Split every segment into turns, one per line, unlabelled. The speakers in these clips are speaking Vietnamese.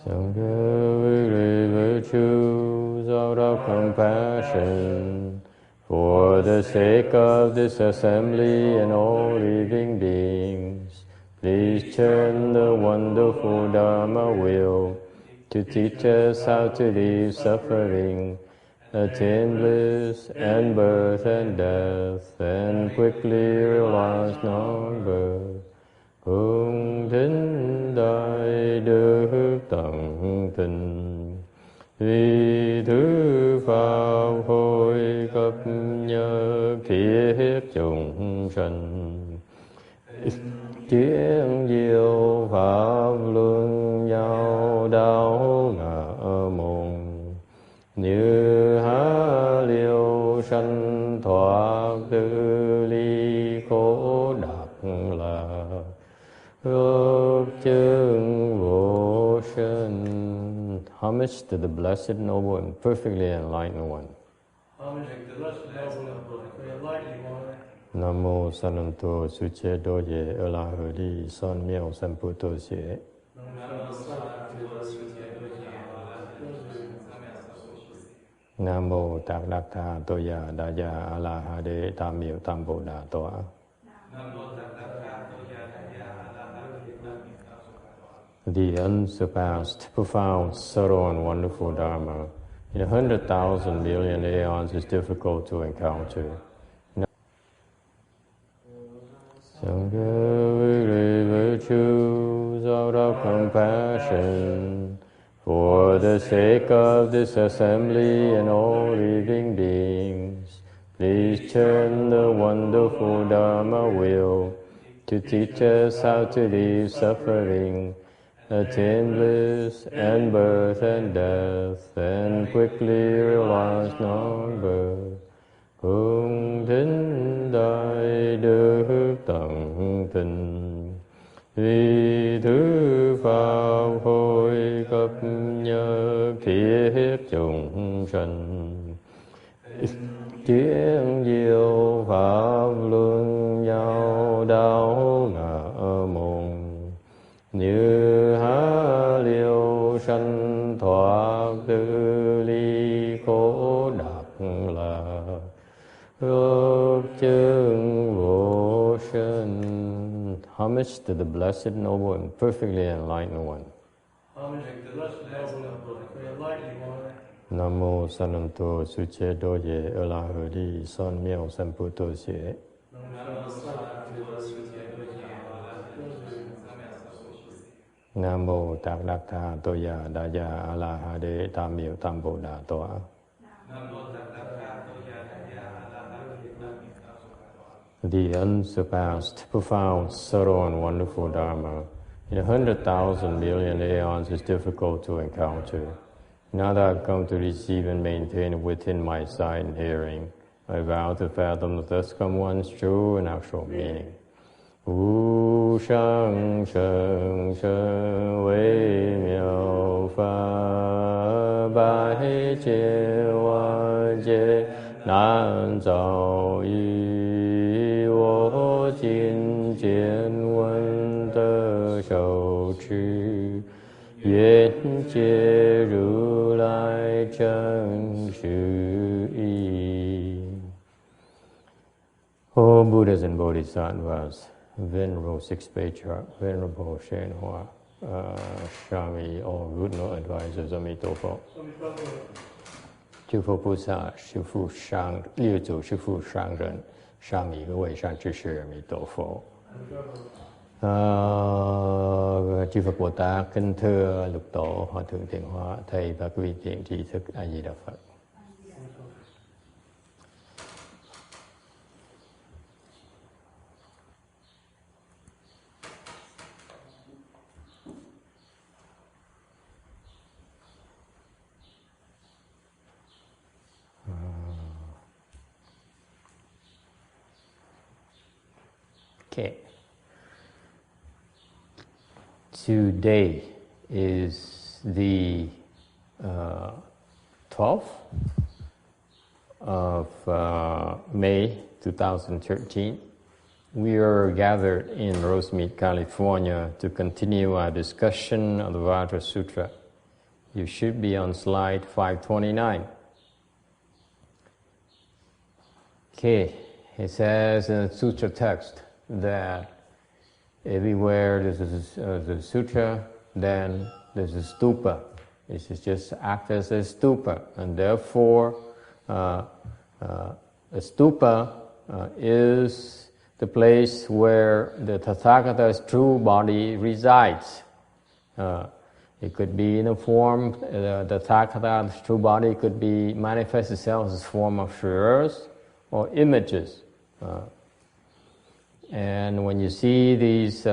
Sangha virtues out of compassion for the sake of this assembly and all living beings. Please turn the wonderful Dharma wheel to teach us how to leave suffering, attain bliss and birth and death, and quickly realize non-birth. Hướng thính đại đức tận tình, vì thứ pháp hồi cập nhật thiết chúng sanh. Kiến diệu pháp luân nhau đạo ngã môn, như há liêu sanh thoát tư ly khổ đắc là ước chứng vô sanh. Homage to the blessed, noble, and perfectly enlightened one.
Homage to the blessed, noble, and perfectly enlightened one.
Namo Sananto Suche Doye Elahudi Son Miao Samputo Xie. Namo Tạc Đắc Tha Toya Daya Alahade Tam Miao Tam Bodha Toa. The unsurpassed, profound, subtle, and wonderful Dharma in 100,000 million aeons is difficult to encounter. Sangha virtues out of compassion for the sake of this assembly and all living beings. Please turn the wonderful Dharma wheel to teach us how to leave suffering, attain bliss and birth and death, and quickly realize non-birth. Hướng thính đại đức tận tình, vì thứ pháp hồi cập nhật thiết chúng sanh. Kiến diệu pháp luân nhau đạo ngã môn, như há liêu sanh thoát tư ly khổ đắc là ước chứng vô sanh. Homage to the blessed, noble, and perfectly enlightened one.
Homage to the blessed, noble, and perfectly enlightened one.
Namo Sananto Suche Doye Elahudi Son Miao Samputo Xie. Namo Tạc Đắc Tha Toya Daya Alahade Tam Miao Tam Bodha Toa. The unsurpassed, profound, subtle, and wonderful Dharma in 100,000 million aeons is difficult to encounter. Now that I've come to receive and maintain it within my sight and hearing, I vow to fathom the thus come one's true and actual meaning. Wu shang sheng sheng wei miao fa bai jie wan jie nan zao yi wo jin jian wen de shou chi yuan jie ru lai zheng shu yi. O Buddhas and Bodhisattvas, Venerable Sixth Patriarch, Venerable Shenhua, Shami, all good no advisors, Amitofo. 诸佛菩萨、师父上六祖师父上人、上弥各位善知识，阿弥陀佛. Chư Phật Bồ Tát, kính thưa lục tổ, hòa thượng Thiện Hóa, thầy và quý vị thiện tri thức, A Di Đà Phật. Okay. Today is the 12th of May 2013. We are gathered in Rosemead, California to continue our discussion of the Vajra Sutra. You should be on slide 529. Okay, it says in the Sutra text that everywhere there's the Sutra, then there's a stupa. This is just act as a stupa, and therefore a stupa is the place where the Tathagata's true body resides. It could be in a form, the Tathagata's true body could be manifest itself as a form of shuras or images. And when you see these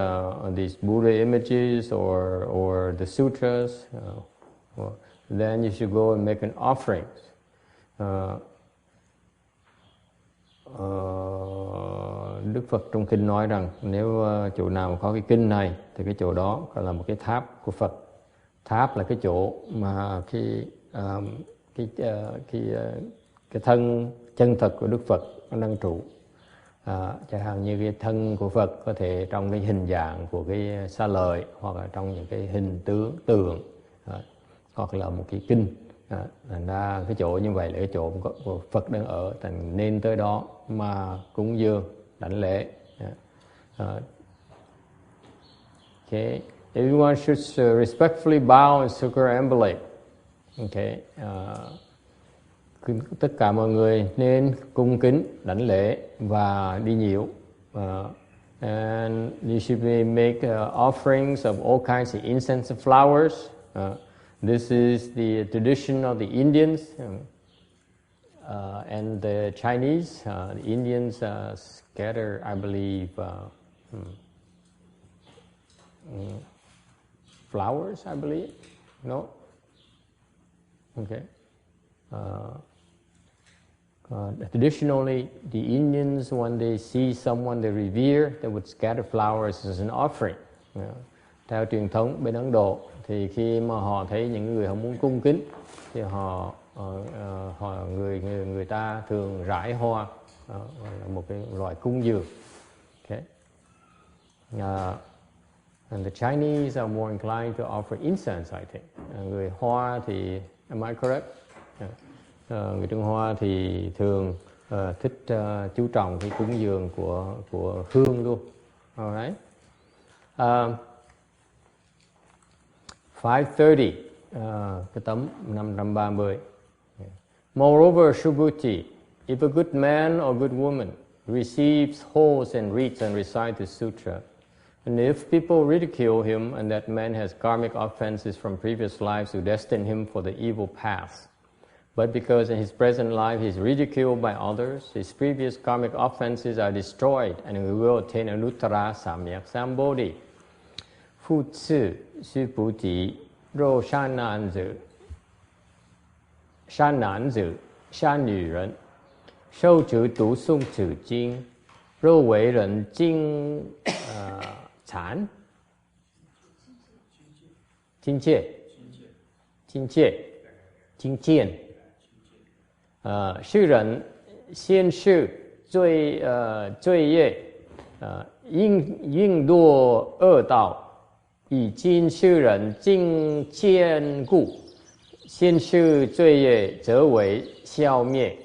Buddha images or the sutras, then you should go and make an offering. Đức Phật trong kinh nói rằng nếu chỗ nào có cái kinh này thì cái chỗ đó gọi là một cái tháp của Phật. Tháp là cái chỗ mà cái thân chân thật của Đức Phật nó đang trụ. Chẳng hạn như cái thân của Phật có thể trong cái hình dạng của cái sa lợi, hoặc là trong những cái hình tượng, hoặc là một cái kinh. Thành ra cái chỗ như vậy là cái chỗ của Phật đang ở, thành nên tới đó mà cúng dường đảnh lễ. Okay, everyone should respectfully bow and circumambulate. Okay, tất cả mọi người nên cung kính đảnh lễ và đi nhiễu. And you should make offerings of all kinds of incense and flowers. This is the tradition of the Indians and the Chinese. The Indians scatter, I believe, flowers, I believe. No? Okay. Traditionally, the Indians, when they see someone they revere, they would scatter flowers as an offering. Theo truyền thống bên Ấn Độ, thì khi mà họ thấy những người họ muốn cung kính, thì người ta thường rải hoa, là một cái loại cúng dường. Okay. And the Chinese are more inclined to offer incense, I think. Người Hoa thì, am I correct? Người Trung Hoa thì thường thích chú trọng cái cúng dường của hương luôn. Alright. 530, cái tấm 530. Moreover, Subhuti, if a good man or good woman receives, holds and reads and recites the sutra, and if people ridicule him and that man has karmic offenses from previous lives who destine him for the evil path, but because in his present life he is ridiculed by others, his previous karmic offenses are destroyed and he will attain Anuttara Samyak Sambodhi. Phu Tzu, Sư Bù Tỳ, Rô Shan Nan Dự, Shan Nữ Rần, Sâu Chữ Tú Sung Chữ Kinh, Rô Wei Rần Kinh Chán, Kinh Chiên, Sư Rần, Xiên Sư, Zuy Ye, Ying Duo Er Dao, 以今世人经坚固，先世罪业则为消灭，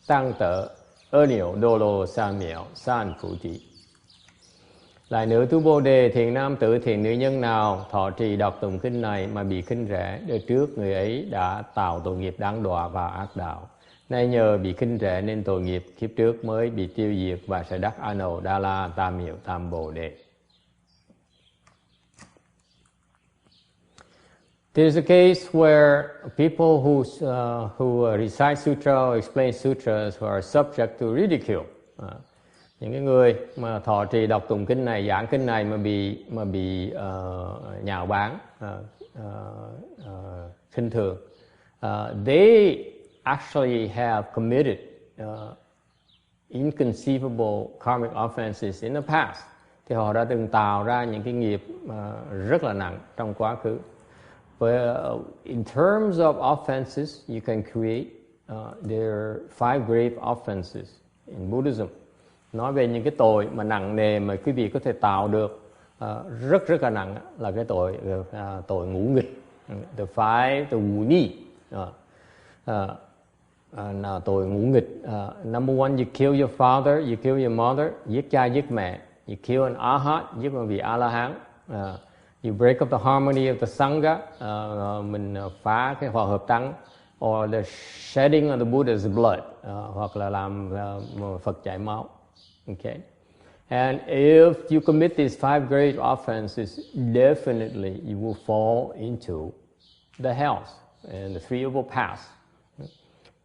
当得阿耨多罗三藐三菩提. Lại nữa, tu Bồ Đề, thiện nam tử thiện nữ nhân nào thọ trì đọc tụng kinh này mà bị khinh rẻ, đời trước người ấy đã tạo tội nghiệp đáng đọa vào ác đạo. Nay nhờ bị khinh rẻ nên tội nghiệp kiếp trước mới bị tiêu diệt và sẽ đắc A Nậu Đa La Tam Miệu Tam Bồ Đề. There's a case where people who recite sutra or explain sutras who are subject to ridicule. Những cái người mà thọ trì đọc tụng kinh này, giảng kinh này mà bị nhạo báng, khinh thường, they actually have committed inconceivable karmic offenses in the past. Thì họ đã từng tạo ra những cái nghiệp rất là nặng trong quá khứ. But in terms of offenses, you can create, there are 5 grave offenses in Buddhism. Nói về những cái tội mà nặng nề mà quý vị có thể tạo được rất là nặng là cái tội ngũ nghịch. The five, the ngũ nhị. Nào tội ngũ nghịch. Number one, you kill your father, you kill your mother, giết cha giết mẹ. You kill an arhat, giết một vị A-la-hán. You break up the harmony of the sangha, mình phá cái hòa hợp tăng. Or the shedding of the Buddha's blood, hoặc là làm Phật chảy máu. Okay. And if you commit these five great offenses, definitely you will fall into the hells and the three evil paths.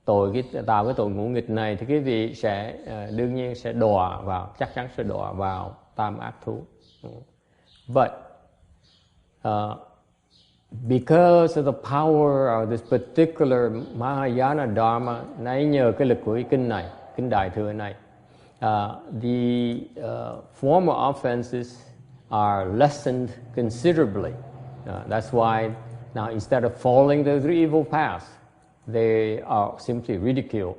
Tạo cái tội ngũ nghịch này thì quý vị sẽ đương nhiên sẽ đọa vào, chắc chắn sẽ đọa vào tam ác thú. But because of the power of this particular Mahayana Dharma, nãy nhờ cái lực của cái kinh này, kinh Đại Thừa này, the former offenses are lessened considerably. That's why now instead of falling the three evil paths, they are simply ridiculed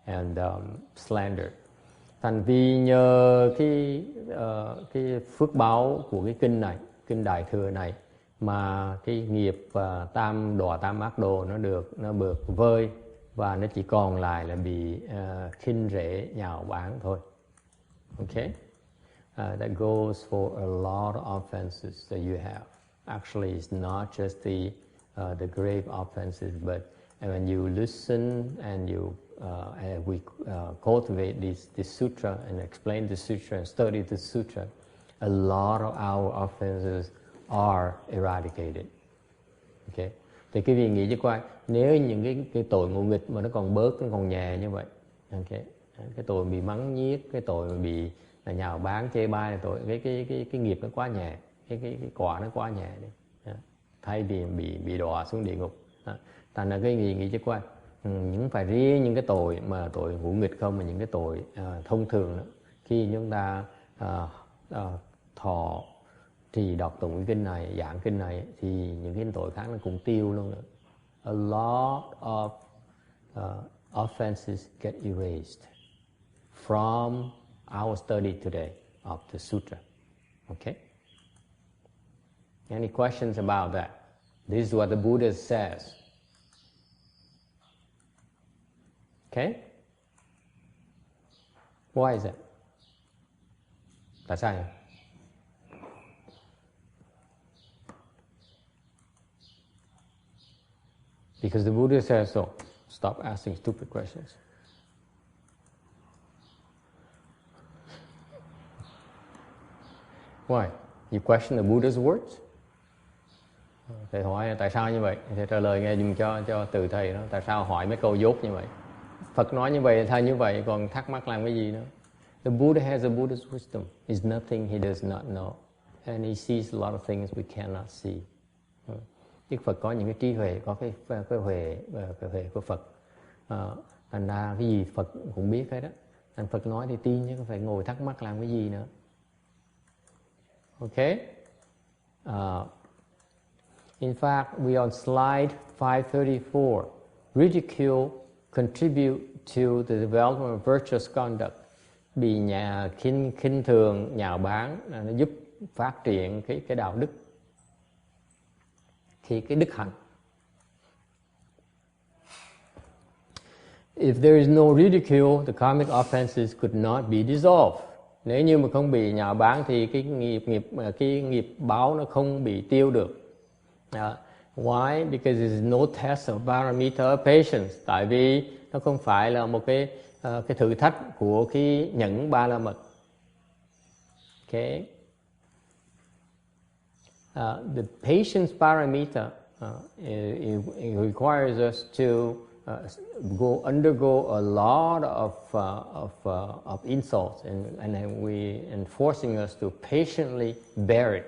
and slandered. Thành vì nhờ cái phước báo của cái kinh này, kinh Đại Thừa này, mà cái nghiệp tam ác đồ nó được vơi và nó chỉ còn lại là bị khinh rễ nhạo báng thôi. Okay? That goes for a lot of offenses that you have. Actually, it's not just the grave offenses, but when you listen and we cultivate this sutra and explain the sutra and study the sutra, a lot of our offenses are eradicated. Okay? Thì quý vị nghĩ cho coi, nếu những cái tội ngũ nghịch mà nó còn bớt, nó còn nhẹ như vậy, okay? Cái tội bị mắng nhiếc, cái tội bị nhạo báng chê bai là tội, cái nghiệp nó quá nhẹ, cái quả nó quá nhẹ đi. Thay vì bị đọa xuống địa ngục. Thành ra cái nghĩ cho coi, những phải riêng những cái tội mà tội ngũ nghịch không, mà những cái tội thông thường đó, khi chúng ta thọ trì đọc tụng cái kinh này, giảng kinh này, thì những cái tội khác nó cũng tiêu luôn nữa. A lot of offenses get erased from our study today of the sutra. Okay? Any questions about that? This is what the Buddha says. Okay? Why is that? Tại sao vậy? Because the Buddha says so. Stop asking stupid questions. Why? You question the Buddha's words? Thầy hỏi tại sao như vậy? Thầy trả lời nghe dùm cho từ thầy đó. Tại sao hỏi mấy câu dốt như vậy? Phật nói như vậy, thay như vậy, còn thắc mắc làm cái gì nữa? The Buddha has a Buddha's wisdom. There's nothing he does not know. And he sees a lot of things we cannot see. Đức Phật có những cái trí huệ, có cái huệ của Phật. Thành ra cái gì Phật cũng biết hết đó. Thành Phật nói thì tin chứ không phải ngồi thắc mắc làm cái gì nữa. Okay? In fact, we are on slide 534. Ridicule contribute to the development of virtuous conduct. Bị khinh thường, nhạo báng nó giúp phát triển cái đạo đức, cái đức hạnh. If there is no ridicule, the karmic offenses could not be dissolved. Nếu như mà không bị nhạo báng thì cái nghiệp báo nó không bị tiêu được. Why? Because there is no test of paramita or patience. Tại vì nó không phải là một cái thử thách của cái nhẫn ba la mật. Okay. The patience paramita it requires us to undergo a lot of insults and forcing us to patiently bear it.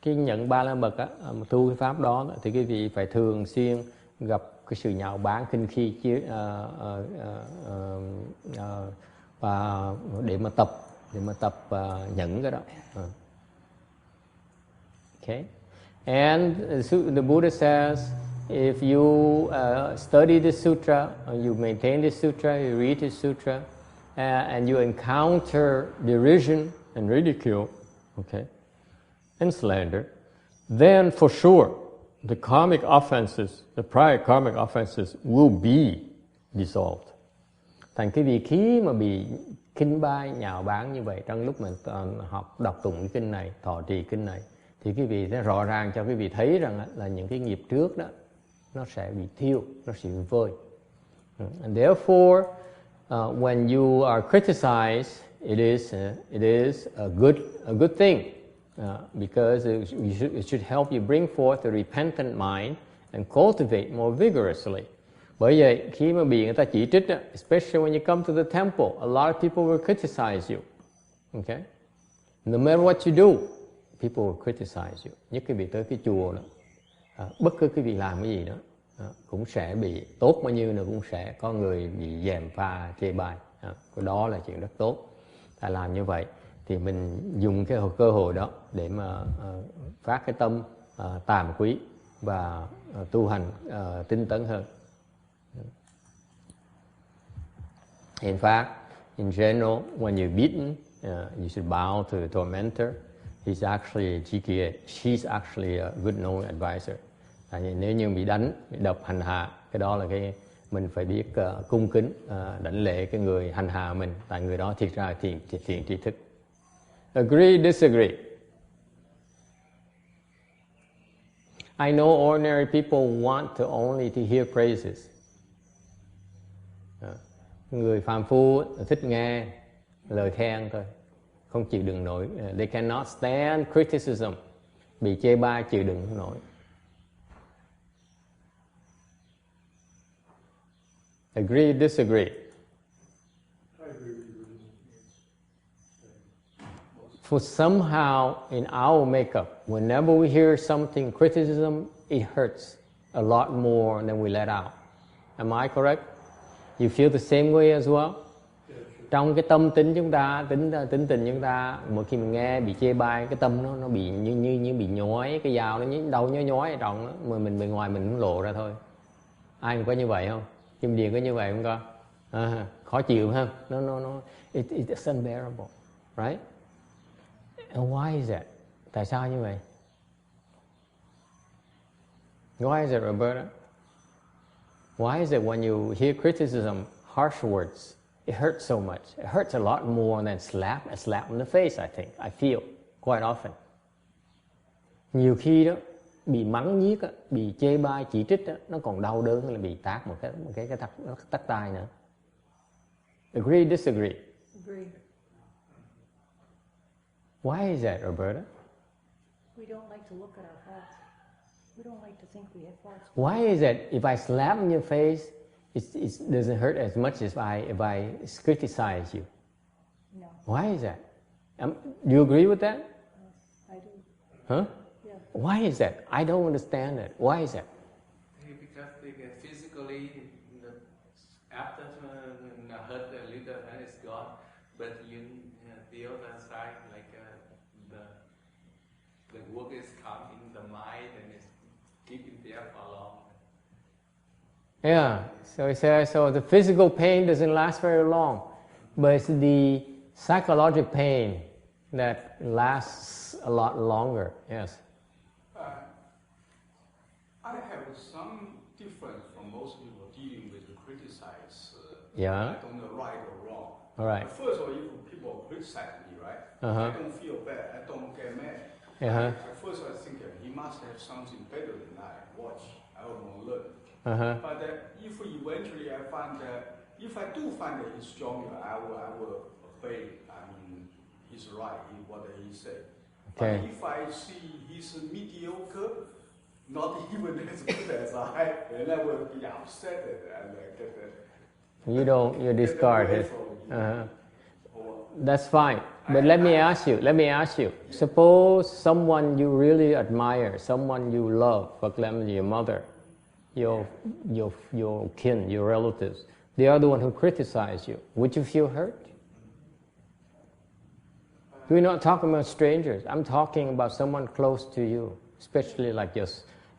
Cái nhận ba la mật á, tu cái pháp đó thì quý vị phải thường xuyên gặp cái sự nhạo báng khinh khi và để mà tập nhẫn cái đó. Okay. And the Buddha says, if you study the sutra, you maintain the sutra, you read the sutra, and you encounter derision and ridicule, okay, and slander, then for sure the karmic offenses, the prior karmic offenses will be dissolved. Thành cái vị khí mà bị kinh bai nhạo báng như vậy trong lúc mình học đọc tụng cái kinh này, thọ trì kinh này, thì quý vị sẽ rõ ràng cho quý vị thấy rằng là những cái nghiệp trước đó nó sẽ bị thiêu, nó sẽ bị vơi. And therefore, when you are criticized, it is a good thing, because it should help you bring forth a repentant mind and cultivate more vigorously. Bởi vậy khi mà bị người ta chỉ trích, especially when you come to the temple, a lot of people will criticize you. Okay? No matter what you do, people will criticize you. Nhất cái việc tới cái chùa đó, bất cứ cái việc làm cái gì đó, cũng sẽ bị tốt bao nhiêu nữa cũng sẽ có người bị gièm pha chê bai. Đó là chuyện rất tốt. Ta làm như vậy thì mình dùng cái cơ hội đó để mà phát cái tâm tàm quý và tu hành tinh tấn hơn. In fact, in general, when you're beaten, you should bow to the tormentor. He's actually a GKA. She's actually a good known advisor. Nếu như bị đánh, bị đập, hành hạ, cái đó là cái mình phải biết cung kính, đảnh lễ cái người hành hạ mình. Tại người đó thiệt ra là thiện tri thức. Agree, disagree. I know ordinary people want to only to hear praises. Người phàm phu thích nghe lời khen thôi, không chịu đựng nổi. They cannot stand criticism. Bị chê bai chịu đựng không nổi. Agree, disagree.
I agree with you.
For somehow in our makeup, whenever we hear something criticism, it hurts a lot more than we let out. Am I correct? You feel the same way as well? Trong cái tâm tính chúng ta, tính tình chúng ta, mỗi khi mình nghe bị chê bai, cái tâm nó bị như bị nhói, cái dao nó đầu nhói ở trong đó, mà mình bên ngoài mình cũng lộ ra thôi. Ai cũng có như vậy không? Kim Điền có như vậy không con? Khó chịu ha? It's unbearable, right? And why is that? Tại sao như vậy? Why is it, Roberta? Why is it when you hear criticism, harsh words, it hurts so much? It hurts a lot more than a slap on the face, I think. I feel quite often. Nhiều khi đó, bị mắng nhiếc, bị chê bai, chỉ trích, nó còn đau đớn hơn là bị tát một cái tát tai nữa. Agree, disagree?
Agree.
Why is that, Roberta?
We don't like to look at our faults. We don't like to think we have faults.
Why is that if I slap in your face, it doesn't hurt as much as if I criticize you?
No.
Why is that? Do you agree with that?
Yes, I do.
Huh?
Yeah.
Why is that? I don't understand that. Why is that?
Because physically, after hurt a little, and it's gone. But the other side, like the work is come in the mind and it's keeping there for long.
Yeah. So the physical pain doesn't last very long, but it's the psychological pain that lasts a lot longer. Yes.
I have some difference from most people dealing with the criticize.
Yeah.
I don't know right or wrong.
All right.
First of all, if people criticize me, right,
Uh-huh.
I don't feel bad. I don't get mad.
Uh-huh.
First, I think he must have something better than I watch. I want to learn.
Uh-huh.
But if eventually I find if I do find that he's stronger, I will obey. I mean, he's right in what he said.
Okay.
But if I see he's mediocre, not even as good as I, then I will be upset and
You discard it. Uh-huh. That's fine. But let me ask you. Suppose someone you really admire, someone you love, for example, your mother, your kin, your relatives, they are the one who criticize you. Would you feel hurt? We're not talking about strangers. I'm talking about someone close to you, especially like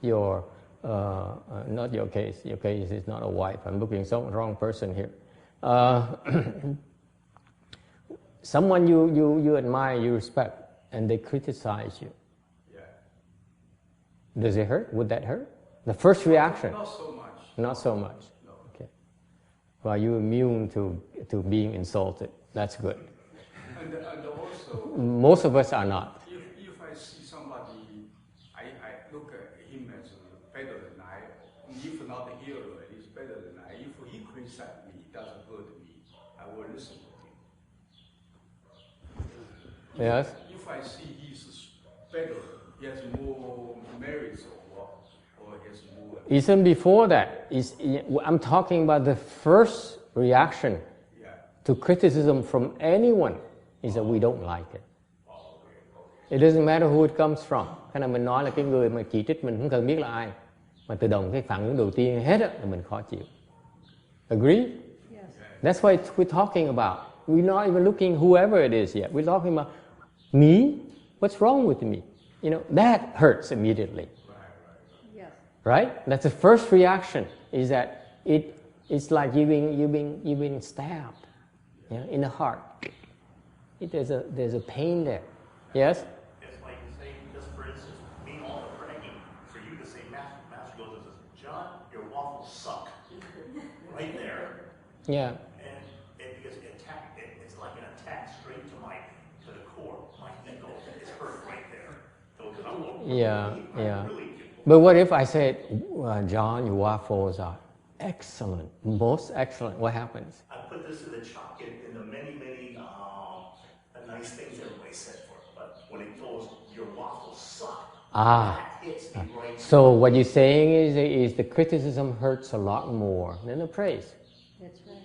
your not your case. Your case is not a wife. I'm looking at the wrong person here. Someone you admire, you respect, and they criticize you.
Yeah.
Does it hurt? Would that hurt? The first reaction?
Not so much.
Not so much.
No.
Okay. Well, you're immune to being insulted. That's good.
And also,
most of us are not.
If I see somebody, I look at him as better than I. If not a hero, he's better than I. If he criticizes me, it doesn't hurt me, I will listen to him.
Yes.
If I see he's better, he has more merits or he has more.
Even before that, I'm talking about the first reaction to criticism from anyone is that we don't like it. It doesn't matter who it comes from. Cái này mình nói là cái người mà chỉ trích mình không cần biết là ai, mà tự động cái phản ứng đầu tiên hết là mình khó chịu. Agree?
Yes.
That's what we're talking about. We're not even looking whoever it is yet. We're talking about me. What's wrong with me? That hurts immediately.
Yes.
Right? That's the first reaction. Is that it's like you've been stabbed, in the heart. There's a pain there. Yes.
It's like saying, just for instance, me all the bragging for you to say, Master goes and says, John, your waffles suck. Right there.
Yeah.
And because it's like an attack straight to the core. My ego is hurt right there. So,
Yeah. But what if I said, John, your waffles are excellent, most excellent? What happens?
I put this in the chalk in the many nice things everybody said for it. But when it goes, your waffles suck. That hits me right.
So what you're saying is the criticism hurts a lot more than the praise.
That's right.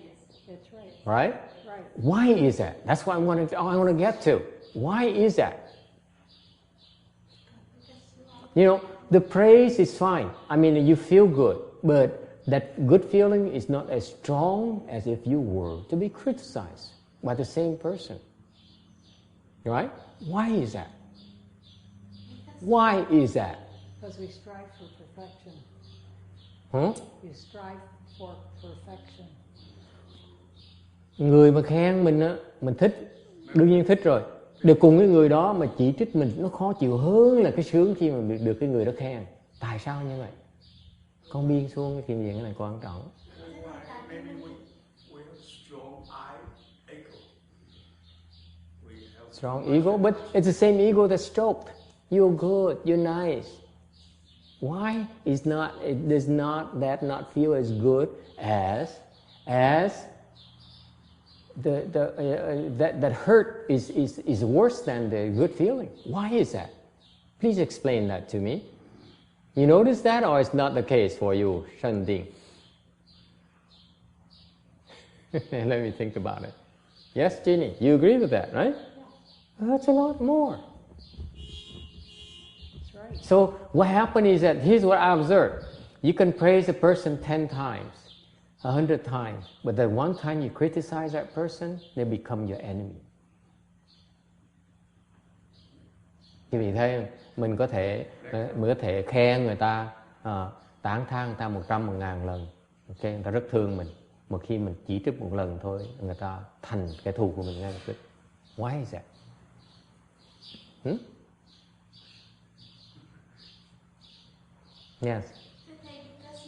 That's right.
Right?
Right.
Why is that? That's what I want to get to. Why is that? The praise is fine. I mean, you feel good, but that good feeling is not as strong as if you were to be criticized by the same person. Right? Why is that? Why is that?
Because we strive for perfection. We strive for perfection.
Người mà khen mình á, mình thích, đương nhiên thích rồi. Được cùng cái người đó mà chỉ trích mình, nó khó chịu hơn là cái sướng khi mà được cái người đó khen. Tại sao như vậy? Con biên xuống cái phim diện cái này quan trọng.
Maybe we have strong ego.
Strong ego, but it's the same ego that's stoked. You're good, you're nice. Why does that not feel as good as that hurt is worse than the good feeling? Why is that? Please explain that to me. You notice that, or it's not the case for you, Shen Ding? Let me think about it. Yes, Ginny, you agree with that, right? Well, that's a lot more.
That's right.
So what happened is that, here's what I observed. You can praise a person 10 times, 100 times, but the one time you criticize that person, they become your enemy. Quý vị thấy mình có thể khen người ta, tán thán người ta 100, 1000 lần, okay? Người ta rất thương mình. Mà khi mình chỉ trích một lần thôi, người ta thành kẻ thù của mình ngay lập tức. Why is that? Yes.
Because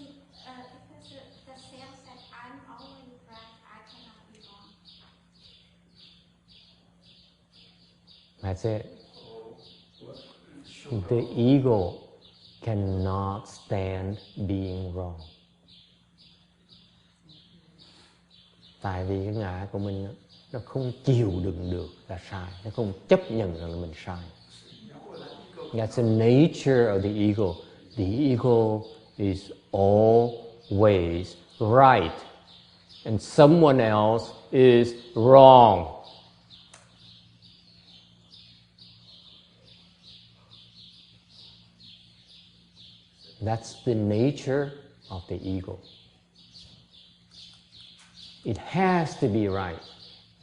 the sense that I'm always right, I cannot be wrong.
That's it. The ego cannot stand being wrong. Tại vì cái ngã của mình nó không chịu đựng được là sai, nó không chấp nhận rằng là mình sai. That's the nature of the ego. The ego is always right, and someone else is wrong. That's the nature of the ego. It has to be right.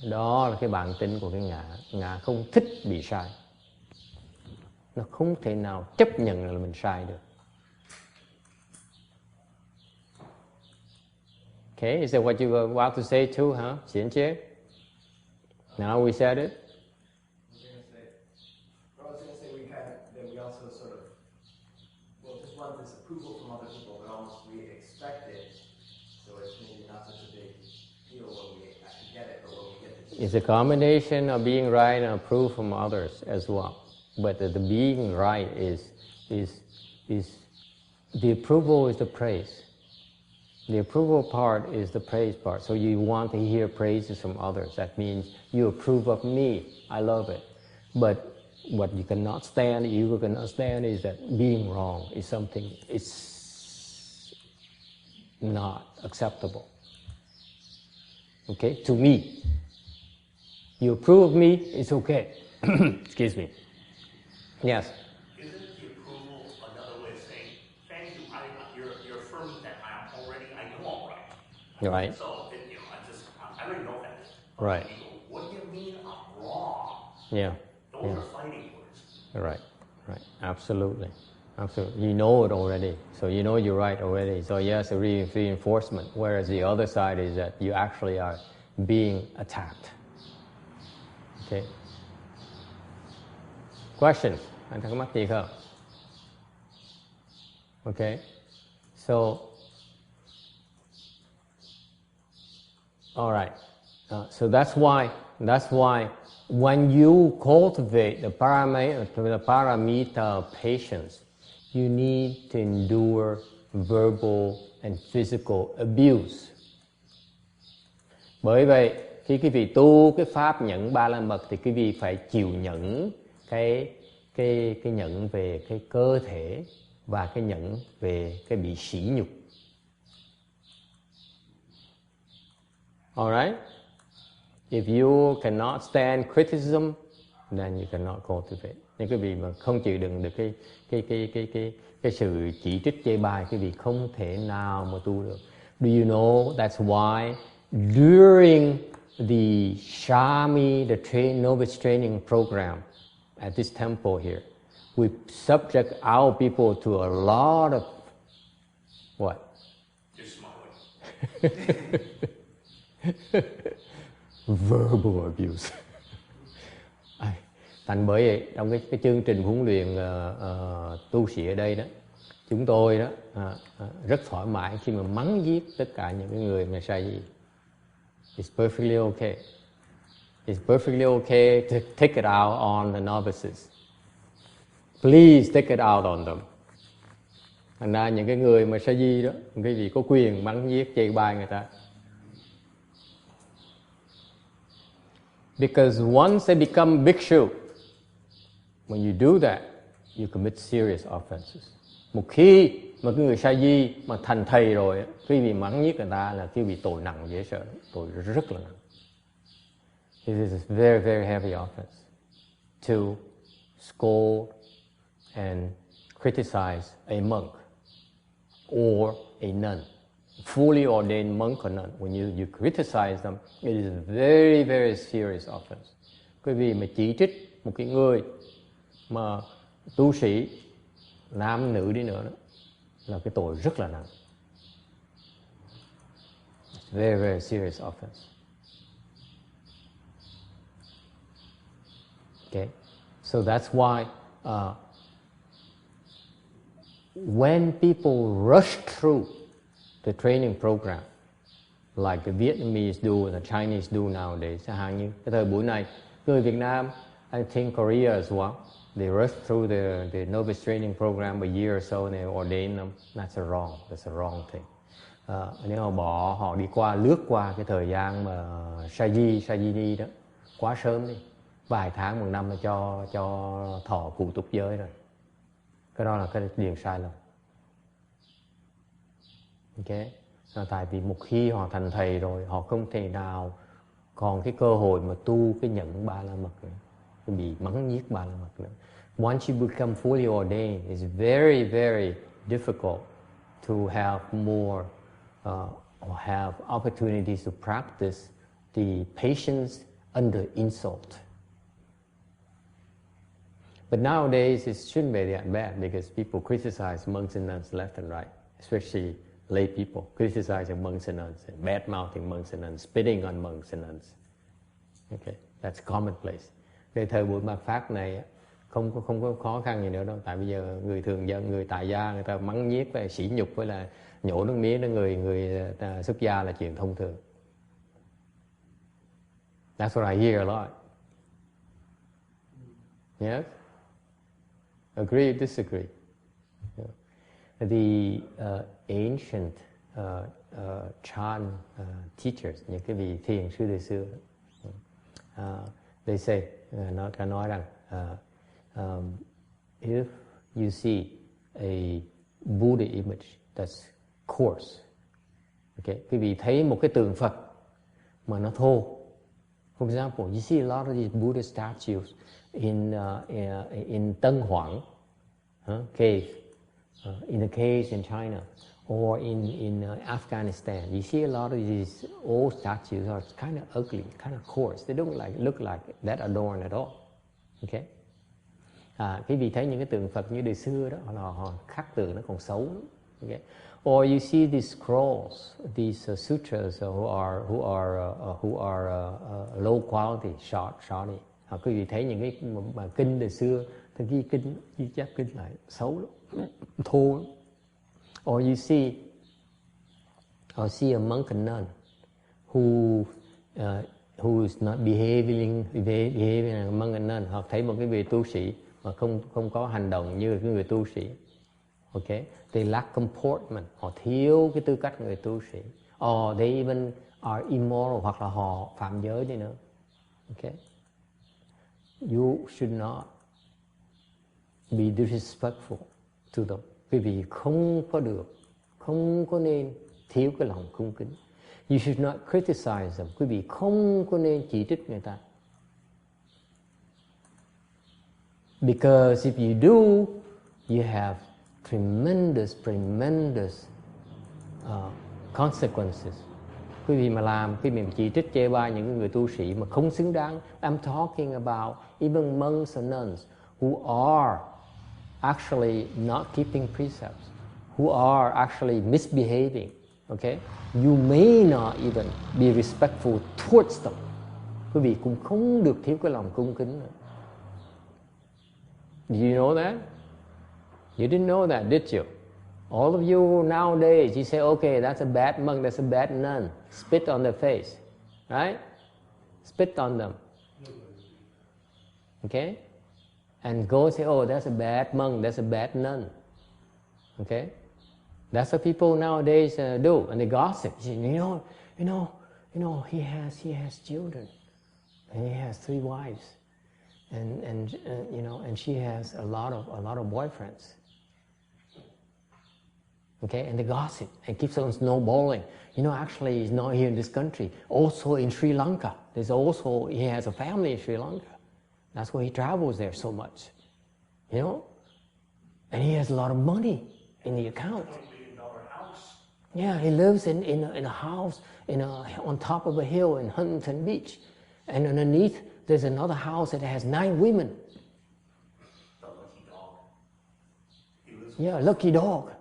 Đó là cái bản tính của cái ngã. Ngã không thích bị sai. Nó không thể nào chấp nhận là mình sai được. Okay, is that what you were about to say too, huh? Xian Jie? Now we said it.
I was going to say we also sort of Well, just want this approval from other people, but almost we expect it, so it's maybe not such a big deal when we actually get it, but when we get it.
It's a combination of being right and approval from others as well. But the being right is the approval is the praise. The approval part is the praise part. So you want to hear praises from others. That means you approve of me. I love it. But what you cannot stand is that being wrong is something, it's not acceptable. Okay? To me. You approve of me, it's okay. Excuse me. Yes?
Isn't the approval another way of saying, thank you, you're affirming that I know I'm right.
Right.
So, I already know that.
Right.
You go, what do you mean I'm wrong?
Yeah.
Those are fighting words.
Right. Absolutely. You know it already. So you know you're right already. So yes, a reinforcement. Whereas the other side is that you actually are being attacked. Okay. Questions? Anh thắc mắc gì không? Okay. So, all right. So that's why when you cultivate the paramita of patience, you need to endure verbal and physical abuse. Bởi vậy, khi quý vị tu cái pháp nhẫn ba la mật thì quý vị phải chịu nhẫn cái nhẫn về cái cơ thể và cái nhẫn về cái bị sỉ nhục. Alright? If you cannot stand criticism, then you cannot cultivate. Nếu quý vị mà không chịu đựng được cái sự chỉ trích chê bai, quý vị không thể nào mà tu được. Do you know that's why during the Shami, the novice training program at this temple here, we subject our people to a lot of what?
Just smiling.
Verbal abuse. Thành bởi vậy trong cái chương trình huấn luyện tu sĩ ở đây đó, chúng tôi đó rất thoải mái khi mà mắng giết tất cả những cái người mà sai gì. It's perfectly okay. It's perfectly okay to take it out on the novices. Please take it out on them. Thành ra những cái người mà sa di đó, quý vị có quyền mắng giết chê bai người ta. Because once they become bhikshu, when you do that, you commit serious offenses. Một khi mà cái người sa di mà thành thầy rồi, quý vị mắng giết người ta là quý vị tội nặng dễ sợ, tội rất là nặng. It is a very, very heavy offense to scold and criticize a monk or a nun, fully ordained monk or nun. When you criticize them, it is a very, very serious offense. Quý vị mà chỉ trích một cái người mà tu sĩ, nam nữ đi nữa đó, là cái tội rất là nặng. It's a very, very serious offense. Okay, so that's why when people rush through the training program, like the Vietnamese do and the Chinese do nowadays, chẳng hạn như cái thời buổi này, người Việt Nam, I think Korea as well, they rush through the novice training program a year or so and they ordain them. That's a wrong thing. Nếu họ đi lướt qua cái thời gian mà Sajini đó, quá sớm đi. Vài tháng, một năm là cho thọ cụ túc giới rồi. Cái đó là cái điều sai lầm. Okay? Tại vì một khi họ thành thầy rồi, họ không thể nào còn cái cơ hội mà tu cái nhẫn ba la mật nữa, bị mắng nhiếc ba la mật nữa. Once you become fully ordained, it's very, very difficult to have more or have opportunities to practice the patience under insult. But nowadays, it shouldn't be that bad because people criticize monks and nuns left and right, especially lay people criticizing monks and nuns, and bad-mouthing monks and nuns, spitting on monks and nuns. Okay, that's commonplace. Cái thời buổi mạt Pháp này không có khó khăn gì nữa đâu. Tại bây giờ người thường dân, người tại gia người ta mắng nhiếc và sỉ nhục với là nhổ nước miếng đến người xuất gia là chuyện thông thường. That's what I hear a lot. Yes? Agree or disagree? Yeah. The ancient Chan teachers, những cái vị thiền sư thời xưa, they say, nó đã nói rằng if you see a Buddha image that's coarse, okay, quý vị thấy một cái tượng Phật mà nó thô. For example, you see a lot of these Buddha statues in Tân Hoang cave, in the caves in China, or in Afghanistan. You see a lot of these old statues are kind of ugly, kind of coarse. They don't look like that adorned at all. Okay? Quý vị thấy những cái tượng Phật như đời xưa đó, họ khắc tượng nó còn xấu lắm. Okay? Or you see these scrolls, these sutras who are low quality, shoddy. Quý vị thấy những cái mà kinh đời xưa, ta ghi chép kinh lại xấu lắm, thô lắm. Or you see a monk and nun who is not behaving like a monk and nun. Hoặc thấy một cái vị tu sĩ mà không có hành động như cái người tu sĩ. Okay, they lack comportment. Họ thiếu cái tư cách người tu sĩ. Or they even are immoral, hoặc là họ phạm giới đi nữa. Okay, you should not be disrespectful to them. Quý vị không có nên thiếu cái lòng cung kính. You should not criticize them. Quý vị không có nên chỉ trích người ta. Because if you do, you have tremendous consequences. Quý vị mà chỉ trích chê bai những người tu sĩ mà không xứng đáng. I'm talking about even monks and nuns who are actually not keeping precepts, who are actually misbehaving. Okay? You may not even be respectful towards them. Quý vị cũng không được thiếu cái lòng cung kính nữa. Do you know that? You didn't know that, did you? All of you nowadays, you say, okay, that's a bad monk, that's a bad nun. Spit on their face, right? Spit on them. Okay? And go say, oh, that's a bad monk, that's a bad nun. Okay? That's what people nowadays do, and they gossip. You know, he has children, and he has 3 wives, and she has a lot of boyfriends. Okay, and they gossip and keeps on snowballing. Actually, he's not here in this country. Also in Sri Lanka, he has a family in Sri Lanka. That's why he travels there so much. And he has a lot of money in the account. Yeah, he lives in a house on top of a hill in Huntington Beach, and underneath there's another house that has 9 women.
The lucky dog.
Yeah, lucky dog.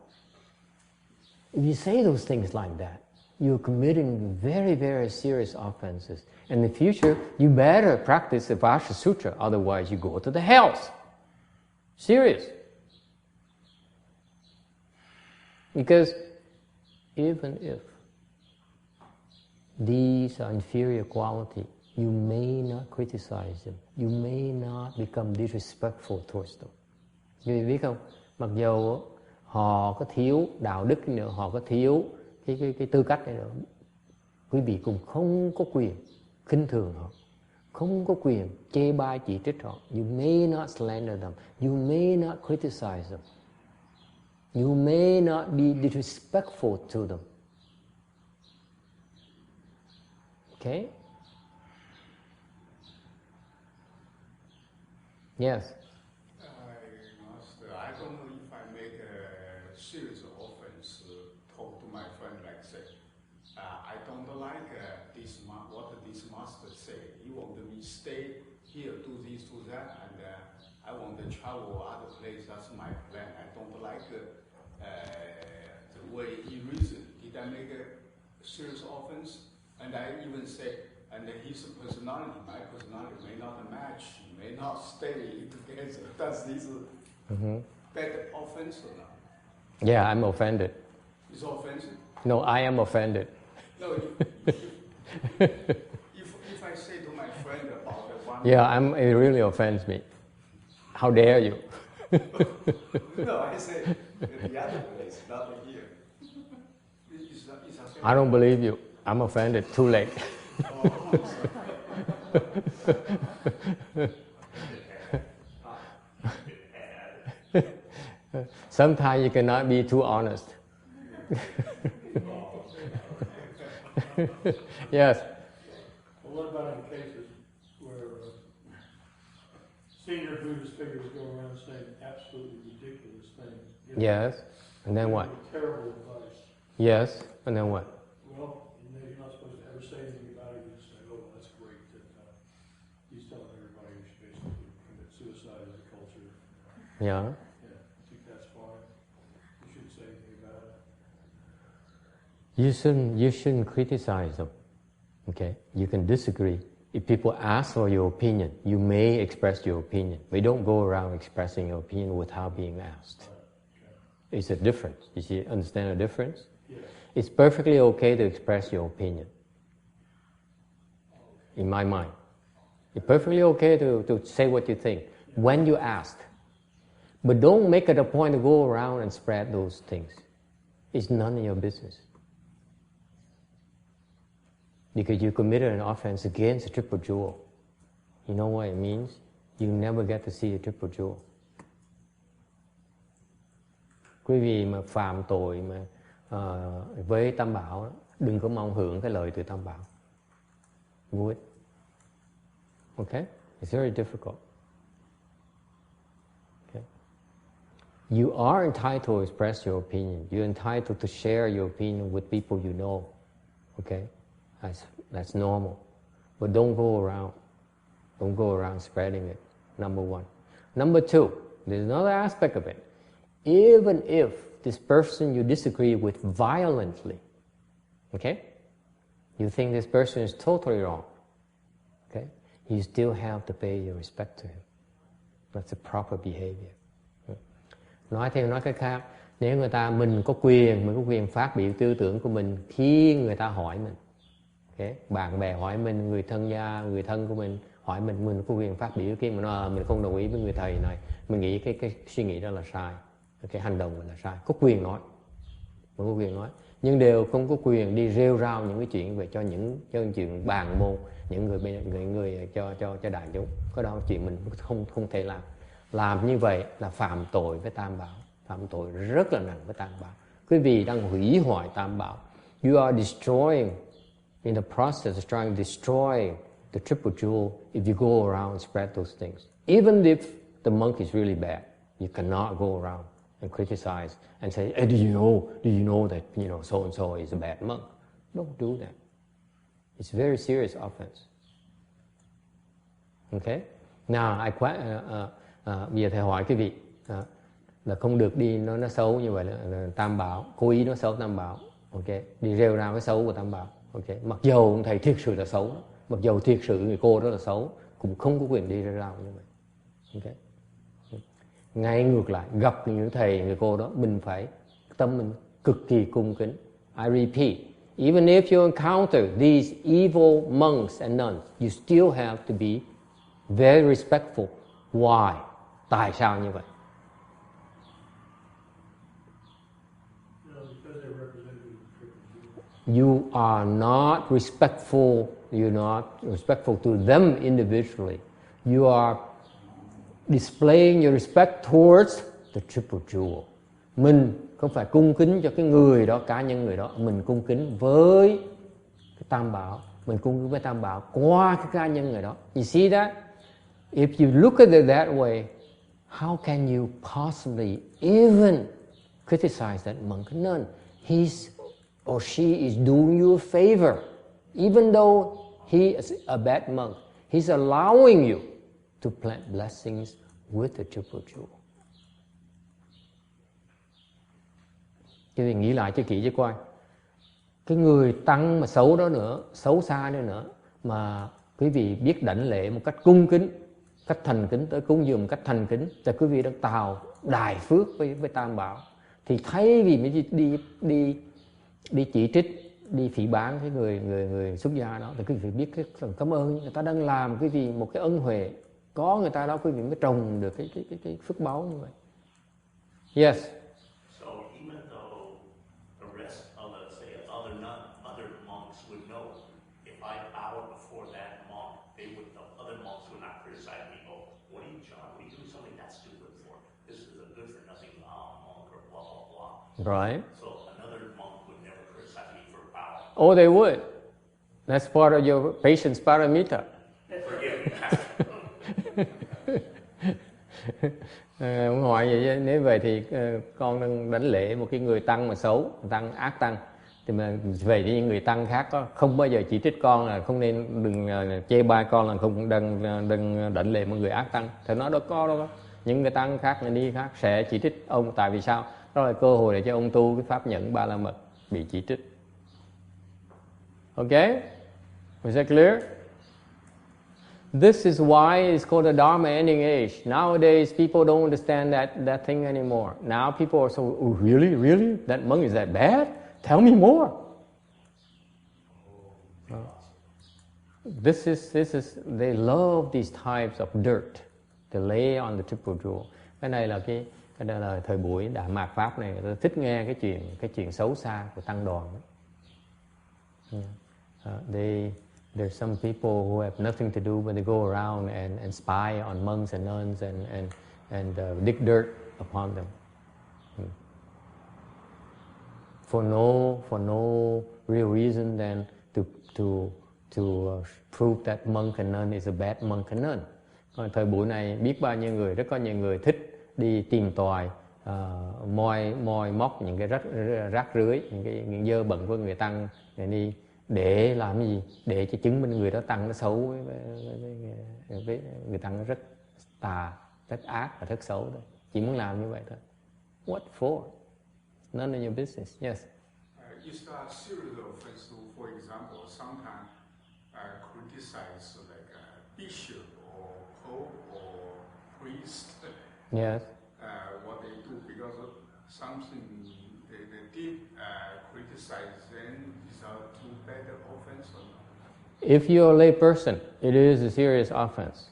If you say those things like that, you're committing very, very serious offenses. In the future, you better practice the Vajra Sutra, otherwise you go to the hells. Serious. Because even if these are inferior quality, you may not criticize them. You may not become disrespectful towards them. Quý vị biết không? Mặc dù họ có thiếu đạo đức nữa, họ có thiếu cái tư cách này nữa, quý vị cũng không có quyền khinh thường họ, không có quyền chê bai chỉ trích họ. You may not slander them. You may not criticize them. You may not be disrespectful to them. Okay? Yes.
Master, I don't know if I make a serious offense. Talk to my friend like say, I don't like what this master say. He want me stay here, do this, do that, and I want to travel other place. That's my plan. I don't like the way he reasoned. Did I make a serious offense? And I even say, and his personality, my personality may not match, may not stay together. Does this bad offense or not?
Yeah, I'm offended.
It's offensive?
No, I am offended.
No, if I say to my friend about the one...
Yeah, it really offends me. How dare you?
No, I say the other place, not here.
I don't believe you. I'm offended. Too late. Sometimes you cannot be too honest. Yes.
Well, what about in cases where senior Buddhist figures go around saying absolutely ridiculous things?
Yes. And then what?
Terrible advice.
Yes. And then what?
Well, you're not supposed to ever say anything about it. You just say, "Oh, that's great that he's telling everybody we should basically commit suicide as a culture."
Yeah.
Yeah, I think that's fine. You shouldn't say anything about it.
You shouldn't criticize them. Okay? You can disagree. If people ask for your opinion, you may express your opinion. But don't go around expressing your opinion without being asked. Okay. It's a difference. You see, understand the difference?
Yes.
It's perfectly okay to express your opinion. In my mind. It's perfectly okay to say what you think when you ask. But don't make it a point to go around and spread those things. It's none of your business. Because you committed an offense against the triple jewel. You know what it means? You never get to see the triple jewel. Quý vị mà phạm tội mà với Tam Bảo, đừng có mong hưởng cái lời từ Tam Bảo. Would. Okay? It's very difficult. Okay? You are entitled to express your opinion. You're entitled to share your opinion with people you know. Okay? That's normal. But don't go around. Don't go around spreading it. Number one. Number two, there's another aspect of it. Even if this person you disagree with violently, okay? You think this person is totally wrong, okay? You still have to pay your respect to him. That's a proper behavior. Nói cách khác, nếu mình có quyền phát biểu tư tưởng của mình khi người ta hỏi mình. Okay. Bạn bè hỏi mình, người thân của mình hỏi mình có quyền phát biểu khi mà mình không đồng ý với người thầy này, mình nghĩ cái suy nghĩ đó là sai, cái hành động mình là sai, có quyền nói, mình có quyền nói, nhưng đều không có quyền đi rêu rao những cái chuyện về cho những chuyện bàn môn, những người cho đại chúng. Có đó chuyện mình không thể làm như vậy là phạm tội với Tam Bảo, phạm tội rất là nặng với Tam Bảo. Quý vị đang hủy hoại Tam Bảo. You are destroying. In the process of trying to destroy the triple jewel, if you go around and spread those things. Even if the monk is really bad, you cannot go around and criticize and say, hey, do you know that so-and-so is a bad monk? Don't do that. It's a very serious offense. Okay? Now, bây giờ thầy hỏi quý vị là không được đi nó xấu như vậy là Tam Bảo, cố ý nó xấu Tam Bảo, okay? Đi rêu rao cái xấu của Tam Bảo. Okay. Mặc dầu thầy thiệt sự là xấu, mặc dầu thiệt sự người cô đó là xấu, cũng không có quyền đi ra rao như vậy. Okay. Ngay ngược lại, gặp những thầy người cô đó, mình phải tâm mình cực kỳ cung kính. I repeat, even if you encounter these evil monks and nuns, you still have to be very respectful. Why? Tại sao như vậy? You are not respectful. You're not respectful to them individually. You are displaying your respect towards the triple jewel. Mình không phải cung kính cho cái người đó, cá nhân người đó. Mình cung kính với cái Tam Bảo. Mình cung kính với Tam Bảo qua cái cá nhân người đó. You see that? If you look at it that way, how can you possibly even criticize that monk? None. He's or she is doing you a favor. Even though he is a bad monk, he's allowing you to plant blessings with the triple jewel. Chứ thì nghĩ lại cho kỹ cho coi. Cái người tăng mà xấu đó nữa, xấu xa nữa,
mà quý vị biết đảnh lễ một cách cung kính, cách thành kính, tới cúng dường một cách thành kính, thì quý vị đã tạo đại phước với Tam Bảo. Thì thay vì mới đi chỉ trích, đi phỉ báng cái người xuất gia đó, thì quý vị biết cái phần cảm ơn người ta đang làm quý vị một cái ân huệ, có người ta đó quý vị mới trồng được cái phước báu như vậy. Yes.
So even though the rest of, let's say, other monks would know, if I bowed before that monk, the other monks would not criticize me. Oh, what are you, John? What are you doing something that stupid for? This is a good for nothing monk or blah blah blah.
Right.
So another monk would never criticize me for bowing.
Oh, they would. That's part of your patience paramita.
Forgive me.
Ông hỏi vậy, nếu vậy thì con đang đảnh lễ một cái người tăng mà xấu, tăng ác tăng, thì mà về với những người tăng khác có không bao giờ chỉ trích con là không nên, đừng chê bai con là không đừng đảnh lễ một người ác tăng. Thì nó đâu có những người tăng khác, người ni khác sẽ chỉ trích ông. Tại vì sao? Đó là cơ hội để cho ông tu cái pháp nhẫn ba la mật bị chỉ trích. Okay? Was that clear? This is why it's called the Dharma ending age. Nowadays, people don't understand that thing anymore. Now people are so, oh, really? That monk is that bad? Tell me more. This is, they love these types of dirt to lay on the triple jewel. Cái này là đây là thời buổi Đại Mạt Pháp này, người ta thích nghe cái chuyện xấu xa của tăng đoàn. There's some people who have nothing to do but they go around and spy on monks and nuns and dig dirt upon them for no real reason than to prove that monk and nun is a bad monk and nun. Còn thời buổi này biết bao nhiêu người, rất có nhiều người thích đi tìm tòi, moi móc những cái rác rưới, những dơ bẩn của người tăng để đi. Để làm gì? Để cho chứng minh người đó tăng nó xấu, với người tăng nó rất tà, rất ác và rất xấu thôi. Chỉ muốn làm như vậy thôi. What for? None of your business. Yes.
Is there a series of offenses, for example, sometimes criticize like a bishop or pope or priest?
Yes.
What they do because of something they did criticize, then is that too bad offense or not?
If you're a lay person, it is a serious offense.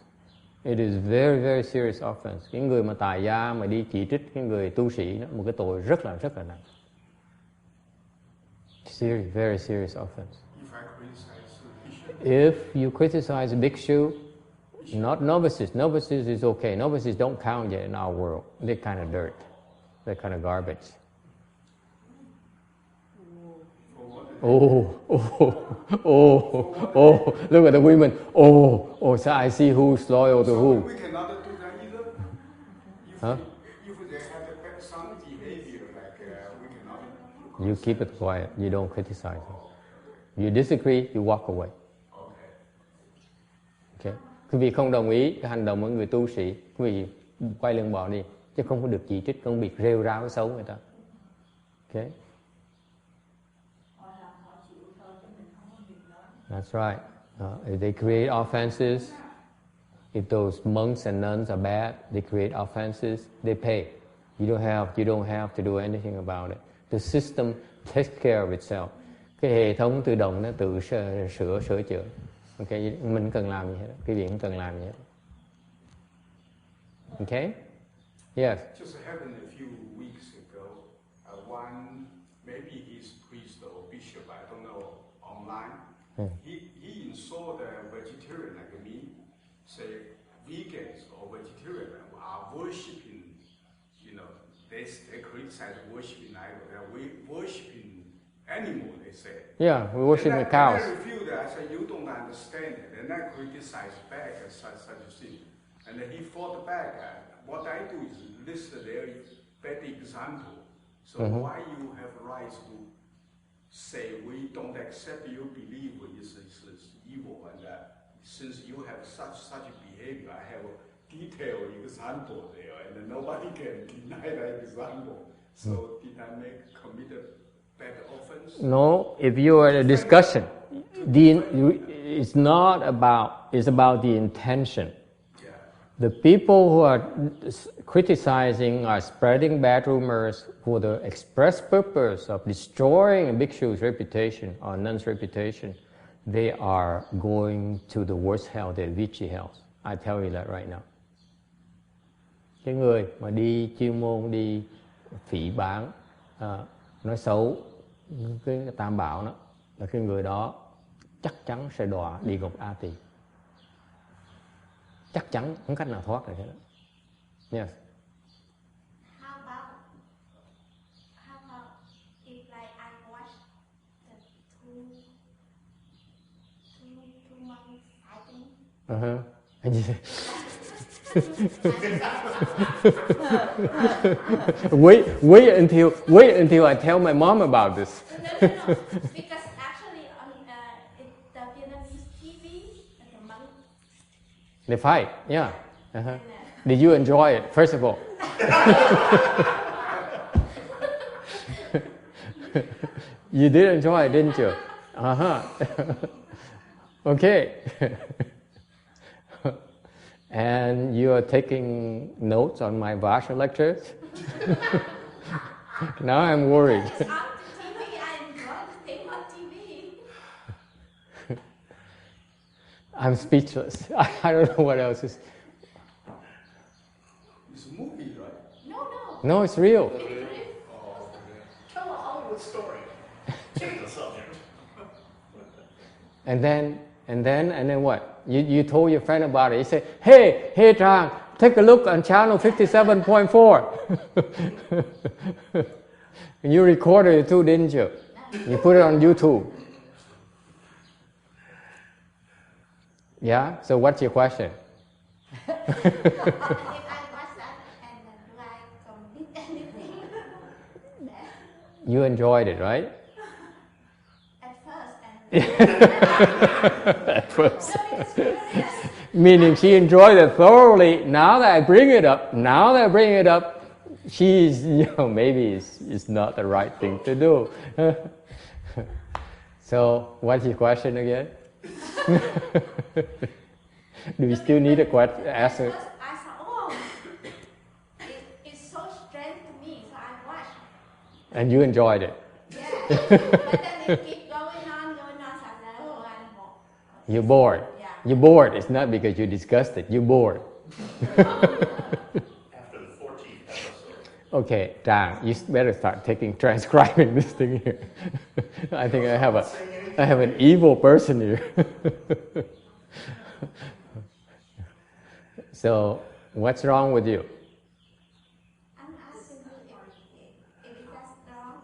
It is very, very serious offense. Cái người mà tài gia mà đi chỉ trích cái người tu sĩ đó, một cái tội rất là nặng. Serious, very serious offense. If you criticize a bhikshu, not novices. Novices is okay. Novices don't count yet in our world. They're kind of dirt. They're kind of garbage. Oh, look at the women. So I see who's loyal to who.
We cannot do that either. If they have some behavior like we cannot.
You keep it quiet. You don't criticize them. You disagree, you walk away. Okay. Quý vị không đồng ý cái hành động của người tu sĩ, quý vị quay lưng bỏ đi, chứ không có được chỉ trích, không bị rêu ráo xấu người ta. Okay. That's right. If they create offenses, if those monks and nuns are bad, they create offenses, they pay. You don't have to do anything about it. The system takes care of itself. Cái hệ thống tự động nó tự sửa chữa. Okay, mình cần làm gì hết, cái việc không cần làm gì hết. Okay? Yes.
Just happened a few weeks ago. One, maybe he's priest or bishop, I don't know, online. He insulted a vegetarian like me, say vegans or vegetarian are worshipping, they criticize worshipping idol. They're worshipping animal, they say.
Yeah, we worship the cows.
I refute that. I said, you don't understand it. And I criticize back such a thing. And then he fought back. What I do is list their bad example. So why you have rights to say we don't accept your belief is evil, and since you have such behavior, I have a detailed example there, and nobody can deny that example. So did I commit a bad offense?
No, if you are in a discussion, it's not about, it's about the intention.
Yeah.
The people who are criticizing are spreading bad rumors for the express purpose of destroying a bhikshu's reputation or nun's reputation. They are going to the worst hell, the Vichy hells. I tell you that right now. Cái người mà đi chuyên môn đi phỉ báng, nói xấu cái tam bảo đó, là cái người đó chắc chắn sẽ đọa địa ngục A Tỳ. Chắc chắn, không cách nào thoát được hết. Yes.
How about if like I watch the two monkeys fighting?
Wait until I tell my mom about this.
No. Because actually on the Vietnamese TV, the monkeys.
They fight, yeah. Did you enjoy it, first of all? You did enjoy it, didn't you? Okay. And you are taking notes on my Vajra lectures? Now I'm worried.
It's on TV, I enjoy the thing on TV.
I'm speechless. I don't know what else is.
It's a movie, right?
No.
No, it's real.
Oh, okay.
Tell a Hollywood story. Change the subject.
And then what? You told your friend about it. You say, hey Trang, take a look on channel 57.4. You recorded it too, didn't you? You put it on YouTube. Yeah? So what's your question?
If I watch that and do I commit anything?
You enjoyed it, right?
At first.
Meaning she enjoyed it thoroughly. Now that I bring it up, she's, maybe it's not the right thing to do. So, what's your question again? Do we still need a question? Answer?
I saw, it's so strange to me, so I watched.
And you enjoyed it?
Yeah, but then it keeps going on, so I said, oh, I'm bored.
You're bored?
Yeah.
You're bored. It's not because you're disgusted. You're bored.
After the 14th episode.
Okay, Trang, you better start transcribing this thing here. I think I have an evil person here. So, what's wrong with you?
I'm asking you if that's wrong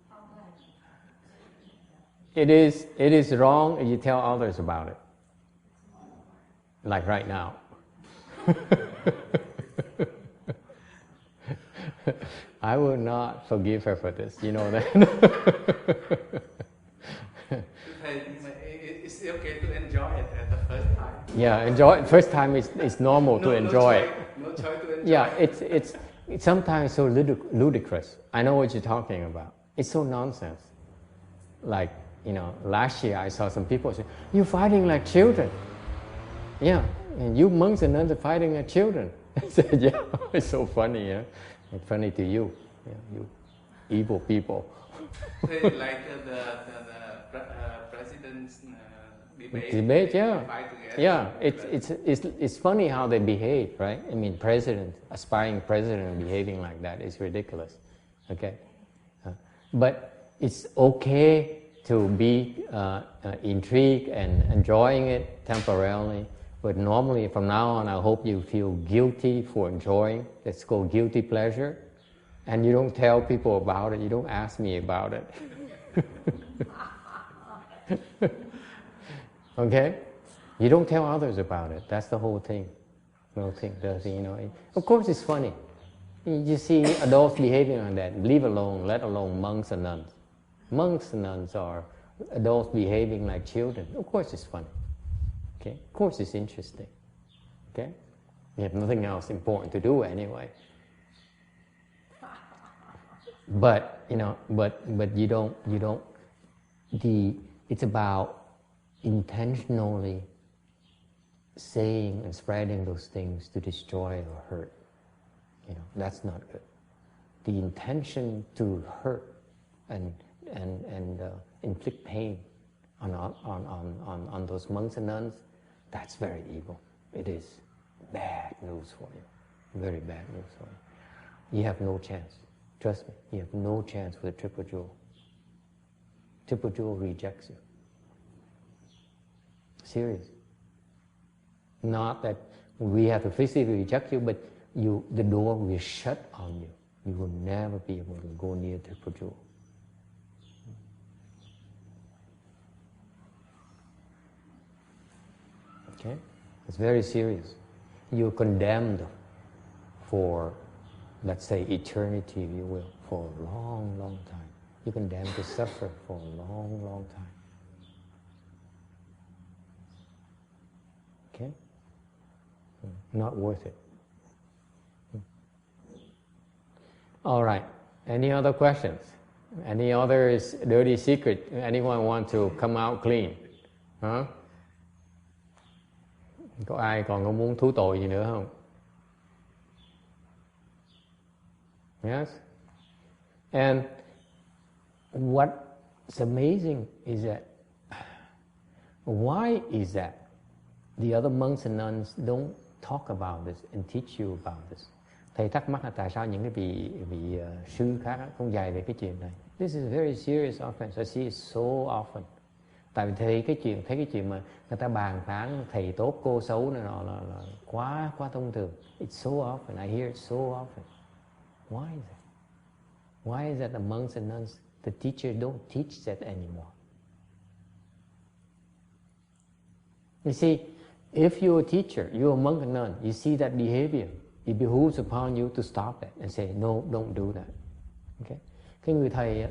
or what?
It is wrong if you tell others about it. Like right now. I will not forgive her for this, you know that.
It's okay to enjoy it at the first time.
Yeah, enjoy it. First time it's normal to enjoy it.
No choice to enjoy
Yeah,
it.
it's sometimes so ludicrous. I know what you're talking about. It's so nonsense. Like, last year I saw some people say, "You're fighting like children." Yeah, and you monks and nuns are fighting like children. I said, yeah, it's so funny, yeah. It's funny to you, you evil people.
Like the president's
Debate, yeah.
Fight together.
Yeah, it's funny how they behave, right? I mean, aspiring president behaving like that is ridiculous, okay? But it's okay to be intrigued and enjoying it temporarily. But normally, from now on, I hope you feel guilty for enjoying. That's called guilty pleasure. And you don't tell people about it. You don't ask me about it. Okay? You don't tell others about it. That's the whole thing. Of course it's funny. You see adults behaving like that. Leave alone, let alone monks and nuns. Monks and nuns are adults behaving like children. Of course it's funny. Okay? Of course it's interesting. Okay? You have nothing else important to do anyway. But you don't. It's about intentionally saying and spreading those things to destroy or hurt. That's not good. The intention to hurt and inflict pain on those monks and nuns, that's very evil. It is bad news for you. Very bad news for you. You have no chance. Trust me, you have no chance with the Triple Jewel. Triple Jewel rejects you. Serious. Not that we have to physically reject you, but the door will shut on you. You will never be able to go near Triple Jewel. Okay? It's very serious. You're condemned for, let's say, eternity, if you will, for a long, long time. You're condemned to suffer for a long, long time. Okay? Not worth it. All right. Any other questions? Any other dirty secret? Anyone want to come out clean? Huh? Có ai còn có muốn thú tội gì nữa không? Yes? And what's amazing is that why is that the other monks and nuns don't talk about this and teach you about this? Thầy thắc mắc là tại sao những cái vị sư khác không dạy về cái chuyện này. This is a very serious offense. I see it so often. Tại vì thấy cái chuyện mà người ta bàn tán thầy tốt cô xấu này là quá thông thường. It's so often. I hear it so often. Why is that? Why is that the monks and nuns, the teacher don't teach that anymore? You see, if you're a teacher, you're a monk and nun, you see that behavior, it behooves upon you to stop it and say, no, don't do that. Okay? Cái người thầy,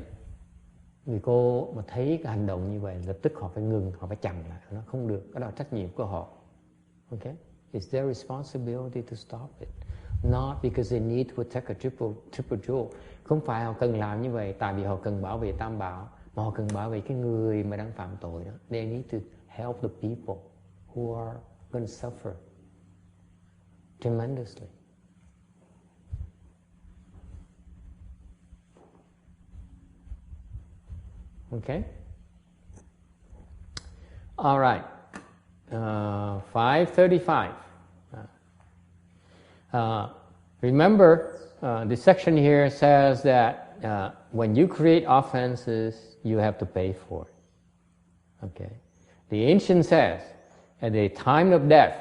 người cô mà thấy cái hành động như vậy, lập tức họ phải ngừng, họ phải chặn lại. Nó không được, cái đó là trách nhiệm của họ. Okay? It's their responsibility to stop it. Not because they need to protect a triple jewel. Không phải họ cần làm như vậy tại vì họ cần bảo vệ tam bảo, mà họ cần bảo vệ cái người mà đang phạm tội đó. They need to help the people who are going to suffer tremendously. Okay? All right. 535. Remember, the section here says that when you create offenses, you have to pay for it. Okay? The ancient says, at the time of death,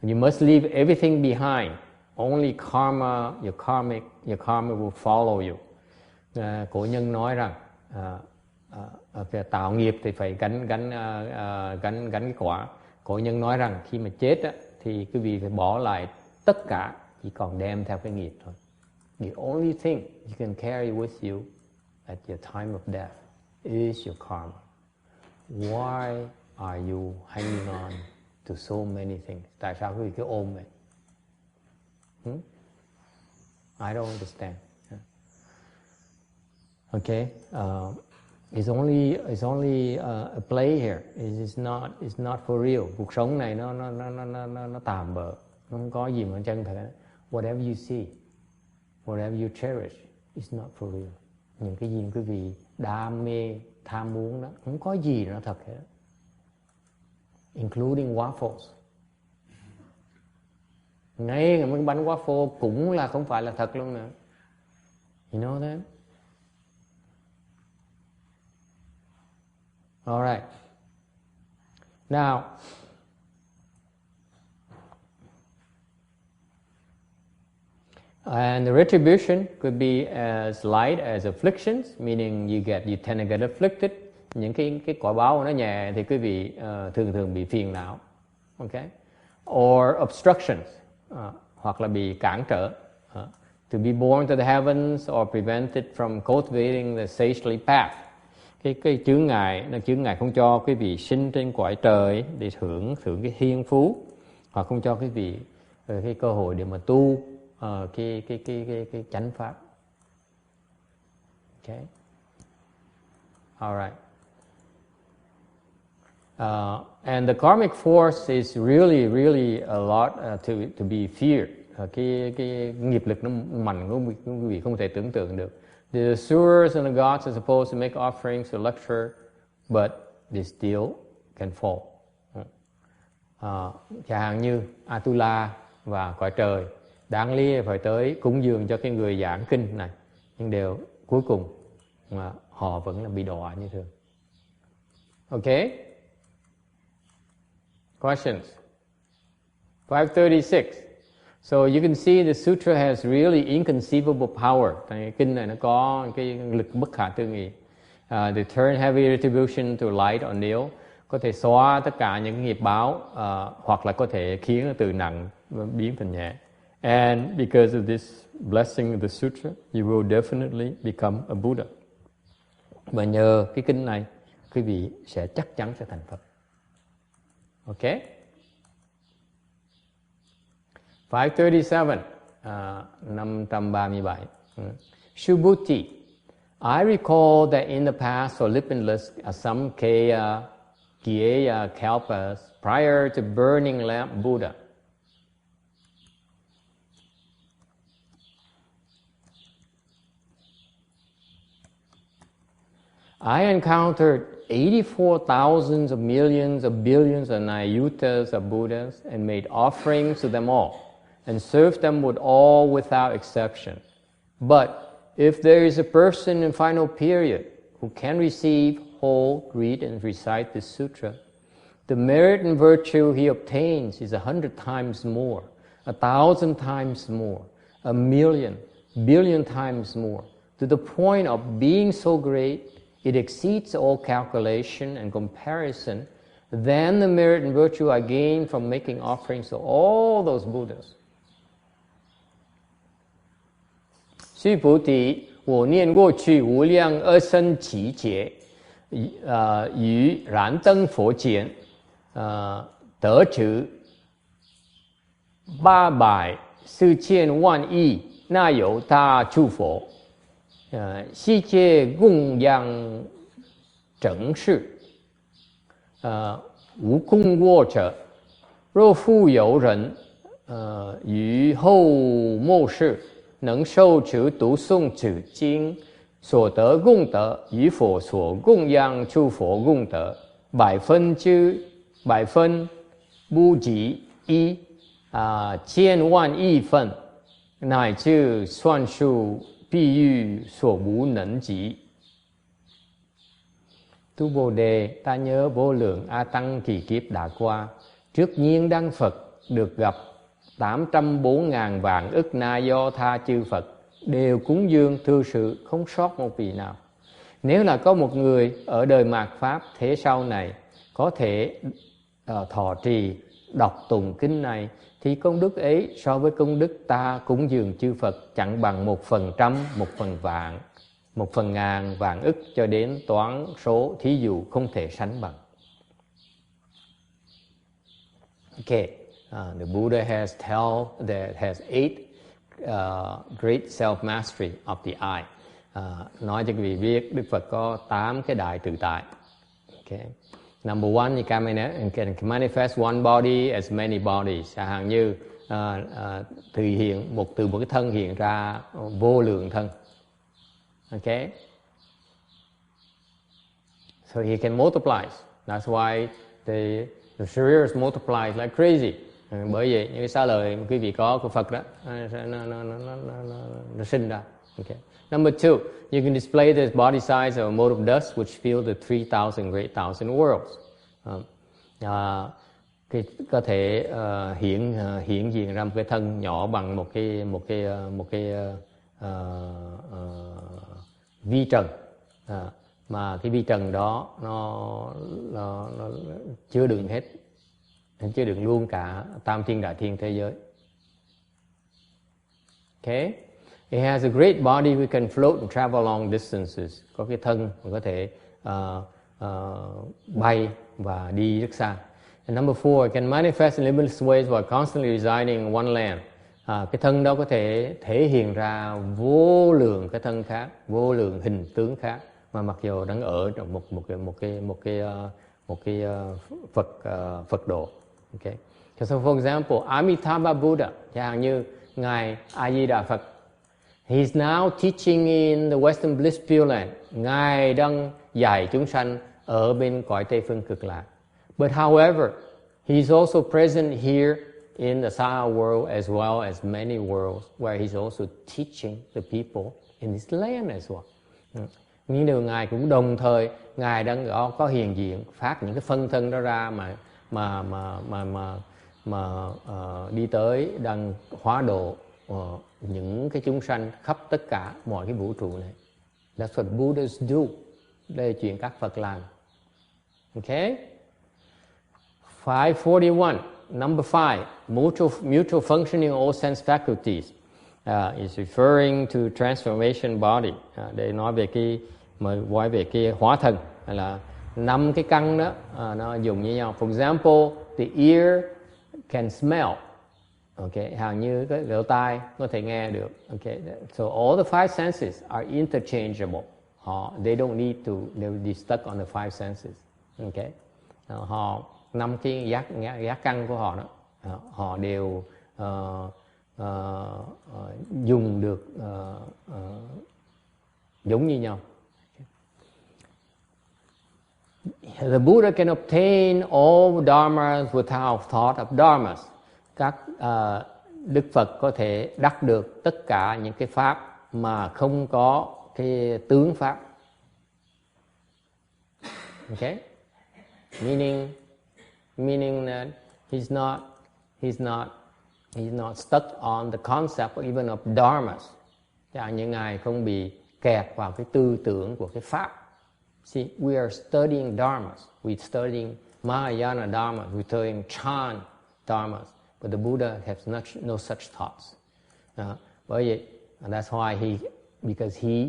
you must leave everything behind. Only karma, your karma will follow you. Cổ nhân nói rằng về tạo nghiệp thì phải gánh cái quả. Cổ nhân nói rằng khi mà chết á, thì quý vị phải bỏ lại tất cả, chỉ còn đem theo cái nghiệp thôi. The only thing you can carry with you at your time of death is your karma. Why are you hanging on to so many things? Tại sao quý vị cứ ôm vậy? I don't understand. Okay, it's only a play here. It's not for real. Cuộc sống này nó tạm bợ, nó không có gì mà chân thật. Whatever you see, whatever you cherish, it's not for real. Những cái gì quý vị đam mê, tham muốn đó, không có gì nó thật hết. Including waffles. Ngay mấy cái bánh waffle cũng là không phải là thật luôn nữa. You know that? All right. Now, and the retribution could be as light as afflictions, meaning you tend to get afflicted. Những cái quả báo nó nhẹ thì quý vị thường bị phiền não. Okay? Or obstructions, hoặc là bị cản trở. To be born to the heavens or prevented from cultivating the sagely path. Cái chướng ngại không cho quý vị sinh trên cõi trời để hưởng cái thiên phú, hoặc không cho quý vị cái cơ hội để mà tu cái chánh pháp. Okay. All right. And the karmic force is really a lot to be feared. Cái nghiệp lực nó mạnh, quý vị không thể tưởng tượng được. The Asurs and the gods are supposed to make offerings to lecture, but they still can fall. Chẳng hạn như Atula và cõi trời đáng lý phải tới cúng dường cho cái người giảng kinh này, nhưng đều cuối cùng mà họ vẫn là bị đọa như thường. Okay? Questions? 536. So you can see the sutra has really inconceivable power. Cái kinh này nó có cái lực bất khả tư nghị. They turn heavy retribution to light or nil. Có thể xóa tất cả những nghiệp báo, hoặc là có thể khiến từ nặng biến thành nhẹ. And because of this blessing of the sutra, you will definitely become a Buddha. Và nhờ cái kinh này, quý vị sẽ chắc chắn sẽ thành Phật. Okay? 537. 537. Subhuti. I recall that in the past or limitless Asamkhya Kalpas, prior to burning lamp Buddha, I encountered 84 thousands of millions of billions of nayutas of Buddhas and made offerings to them all and served them with all without exception. But if there is a person in final period who can receive, hold, read, and recite this sutra, the merit and virtue he obtains is 100 times more, 1,000 times more, 1,000,000, billion times more, to the point of being so great it exceeds all calculation and comparison than the merit and virtue I gained from making offerings to all those Buddhas. 须菩提，我念过去无量阿僧祇劫，于燃灯佛前，得持840,000万亿那由他诸佛，悉皆供养整事，无供过者。若复有人，于后末世能受持读诵此经所得功德，与佛所供养诸佛功德100分不及一千万亿分，乃至算数譬喻所无能及. Tu Bồ Đề, ta nhớ vô lượng A Tăng kỳ kiếp đã qua, trước nhiên đăng Phật được gặp 804.000 vạn ức na do tha chư Phật, đều cúng dường thư sự không sót một vị nào. Nếu là có một người ở đời mạt Pháp thế sau này có thể thọ trì, đọc tụng kinh này, thì công đức ấy so với công đức ta cúng dường chư Phật chẳng bằng 1%, 1/1000, 1/1000 vạn ức cho đến toán số thí dụ không thể sánh bằng. Okay, the Buddha has 8 great self-mastery of the I. Nói cho quý vị biết, Đức Phật có 8 cái đại tự tại. Okay. Number one, you can manifest one body as many bodies. Chẳng hạn như từ một cái thân hiện ra vô lượng thân. Okay. So he can multiply. That's why the spheres multiply like crazy. Bởi vậy những cái xá lợi quý vị có của Phật đó nó sinh ra. Okay. Number two, you can display the body size of a mote of dust which fill the 3,000 great thousand worlds. Có thể hiện diện ra một cái thân nhỏ bằng một cái vi trần, mà cái vi trần đó nó chứa đựng hết, chứa đựng luôn cả tam thiên đại thiên thế giới. Okay. It has a great body we can float and travel long distances. Có cái thân mà có thể bay và đi rất xa. And number four, it can manifest in limitless ways while constantly residing in one land. Cái thân đó có thể thể hiện ra vô lượng cái thân khác, vô lượng hình tướng khác, mà mặc dù đang ở trong một cái Phật độ. Okay. So for example, Amitabha Buddha, chẳng hạn như ngài A Di Đà Phật, he's now teaching in the Western Bliss Pure Land. Ngài đang dạy chúng sanh ở bên cõi Tây Phương Cực Lạc. But however, he's also present here in the Saha world as well as many worlds where he's also teaching the people in this land as well. Nhưng điều ngài cũng đồng thời ngài đang có hiện diện phát những cái phân thân đó ra mà đi tới đang hóa độ những cái chúng sanh khắp tất cả mọi cái vũ trụ này. That's what Buddhas do. Đây là chuyện các Phật làm. Okay? 541. Number 5. Mutual functioning of all sense faculties is referring to transformation body. Để nói về cái hóa thân, hay là 5 cái căn đó nó dùng như nhau. For example, the ear can smell. Okay, hầu như cái lỗ tai có thể nghe được. Okay, so all the 5 senses are interchangeable. They don't need to be stuck on the 5 senses. Okay, họ 5 cái giác căn của họ đó, họ đều dùng được giống như nhau. The Buddha can obtain all dharmas without thought of dharmas. Các Đức Phật có thể đắc được tất cả những cái pháp mà không có cái tướng pháp. Okay? Meaning that he's not stuck on the concept or even of dharmas. Chẳng như ngài không bị kẹt vào cái tư tưởng của cái pháp. See, we are studying dharmas. We're studying Mahayana dharmas. We're studying Chan dharmas. But the Buddha has no such thoughts. Bởi vậy, and that's why because he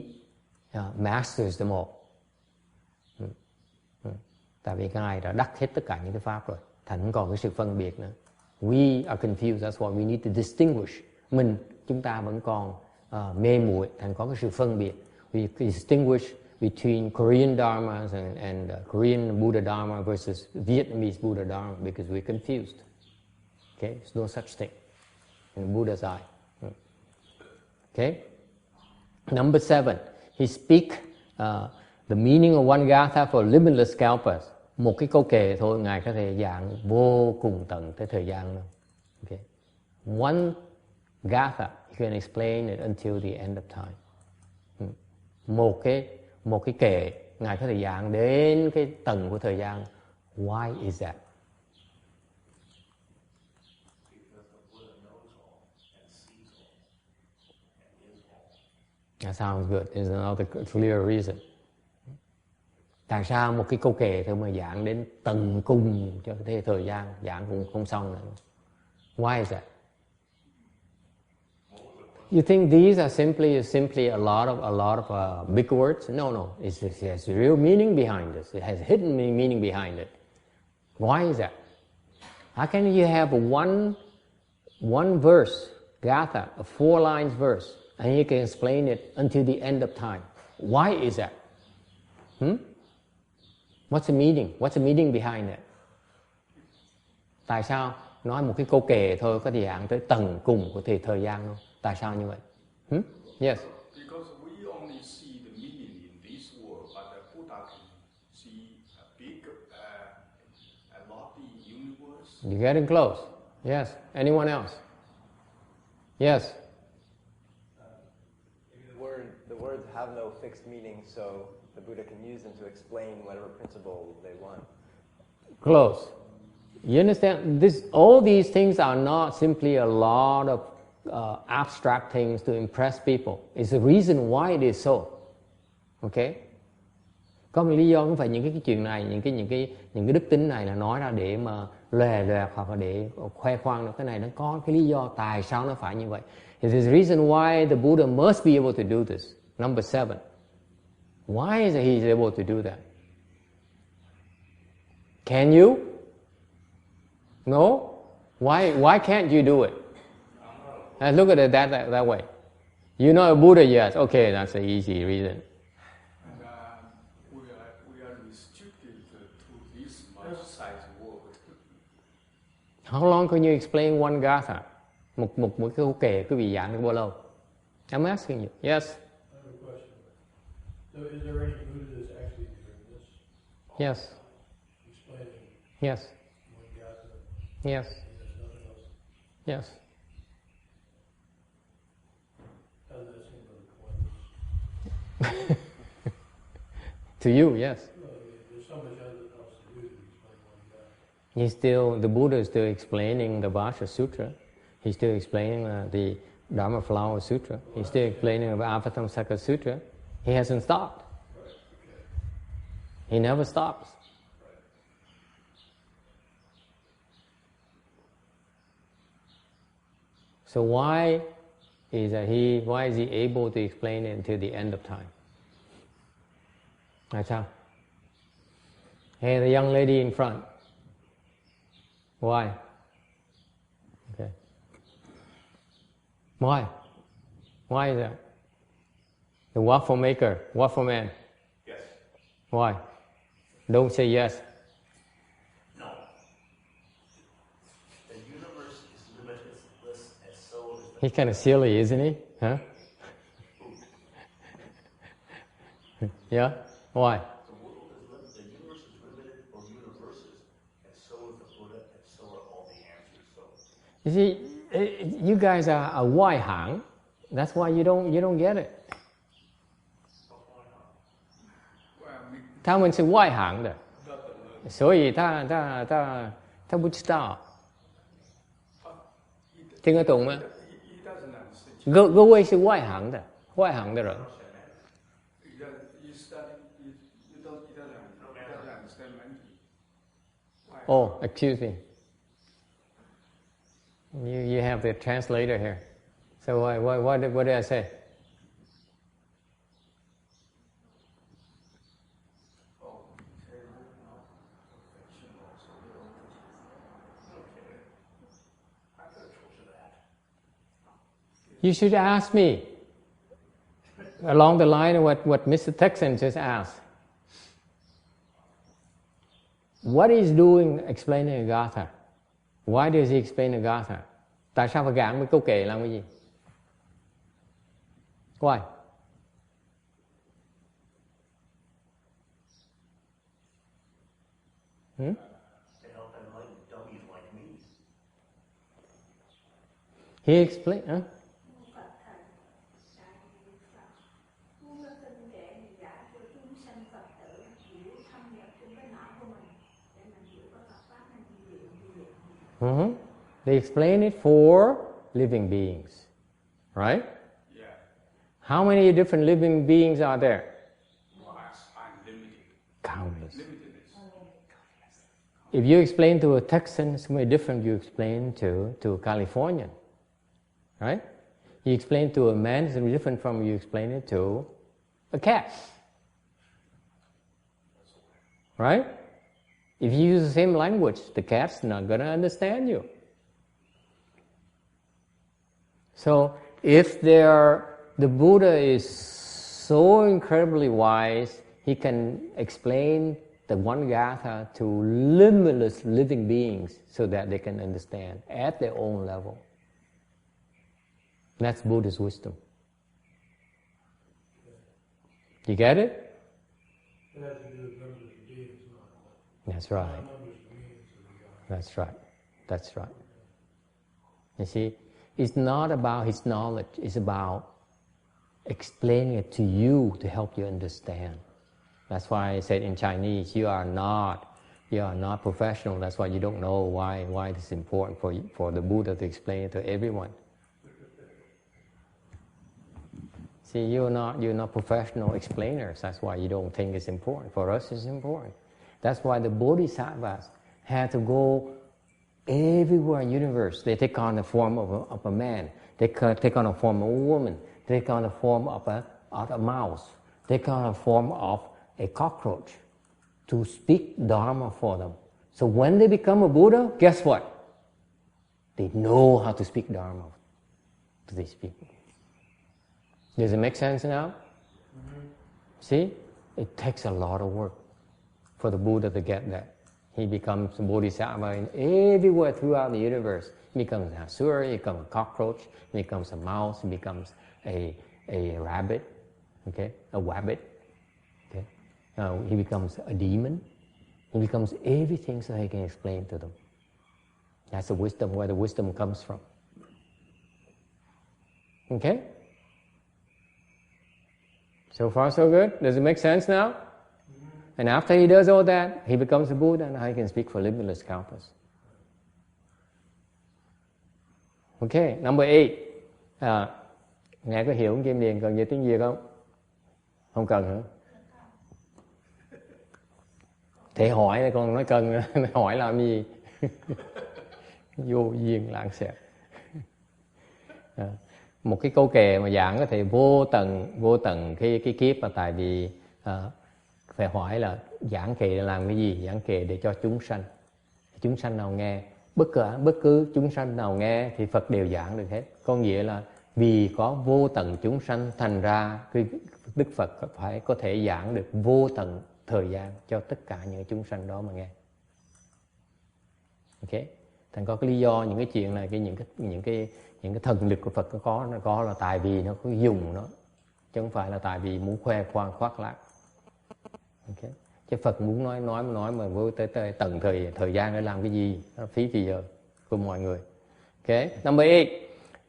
masters them all. Tại vì ngài đã đắc hết tất cả những cái pháp rồi, thành không còn cái sự phân biệt nữa. We are confused. That's why we need to distinguish. Chúng ta vẫn còn mê muội, thành có cái sự phân biệt. We distinguish between Korean dharmas and Korean Buddha dharma versus Vietnamese Buddha dharma because we're confused. Okay, there's no such thing in Buddha's eye. Okay. Number 7, he speak the meaning of one gatha for limitless kalpas. Một cái câu kệ thôi, ngài có thể giảng vô cùng tận tới thời gian luôn. Okay. One gatha, you can explain it until the end of time. Một cái kệ, ngài có thể giảng đến cái tầng của thời gian. Why is that? That sounds good. There's another clear reason. Tại sao một cái câu kệ thôi mà giảng đến tầng cùng cho cái thời gian, giảng cũng không xong nữa. Why is that? You think these are simply a lot of big words? No. It has real meaning behind this. It has hidden meaning behind it. Why is that? How can you have one verse, gatha, a 4 lines verse, and you can explain it until the end of time? Why is that? What's the meaning? What's the meaning behind it? Tại sao nói một cái câu kệ thôi có thể giảng tới tầng cùng của thời gian luôn? Tại sao như vậy? Yes.
Because we only see the meaning in this world, but the Buddha can see a big, a lofty universe.
You're getting close. Yes. Anyone else? Yes.
The words have no fixed meaning, so the Buddha can use them to explain whatever principle they want.
Close. You understand? All these things are not simply a lot of abstract things to impress people. It's the reason why it is so. Okay? Có một lý do không phải những cái chuyện này, những cái đức tính này là nói ra để mà lòe loẹt hoặc là để khoe khoang được. Cái này nó có cái lý do tại sao nó phải như vậy. It is the reason why the Buddha must be able to do this. Number 7. Why is he able to do that? Can you? No? Why can't you do it?
I'm not
Look at it that way. You're not a Buddha yet. Okay, that's an easy reason.
And we are restricted to this much size world.
How long can you explain one gatha? Một cái câu kể, quý vị giảng được bao lâu? I'm asking you. Yes.
I have a question. So is there any Buddha that's actually doing this?
Yes.
Explaining
Yes.
one gatha?
Yes.
And there's nothing else?
Yes.
How does that seem like pointless?
To you, yes.
Well, I mean, there's so much else to do to explain one gatha.
The Buddha is still explaining the Vajra Sutra. He's still explaining the Dharma Flower Sutra. He's still explaining the Avatamsaka Sutra. He hasn't stopped.
Right, okay.
He never stops. So why is he able to explain it until the end of time? Tại sao? Hey, the young lady in front. Why? Okay. Why? Why is that? The waffle maker, waffle man.
Yes.
Why? Don't say yes.
No. The universe is limitless, and so is the...
He's kind of silly, isn't he? Huh? Yeah? Why?
The universe is limited or universes, and so is the Buddha, and so are all the answers. So
You see, you guys are a white hang. That's why you don't get it. 他们是外行的，所以他不知道，听得懂吗？各位是外行的人。Oh, excuse me. You have the translator here. So what did I say? You should ask me along the line of what Mr. Texan just asked. What is doing explaining a gatha? Why does he explain a gatha? Tại sao phải giảng với câu kể làm cái gì? Why?
to help enlighten dummies like me.
He explained, huh? Mm-hmm. They explain it for living beings, right?
Yeah.
How many different living beings are there?
Unlimited.
Countless.
Limitedness.
If you explain to a Texan, it's going to be different you explain to a Californian, right? You explain to a man, it's going to be different from you explain it to a cat, right? If you use the same language, the cat's not going to understand you. So if the Buddha is so incredibly wise, he can explain the one gatha to limitless living beings so that they can understand at their own level. That's Buddha's wisdom. You get it?
It has to do with numbers of beings, not
That's right.
numbers of meanings of the God.
That's right. That's right. You see, it's not about his knowledge. It's about explaining it to you to help you understand. That's why I said in Chinese, you are not professional. That's why you don't know why it is important for the Buddha to explain it to everyone. See, you're not professional explainers. That's why you don't think it's important. For us, it's important. That's why the Bodhisattvas had to go everywhere in the universe. They take on the form of a man. They take on the form of a woman. They take on the form of a mouse. They take on the form of a cockroach to speak Dharma for them. So when they become a Buddha, guess what? They know how to speak Dharma. to these people. Does it make sense now? See, it takes a lot of work for the Buddha to get that. He becomes a bodhisattva everywhere throughout the universe. He becomes an asura, he becomes a cockroach, he becomes a mouse, he becomes a rabbit, okay, a wabbit. Okay, he becomes a demon. He becomes everything so he can explain to them. That's the wisdom, where the wisdom comes from. Okay? So far so good? Does it make sense now? And after he does all that, he becomes a Buddha, and he can speak for limitless kalpas. Okay, number 8. Nghe có hiểu không Kim Điền? Cần về tiếng Việt không? Không cần hả? Thầy hỏi con nói cần, hỏi làm gì? Vô duyên lãng xẹt. Một cái câu kệ mà giảng có thể vô tận cái kiếp, là tại vì phải hỏi là giảng kệ để làm cái gì? Giảng kệ để cho chúng sanh. Chúng sanh nào nghe, bất cứ chúng sanh nào nghe thì Phật đều giảng được hết. Có nghĩa là vì có vô tận chúng sanh, thành ra cái Đức Phật phải có thể giảng được vô tận thời gian cho tất cả những chúng sanh đó mà nghe. Ok, thành có cái lý do những cái chuyện này, những cái thần lực của Phật nó có là tại vì nó có dùng nó, chứ không phải là tại vì muốn khoe khoang khoác lác. Ok, chứ Phật muốn nói mà vô tới tận thời gian để làm cái gì, nó phí thì giờ của mọi người. Ok, number 8.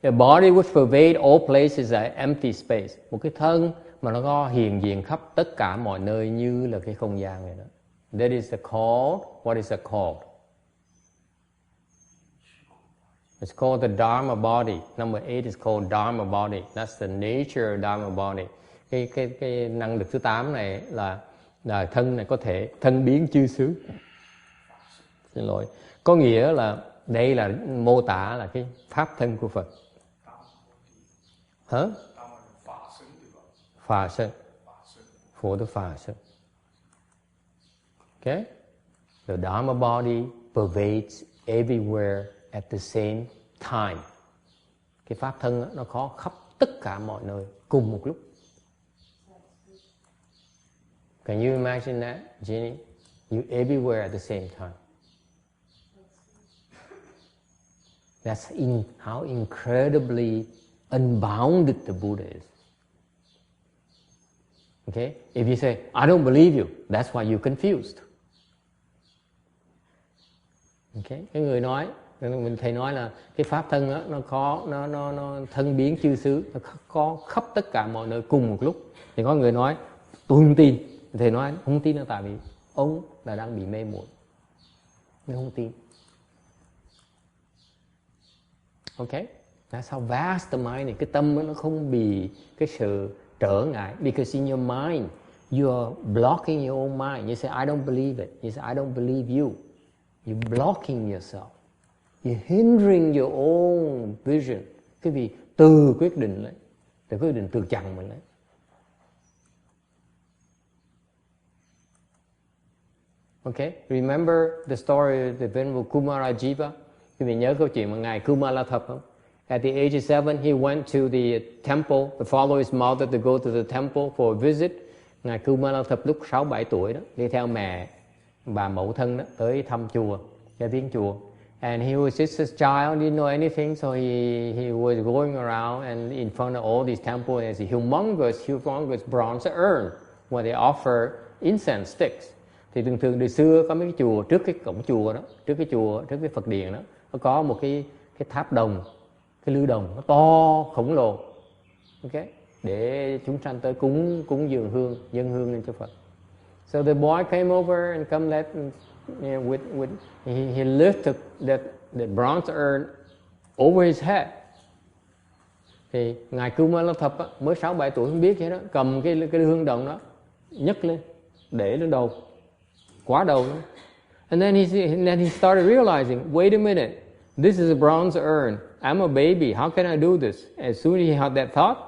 The body which pervades all places is an empty space. Một cái thân mà nó có hiện diện khắp tất cả mọi nơi như là cái không gian này đó. That is called, what is it called? It's called the Dharma body. Number 8 is called Dharma body. That's the nature of Dharma body. Cái năng lực thứ 8 này là thân này có thể thân biến chư xứ. Xin lỗi. Có nghĩa là đây là mô tả là cái pháp thân của Phật. Hả? Phà sân. For the phà sân. Okay? The Dharma body pervades everywhere at the same time. Cái pháp thân nó có khắp tất cả mọi nơi cùng một lúc. Can you imagine that, Jenny? You everywhere at the same time. That's how incredibly unbounded the Buddha is. Okay? If you say, I don't believe you, that's why you're confused. Okay? Cái người nói, thầy nói là cái pháp thân đó, nó thân biến chư xứ, nó có khắp tất cả mọi nơi cùng một lúc. Thì có người nói, tôi không tin. Thầy nói, không tin là tại vì ông là đang bị mê muội. Nên không tin. Okay? That's how vast the mind is. Cái tâm đó, nó không bị cái sự trở ngại. Because in your mind, you are blocking your own mind. You say, I don't believe it. You say, I don't believe you. You're blocking yourself. You're hindering your own vision. Cái vì từ quyết định lấy. Từ quyết định từ chặn mình lấy. Okay? Remember the story of the Venerable Kumarajiva? Quý vị nhớ câu chuyện mà Ngài Kumalathapa không? At the age of 7, he went to the temple to follow his mother to go to the temple for a visit. Ngài Kumalathapa lúc 6-7 tuổi đó, đi theo mẹ, bà mẫu thân đó, tới thăm chùa, ra viếng chùa. And he was just a child, didn't know anything, so he was going around and in front of all these temples, and there's a humongous bronze urn where they offer incense sticks. Thì thường đời xưa có mấy cái chùa, trước cái cổng chùa đó, trước cái Phật điện đó, nó có một cái tháp đồng, cái lư đồng nó to khổng lồ, okay, để chúng sanh tới cúng dường hương, dâng hương lên cho Phật. So the boy came over and he lifted that bronze urn over his head. Thì ngài Kumalathapa mới 6-7 tuổi không biết vậy đó, cầm cái hương đồng đó nhấc lên, để lên đầu, quá đầu đó. And then he started realizing, wait a minute, this is a bronze urn. I'm a baby. How can I do this? As soon as he had that thought,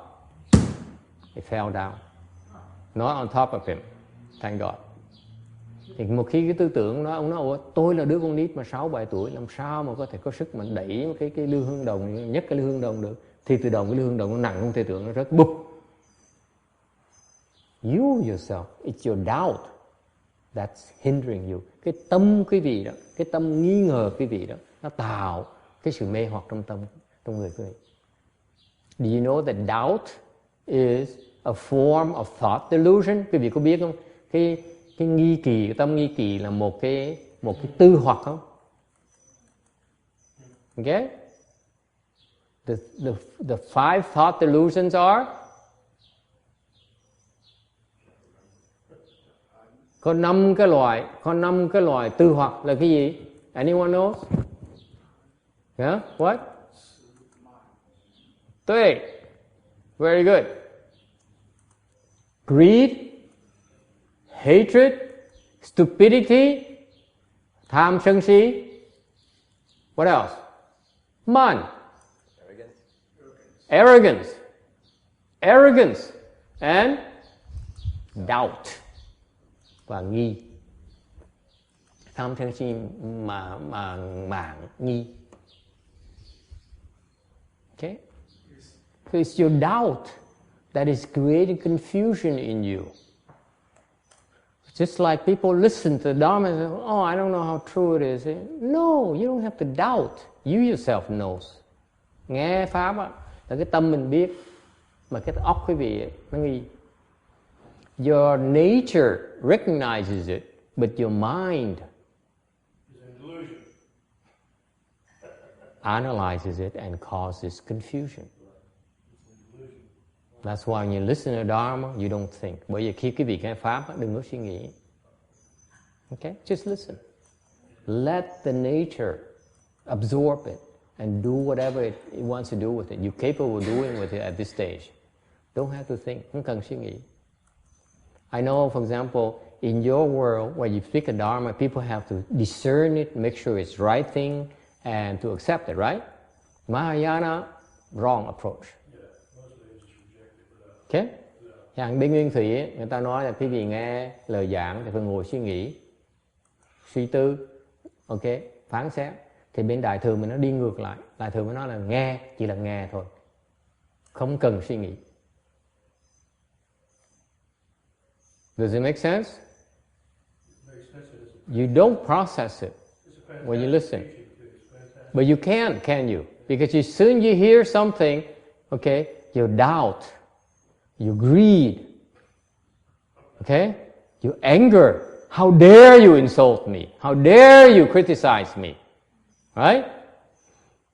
it fell down. Not on top of him. Thank God. Thì một khi cái tư tưởng đó, ông nói, tôi là đứa con nít mà 6-7 tuổi, làm sao mà có thể có sức mà đẩy cái lư hương đồng, nhấc cái lư hương đồng được? thì tự động cái hương động nó nặng không thể tưởng, nó rớt bụp. You yourself, it's your doubt that's hindering you. Cái tâm quý vị đó, cái tâm nghi ngờ quý vị đó, nó tạo cái sự mê hoặc trong tâm, trong người quý vị. Do you know that doubt is a form of thought delusion? Quý vị có biết không? Cái nghi kỳ, cái tâm nghi kỳ là một cái tư hoặc không? Okay? The five thought delusions are, có 5 cái loại tư hoặc là cái gì? Anyone knows? Yeah? What? 3. Very good. Greed, hatred, stupidity, tham sân si. What else? Man. Arrogance. And doubt. Và nghi. Tham sân si mà mạn nghi. Okay? So it's your doubt that is creating confusion in you. Just like people listen to the Dharma and say, oh, I don't know how true it is. No, you don't have to doubt. You yourself knows. Nghe Pháp á, là cái tâm mình biết, mà cái óc quý vị nó nghi. Your nature recognizes it, but your mind analyzes it and causes confusion. That's why when you listen to Dharma, you don't think. Bởi vì khi quý vị nghe Pháp, đừng có suy nghĩ. Okay? Just listen. Let the nature absorb it and do whatever it wants to do with it. You're capable of doing with it at this stage. Don't have to think. Không cần suy nghĩ. I know, for example, in your world, where you speak a Dharma, people have to discern it, make sure it's the right thing, and to accept it, right? Mahayana, wrong approach. Okay? Chẳng bên Nguyên Thủy, người ta nói là quý vị nghe lời giảng thì phải ngồi suy nghĩ, suy tư, ok, phán xét. Thì bên Đại Thừa mình nó đi ngược lại. Đại Thừa mới nói là nghe, chỉ là nghe thôi, không cần suy nghĩ. Does it make sense? You don't process it when you listen. But you can you? Because as soon you hear something, okay, your doubt, your greed, okay, your anger, how dare you insult me? How dare you criticize me? Right?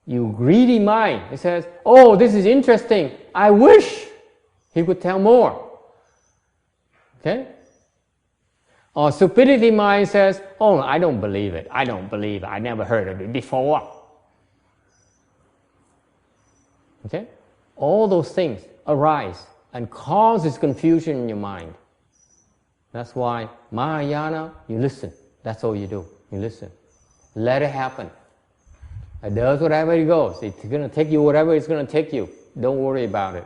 You greedy mind, it says, oh, this is interesting. I wish he could tell more. Okay? Or stupidity mind says, oh, I don't believe it. I don't believe it. I never heard of it before. Okay? All those things arise and causes confusion in your mind. That's why Mahayana, you listen. That's all you do. You listen. Let it happen. It does whatever it goes. It's going to take you whatever it's going to take you. Don't worry about it.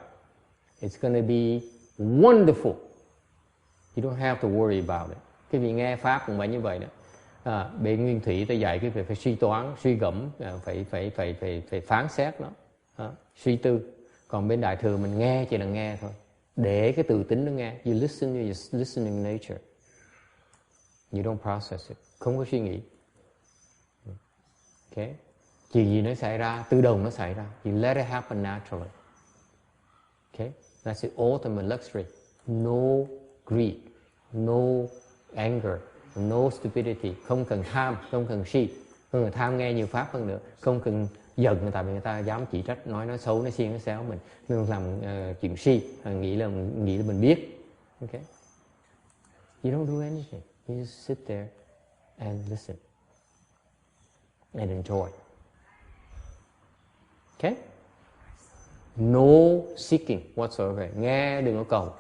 It's going to be wonderful. You don't have to worry about it. Cái vị nghe Pháp cũng vậy như vậy đó. Bên Nguyên Thủy ta dạy cái việc phải suy toán, suy gẫm, phải phán xét nó, suy tư. Còn bên Đại Thừa mình nghe chỉ là nghe thôi. Để cái từ tính nó nghe. You listen, you're just listening nature. You don't process it. Không có suy nghĩ. Okay? Chuyện gì nó xảy ra, tự động nó xảy ra. You let it happen naturally. Okay? That's the ultimate luxury. No greed, no anger, no stupidity. Không cần tham, không cần si. Không cần tham nghe nhiều Pháp hơn nữa. Không cần giận người ta vì người ta dám chỉ trách, nói xấu, nói xiên, nói xéo mình. Nên làm chuyện si, nghĩ là mình biết. Okay? You don't do anything. You just sit there and listen and enjoy. Okay? No seeking whatsoever. Nghe đừng có cầu.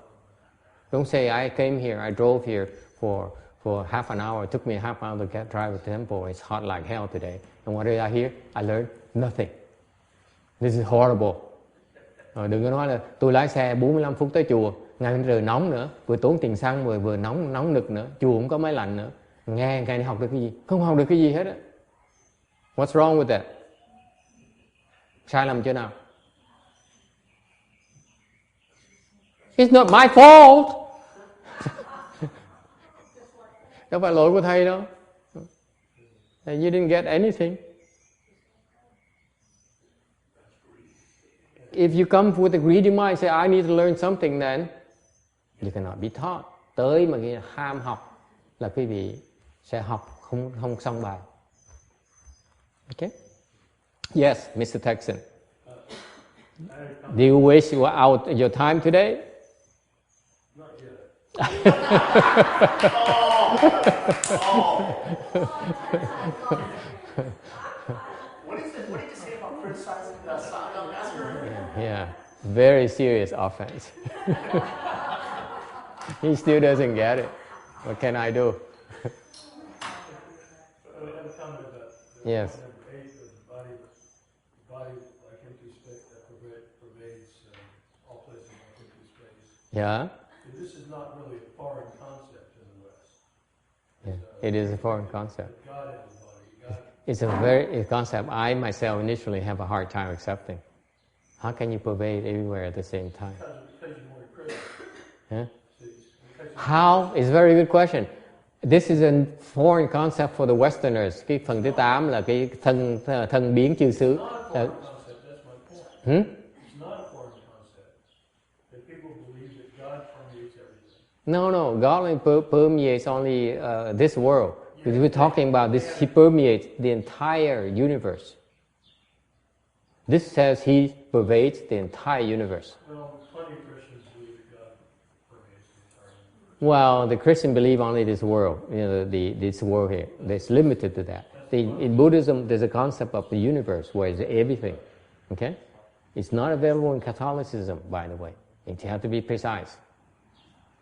Don't say I came here, I drove here for half an hour. It took me half an hour to drive to the temple. It's hot like hell today. And what did I hear? I learned nothing. This is horrible. Đừng có nói là tôi lái xe 45 phút tới chùa, ngày trời nóng nữa, vừa tốn tiền xăng vừa nóng nực nữa, chùa không có máy lạnh nữa. Nghe ngày học được cái gì? Không học được cái gì hết á. What's wrong with that? Sai lầm chỗ nào? It's not my fault. Đâu phải lỗi của thầy đâu. You didn't get anything. If you come with a greedy mind, say I need to learn something, then you cannot be taught. Tới mà khi ham học là quý vị sẽ học không xong bài. Okay? Yes, Mr. Texan. Do you wish you were out your time today?
Not yet.
What did you say about criticizing the Sangha master?
Yeah, very serious offense. He still doesn't get it. What can I do? Yes.
Number 8, the body like empty space that pervades all places like empty space.
Yeah.
This is not really a foreign concept in the West.
Yeah. It is a foreign concept.
God has a body.
It's a very concept I myself initially have a hard time accepting. How can you pervade everywhere at the same time?
Because you're more critical.
Huh? How? It's a very good question. This is a foreign concept for the Westerners. Cái phần thứ 8 là cái thân biến chư xứ.
It's not a foreign concept, that's my point. It's not a foreign concept. That people believe that God permeates everything.
No, God only permeates only this world. Because we're talking about this, He permeates the entire universe. This says He pervades the entire universe.
Well, plenty of Christians believe that God permeates the entire universe.
Well, the Christian believe only this world, this world here. It's limited to that. In Buddhism, there's a concept of the universe where it's everything. Okay? It's not available in Catholicism, by the way. You have to be precise.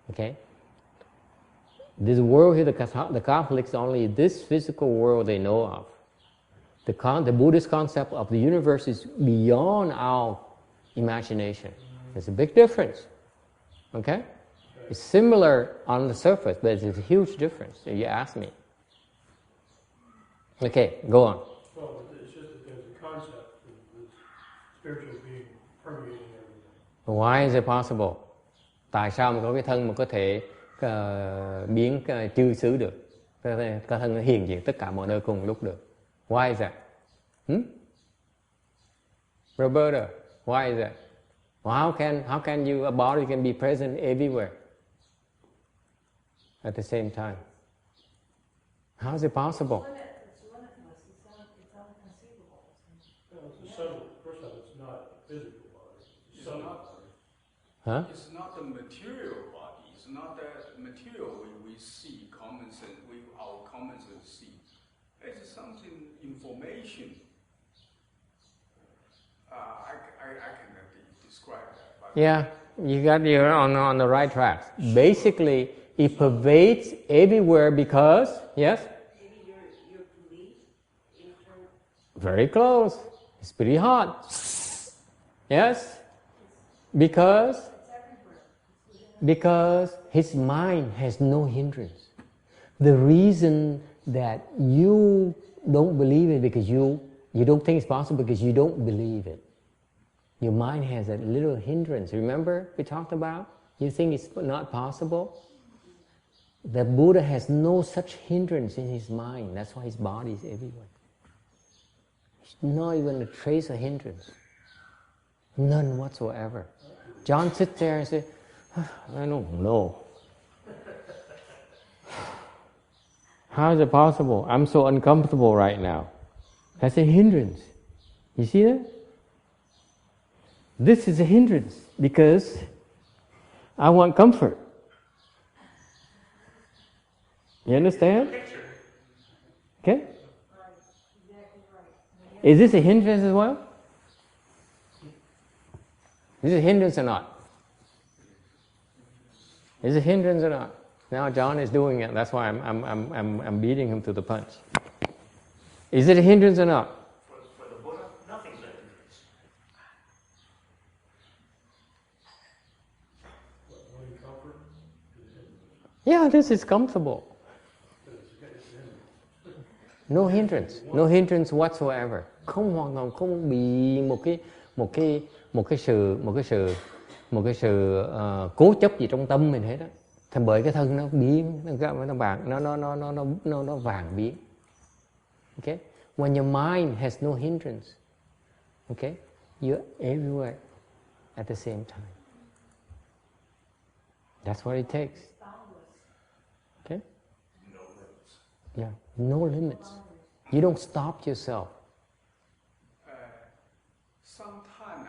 Okay? This world here, the Catholics, only this physical world they know of. The Buddhist concept of the universe is beyond our imagination. There's a big difference. Okay? It's similar on the surface, but it's a huge difference, if you ask me. Okay, go on.
Well, it's just that there's a concept of spiritual being permeating everything.
Why is it possible? Tại sao mà có cái thân mà có thể biến chư xứ được? Cái thân nó hiện diện tất cả mọi nơi cùng lúc được. Why is that? Roberta, why is that? Well, how can a body can be present everywhere at the same time? How is it possible?
It's limitless. It's unconceivable.
Well, it's a subtle. First of all, it's not a physical body. It's subtle body.
Huh?
It's not the material body. It's not the material we see, our common sense see. It's something, information. I cannot describe that. But
Yeah, you're on the right track. Basically, it pervades everywhere because, yes?
Maybe your belief,
Very close. It's pretty hot. Yes? Because his mind has no hindrance. The reason that you don't believe it because you don't think it's possible because you don't believe it. Your mind has a little hindrance. Remember we talked about? You think it's not possible? The Buddha has no such hindrance in his mind. That's why his body is everywhere. There's not even a trace of hindrance. None whatsoever. John sits there and says, I don't know. How is it possible? I'm so uncomfortable right now. That's a hindrance. You see that? This is a hindrance because I want comfort. You understand? Okay? Is this a hindrance as well? Is it a hindrance or not? Is it a hindrance or not? Now John is doing it. That's why I'm beating him to the punch. Is it a hindrance or not?
For the Buddha, nothing's a hindrance.
Wanting comfort is a hindrance.
Yeah, this is comfortable. No hindrance whatsoever. Không hoàn toàn không bị một cái sự một cái sự cố chấp gì trong tâm mình hết đó. Thì bởi cái thân nó biến, nó vàng biến. Okay? When your mind has no hindrance, okay, you're everywhere at the same time. That's what it takes. Okay?
No limits.
Yeah, no limits. You don't stop yourself.
Sometimes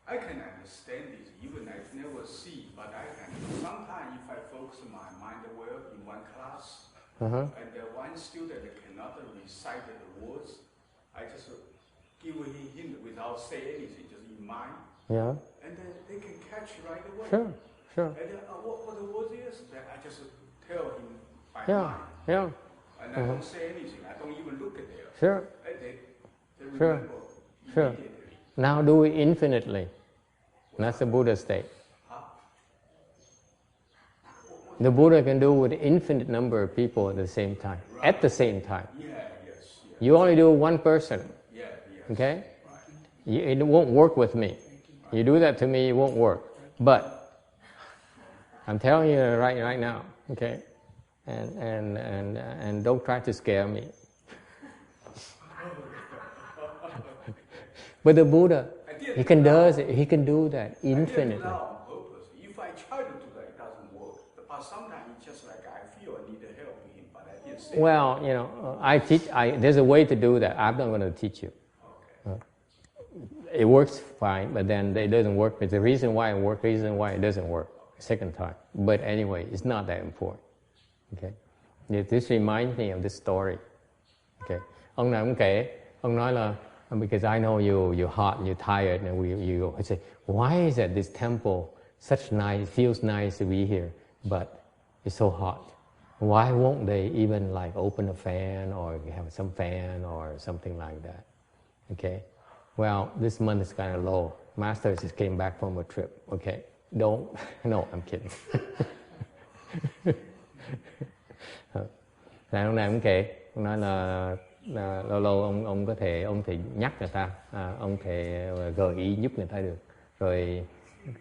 I can understand this, even I never see, but I can. Sometimes if I focus my mind well in one class, and one student cannot recite the words, I just give him hint without saying anything, just in mind.
Yeah.
And then they can catch right away.
Sure.
And then, what the word is, then I just tell him by mind.
Yeah.
And I don't say anything. I don't even look at them.
Sure.
And they remember immediately.
Now do it infinitely. That's the Buddha state. The Buddha can do with infinite number of people at the same time. Right. At the same time.
Yes.
You only do one person.
Yes.
Okay? It won't work with me. You do that to me, it won't work. But I'm telling you right now, okay? And don't try to scare me. But the Buddha, he can do that infinitely.
If I try to do that, it doesn't work. But sometimes it's just like I feel I need help him, but I didn't say.
Well, you know, there's a way to do that. I'm not going to teach you. Okay. It works fine, but then it doesn't work. It's the reason why it works, reason why it doesn't work. Second time. But anyway, it's not that important. Okay. This reminds me of this story. Okay. Ông này ông kể, ông nói là because I know you're hot and you're tired, and you say, why is it this temple such nice, it feels nice to be here, but it's so hot? Why won't they even like open a fan or have some fan or something like that? Okay. Well, this month is kind of low. Master just came back from a trip. Okay. No, I'm kidding. Là ông này ông kể, ông nói là lâu lâu ông có thể nhắc người ta, ông thể gợi ý giúp người ta được. Rồi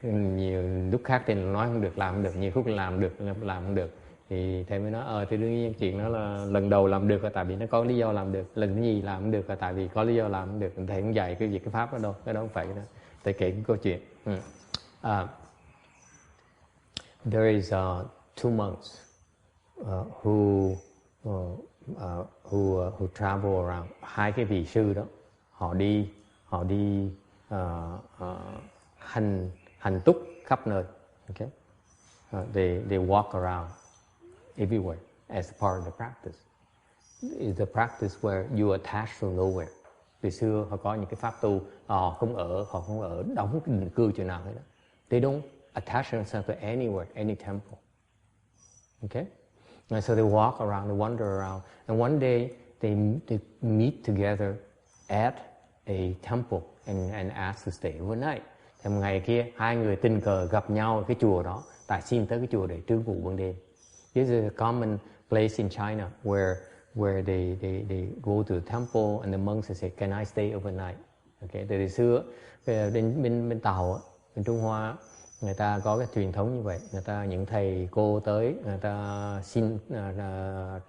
nhiều lúc khác thì nói không được, làm không được, nhiều lúc làm không được. Thì thầy mới nói thì đương nhiên chuyện đó là lần đầu làm được là tại vì nó có lý do làm được, lần thứ nhì làm không được là tại vì có lý do làm không được. Thầy không dạy cái pháp đó đâu, cái đó không phải cái đó. Thầy kể cái câu chuyện. There is two monks who travel around. Hai cái vị sư đó, họ đi hành túc khắp nơi. Okay, they walk around everywhere as part of the practice. It's a practice where you attach from nowhere. Từ xưa họ có những cái pháp tu, họ không ở đóng cái định cư chỗ nào hết đó. They don't attach themselves to anywhere, any temple. Okay? And so they walk around, they wander around. And one day they meet together at a temple and ask to stay overnight. Thì một ngày kia, hai người tình cờ gặp nhau ở cái chùa đó, tại xin tới cái chùa để trú ngụ ban đêm. This is a common place in China where they go to the temple and the monks say, "Can I stay overnight?" Okay, từ xưa bên Tàu, bên Trung Hoa, người ta có cái truyền thống như vậy. Người ta những thầy cô tới, người ta xin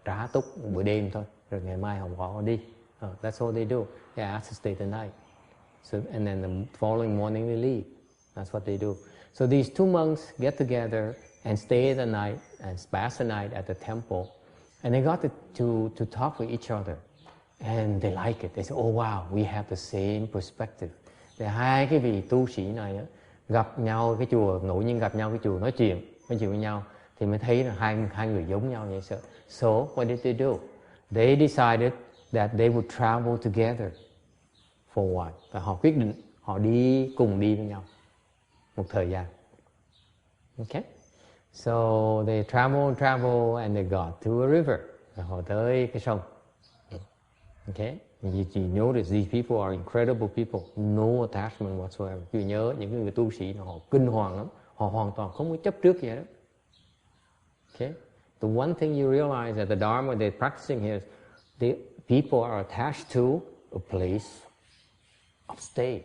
trả túc buổi đêm thôi, rồi ngày mai họ đi. That's all they do. They ask to stay the night. So and then the following morning they leave. That's what they do. So these two monks get together and stay the night and pass the night at the temple, and they got to talk with each other, and they like it. They say, "Oh wow, we have the same perspective." Thì hai cái vị tu sĩ này gặp nhau cái chùa, ngẫu nhiên gặp nhau cái chùa, nói chuyện với nhau, thì mới thấy là hai người giống nhau vậy sợ. So what did they do? They decided that they would travel together for a while. Và họ quyết định họ cùng đi với nhau một thời gian. Okay? So they travel and they got to a river. Và họ tới cái sông. Okay? You notice these people are incredible people, no attachment whatsoever. Cứ nhớ những người tu sĩ họ kinh hoàng lắm, họ hoàn toàn không có chấp trước gì đó. Okay? The one thing you realize that the Dharma they're practicing here is the people are attached to a place of stay.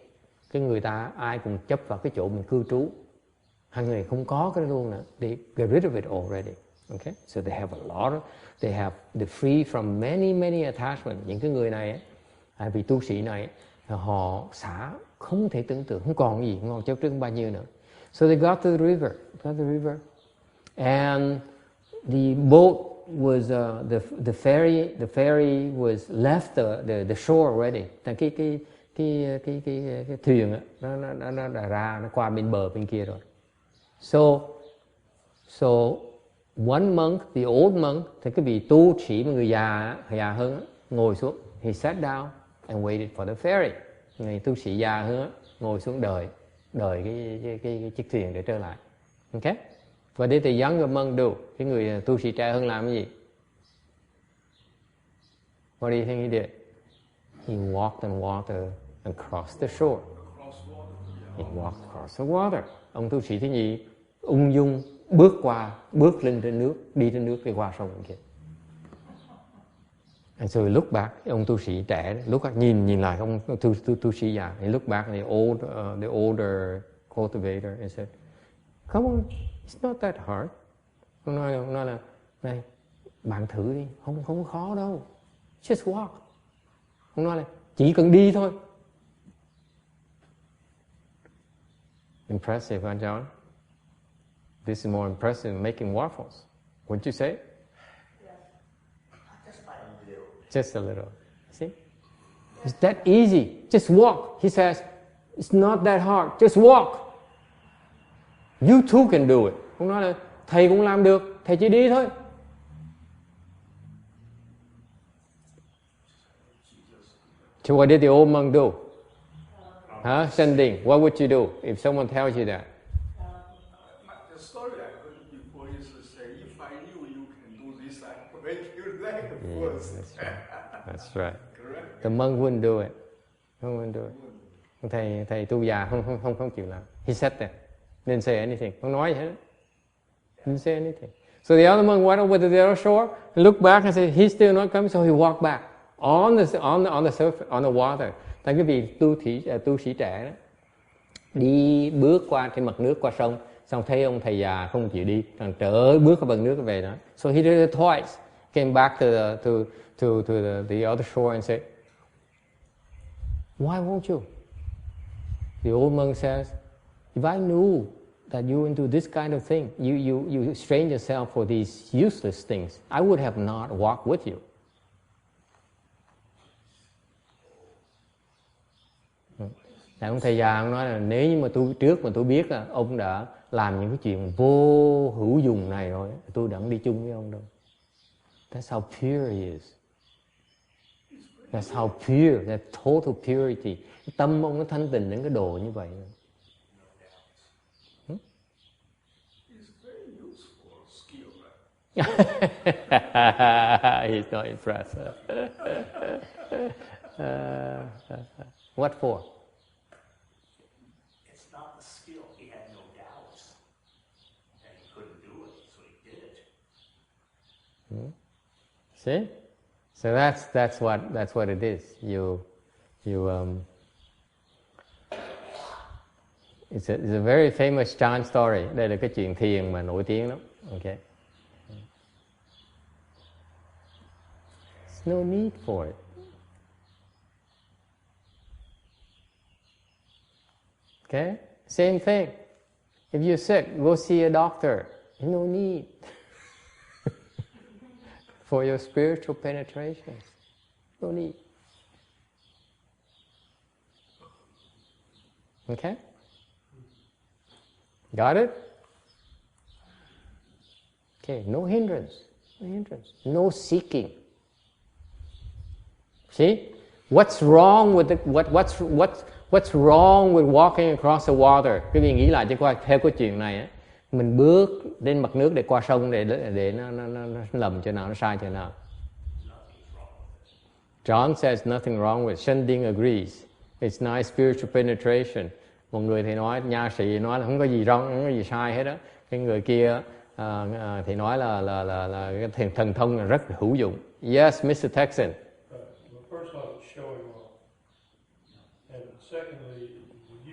cái người ta ai cũng chấp vào cái chỗ mình cư trú. Hai người không có cái đó luôn nữa. They get rid of it already. Okay? So they have a lot of, they have the free from many attachments. Những cái người này ấy, vị tu sĩ này họ xả không thể tưởng tượng, không còn gì, không còn chấp trước bao nhiêu nữa. So they got to the river, and the boat was the ferry was left the shore already. Cái thuyền nó đã ra, nó qua bên bờ bên kia rồi. So one monk, the old monk, thì cái vị tu sĩ mà người già hơn ngồi xuống, he sat down and waited for the ferry. Người tu sĩ già hơn ngồi xuống đợi cái chiếc thuyền để trở lại. Okay? What did the younger monk do? Cái người tu sĩ trẻ hơn làm cái gì? What do you think he did? He walked on water and crossed the shore. He walked across the water. Ông tu sĩ thứ nhì ung dung bước lên trên nước, đi trên nước đi qua sông bên kia. And so he looked back, ông tu sĩ trẻ look back, nhìn lại ông tu sĩ già. He looked back at the older cultivator and said, "Come on, it's not that hard." Ông nói là này, bạn thử đi, không khó đâu. Just walk. Ông nói là chỉ cần đi thôi. Impressive, huh, John? This is more impressive than making waffles. Wouldn't you say?
Yes. Just by a little.
Just a little. See? It's that easy. Just walk. He says, it's not that hard. Just walk. You too can do it. Ông nói là thầy cũng làm được. Thầy chỉ đi thôi. So what did the old monk do? Sending. What would you do if someone tells you that?
The story I heard before is to say, if I knew you can do this, I would make you like first.
That's right. That's right.
Correct.
The monk wouldn't do it. Wouldn't do it. Thầy tu già không chịu làm. He sat there. Didn't say anything. Không nói gì hết. Didn't say anything. So the other monk went over to the other shore, looked back and said, he's still not coming, so he walked back on the surface, on the water. Tại cái vị tu sĩ trẻ đó, đi bước qua trên mặt nước qua sông, xong thấy ông thầy già không chịu đi, thằng bước qua bằng nước về đó. So he did it twice, came back to the other shore and said, "Why won't you?" The old monk says, "If I knew that you're into this kind of thing, you strain yourself for these useless things, I would have not walked with you." Ông thầy già ông nói là nếu như mà tôi biết là ông đã làm những cái chuyện vô hữu dụng này rồi, tôi đã không đi chung với ông đâu. That's how pure he is. That's how pure, that total purity. Tâm ông nó thanh tịnh đến cái độ như vậy.
It's very useful skill, right?
He's not impressed. What for?
It's not the skill. He had no doubts, and he couldn't do it, so he did it.
See? So that's what it is. It's a very famous Chan story. Đây là cái chuyện thiền mà nổi tiếng lắm. Okay. There's no need for it. Okay? Same thing. If you're sick, go see a doctor. There's no need for your spiritual penetrations. No need. Okay? Got it? Okay, no hindrance. No hindrance. No seeking. See? What's wrong with what's wrong with walking across the water? Quý vị nghĩ lại cho qua theo cái chuyện này á, mình bước lên mặt nước để qua sông để nó lầm chỗ nào, nó sai chỗ nào. John says nothing wrong with it. Shending agrees. It's nice spiritual penetration. Một người thì nói, nha sĩ nói là không có gì wrong, không có gì sai hết đó. Cái người kia thì nói là cái thần thông là rất hữu dụng. Yes, Mr. Texan.
Well, first off, it's showing off. And secondly, when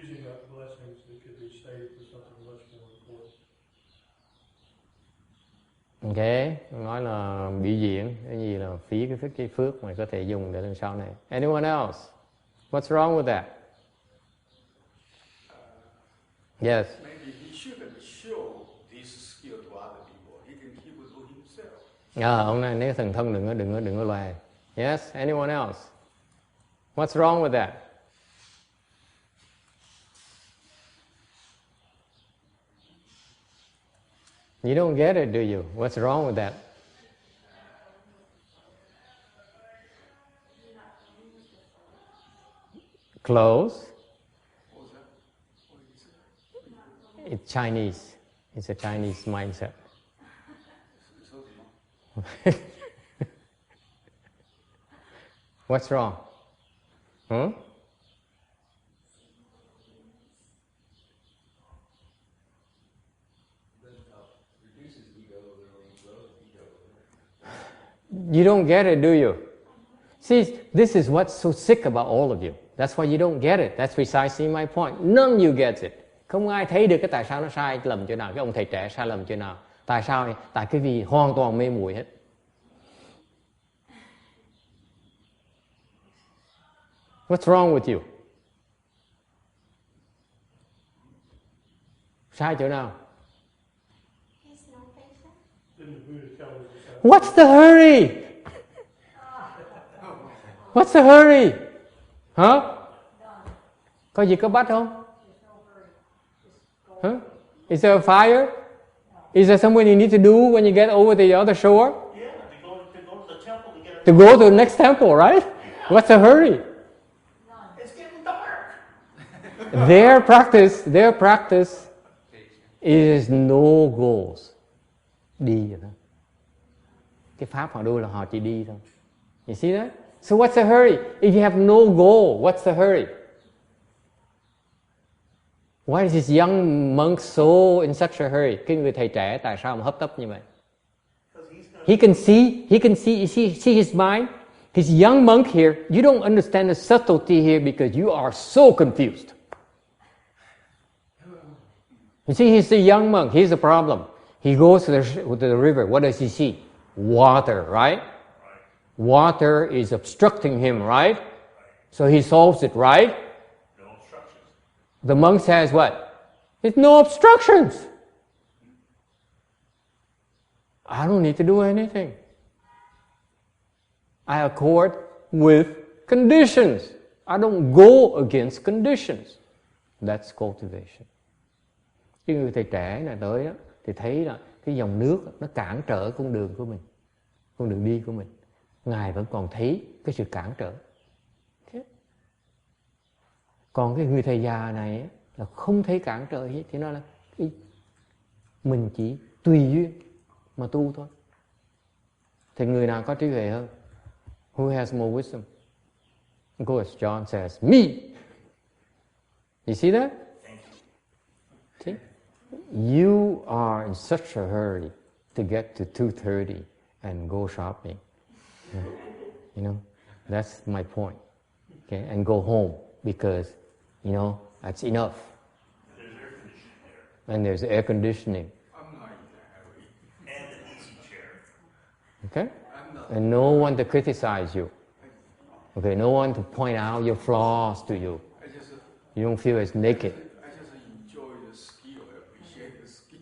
Ok, nói là biểu diễn, cái gì là phí cái phước mà có thể dùng để lần sau này. Anyone else? What's wrong with that? Yes.
Maybe he shouldn't show this skill to other people. He can keep it to himself.
Ông này nếu thần thông đừng có loài. Yes. Anyone else? What's wrong with that? You don't get it, do you? What's wrong with that? Close. It's Chinese. It's a Chinese mindset. What's wrong? Huh? You don't get it, do you? See, this is what's so sick about all of you. That's why you don't get it. That's precisely my point. None of you gets it. Không ai thấy được cái tại sao nó sai lầm chỗ nào. Cái ông thầy trẻ sai lầm chỗ nào. Tại sao? Tại cái vì hoàn toàn mê muội hết. What's wrong with you? Sai chỗ nào? What's the hurry? What's the hurry? Hả? Có gì có bắt không? Huh? Is there a fire? Is there something you need to do when you get over the other shore?
Yeah, to go to the temple to get
To go to the next temple, right? What's the hurry?
It's getting dark.
Their practice is no goals. Đi vậy thôi. Cái pháp họ đôi là họ chỉ đi thôi. You see that? So what's the hurry? If you have no goal, what's the hurry? Why is this young monk so in such a hurry? Cái người thầy trẻ tại sao mà hấp tấp như vậy? He can see his mind. He's a young monk here. You don't understand the subtlety here because you are so confused. You see, he's a young monk. Here's the problem. He goes to the river. What does he see? Water, right? Water is obstructing him, right? So he solves it, right?
No obstructions.
The monk says what? There's no obstructions. I don't need to do anything. I accord with conditions. I don't go against conditions. That's cultivation. Cái người thầy trẻ này tới đó, thì thấy là cái dòng nước nó cản trở con đường của mình, con đường đi của mình. Ngài vẫn còn thấy cái sự cản trở. Còn cái người thầy già này là không thấy cản trở gì, thì nó là mình chỉ tùy duyên mà tu thôi. Thì người nào có trí huệ hơn? Who has more wisdom? Of course, John says, me. You see that? See? You are in such a hurry to get to 2:30 and go shopping. You know, that's my point. Okay, and go home because, you know, that's enough. And there's air conditioning.
I'm not in a hurry.
And an easy chair.
Okay? And no one to criticize you. Okay, no one to point out your flaws to you. You don't feel as naked.
I just enjoy the skill, appreciate the skill.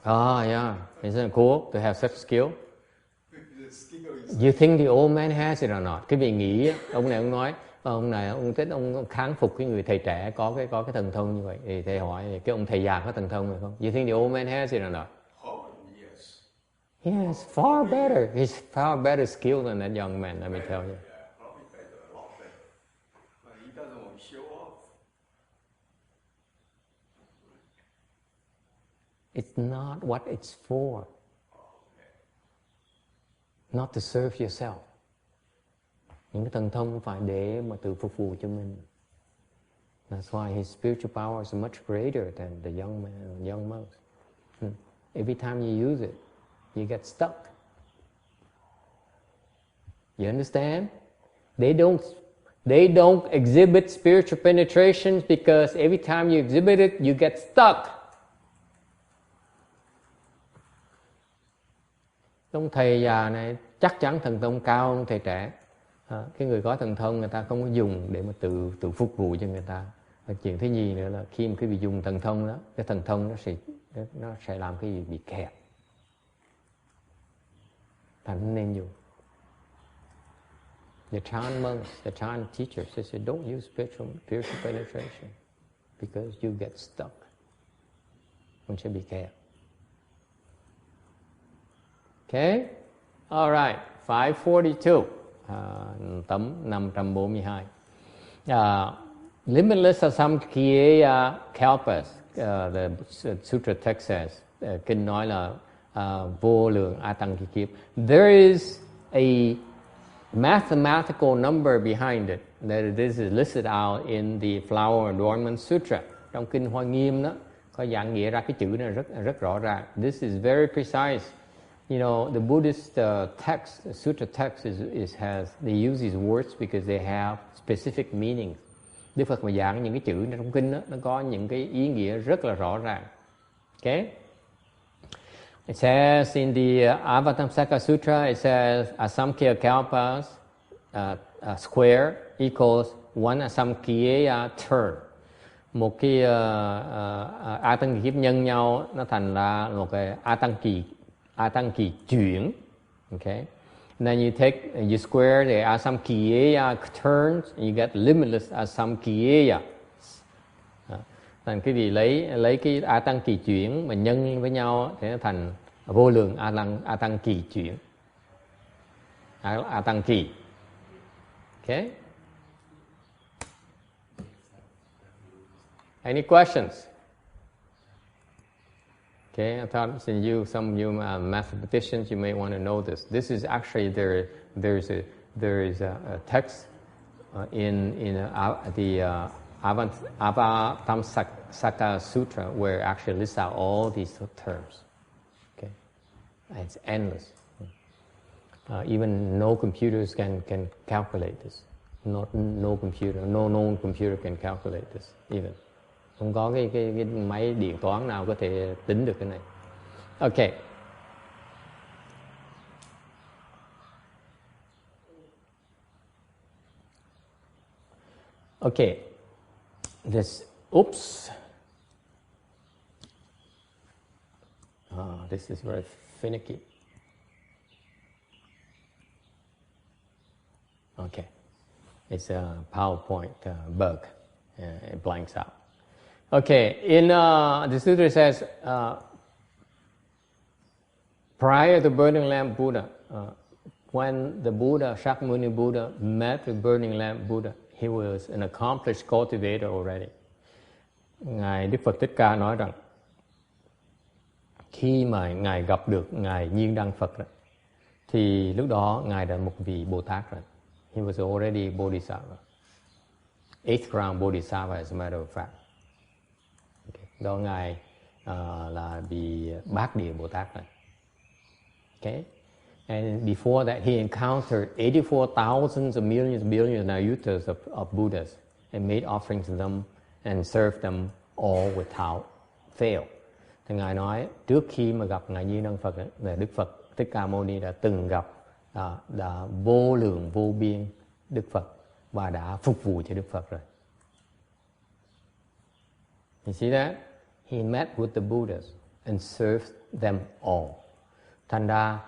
Yeah. Isn't it cool to have such skill?
The skill is
You think the old man has it or not? Cái vị nghĩ, ông này ông nói, ông này ông thích ông kháng phục cái người thầy trẻ có cái thần thông như vậy. Thì thầy hỏi cái ông thầy già có thần thông hay không? You think the old man has it or not?
yes.
He has far better. He's far better skill than that young man, let me tell you.
Probably better, a lot better. But he doesn't want to show off.
It's not what it's for. Not to serve yourself. Những cái thần thông phải để mà tự phục vụ cho mình. That's why his spiritual power is much greater than the young man, young monks. Every time you use it, you get stuck. You understand? They don't exhibit spiritual penetrations because every time you exhibit it, you get stuck. Ông thầy già này chắc chắn thần thông cao hơn thầy trẻ. Cái người có thần thông người ta không có dùng để mà tự phục vụ cho người ta. Và chuyện thứ nhì nữa là khi mà cái vị dùng thần thông đó, cái thần thông nó sẽ làm cái gì bị kẹt. Thành không nên dùng. The Chan monks, the Chan teachers, they say don't use spiritual penetration because you get stuck. One should be careful. Okay? All right. 542. Tấm 542. Limitless asamkhyeya kalpas. The Sutra text says, kinh nói là vô lượng a tăng kỳ kiếp. There is a mathematical number behind it. That this is listed out in the Flower Adornment Sutra. Trong kinh Hoa Nghiêm đó có giảng nghĩa ra cái chữ này rất rõ ràng. This is very precise. You know, the Buddhist text, the Sutra text they use these words because they have specific meanings. Đức Phật mà giảng những cái chữ trong kinh đó, nó có những cái ý nghĩa rất là rõ ràng. Okay? It says in the Avatamsaka Sutra, it says Asamkhya Kalpas square equals one Asamkhyeya turn. Một cái A tăng kỳ kiếp nhân nhau nó thành ra một cái A tăng kỳ chuyển. Okay? And then you square the Asamkhyeya turns and you get limitless Asamkhyeya. Thành cái gì lấy cái A tăng kỳ chuyển mà nhân với nhau thì nó thành vô lượng A tăng kỳ chuyển. A tăng kỳ. Okay? Any questions? Okay, I thought since some of you are mathematicians, you may want to know this. This is actually there is a text in the Avatamsaka Sutra where it actually lists out all these terms. Okay, and it's endless. Even no computers can calculate this. No known computer can calculate this even. Không có cái máy điện toán nào có thể tính được cái này. Okay. Okay. This is very finicky. Okay. It's a PowerPoint bug. It blanks out. Okay, in the Sutra says, prior to burning lamp Buddha, when the Buddha, Shakyamuni Buddha, met the burning lamp Buddha, he was an accomplished cultivator already. Ngài Đức Phật Thích Ca nói rằng, khi mà Ngài gặp được Ngài Nhiên Đăng Phật đó, thì lúc đó Ngài đã một vị Bồ Tát rồi. He was already Bodhisattva. 8th ground Bodhisattva as a matter of fact. Do Ngài là bị Bát Địa Bồ Tát này. Okay? And before that, he encountered 84,000 of millions, billions, and ayutas of Buddhas and made offerings to them and served them all without fail. Thì Ngài nói, trước khi mà gặp Ngài Di Đăng Phật, Đức Phật Thích Ca Mâu Ni đã từng gặp đã vô lượng vô biên Đức Phật và đã phục vụ cho Đức Phật rồi. You see that? He met with the Buddhas and served them all. Thành ra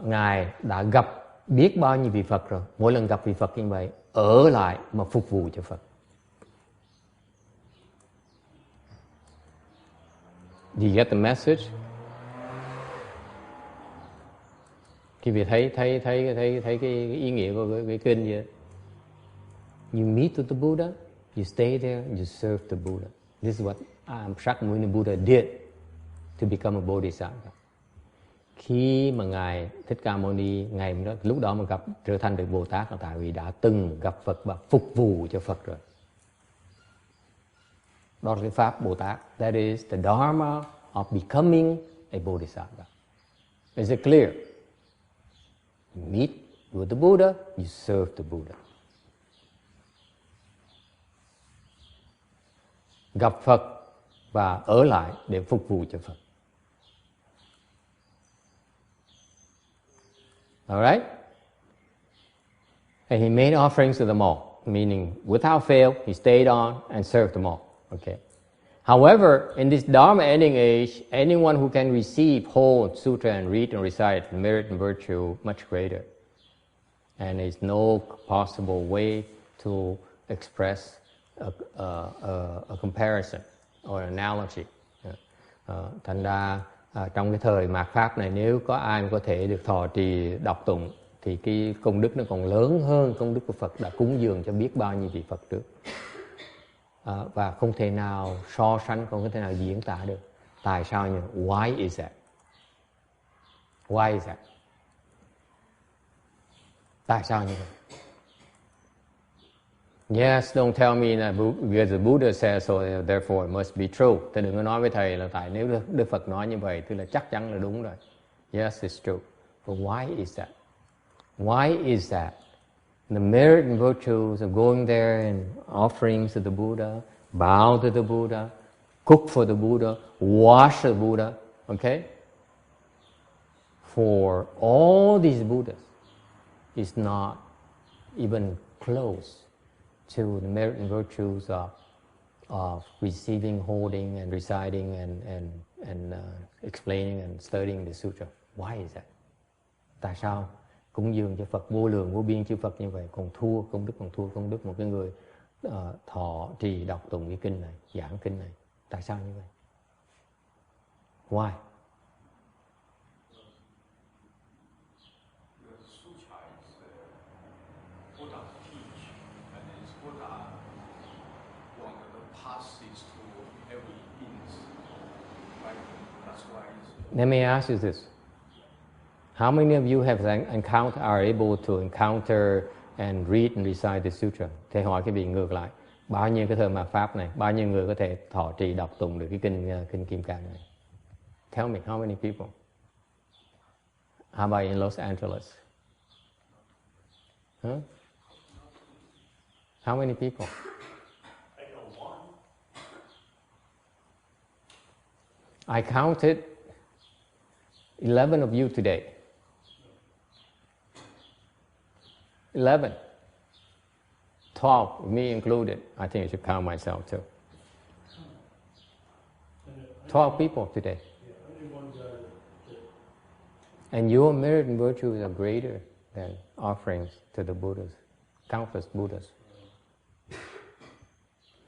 Ngài đã gặp biết bao nhiêu vị Phật rồi. Mỗi lần gặp vị Phật như vậy, ở lại mà phục vụ cho Phật. Do you get the message? Khi vị thấy cái ý nghĩa của cái kinh vậy. You meet with the Buddha, you stay there, you serve the Buddha. This is what Shakyamuni Buddha did to become a Bodhisattva. Khi mà Ngài Thích Ca Mâu Ni, Ngài lúc đó mà trở thành được Bồ Tát là tại vì đã từng gặp Phật và phục vụ cho Phật rồi. Đó là cái pháp Bồ Tát. That is the Dharma of becoming a Bodhisattva. Is it clear? You meet with the Buddha, you serve the Buddha. Gặp Phật và ở lại để phục vụ cho Phật. All right? And he made offerings to them all, meaning without fail, he stayed on and served them all. Okay. However, in this Dharma ending age, anyone who can receive whole sutra and read and recite, merit and virtue much greater. And there's no possible way to express a comparison or an analogy. Thành ra trong cái thời mạt Pháp này, nếu có ai có thể được thọ trì đọc tụng thì cái công đức nó còn lớn hơn công đức của Phật đã cúng dường cho biết bao nhiêu vị Phật trước. Và không thể nào so sánh, không thể nào diễn tả được. Tại sao nhỉ? Why is that? Why is that? Tại sao như vậy? Yes, don't tell me that because the Buddha says so, therefore it must be true. Thì đừng có nói với thầy là tại nếu Đức Phật nói như vậy, tức là chắc chắn là đúng rồi. Yes, it's true. But why is that? Why is that? The merit and virtues of going there and offerings to the Buddha, bow to the Buddha, cook for the Buddha, wash the Buddha, okay? For all these Buddhas, is not even close to the merit and virtues of receiving, holding, and reciting, and explaining and studying the sutra. Why is that? Tại sao cúng dường cho Phật vô lượng vô biên chư Phật như vậy còn thua công đức, còn thua công đức một cái người thọ trì đọc tụng cái kinh này, giảng kinh này? Tại sao như vậy? Why? Let me ask you this. How many of you are able to encounter and read and recite the sutra? Thầy hỏi cái vị ngược lại. Bao nhiêu cái thời mạt Pháp này, bao nhiêu người có thể thọ trì đọc tụng được cái kinh Kim Cang này? Tell me, how many people? How about in Los Angeles? Huh? How many people?
I know one.
I counted 11 of you today. 11. 12, me included. I think I should count myself too. 12 people today. And your merit and virtues are greater than offerings to the Buddhas, countless Buddhas.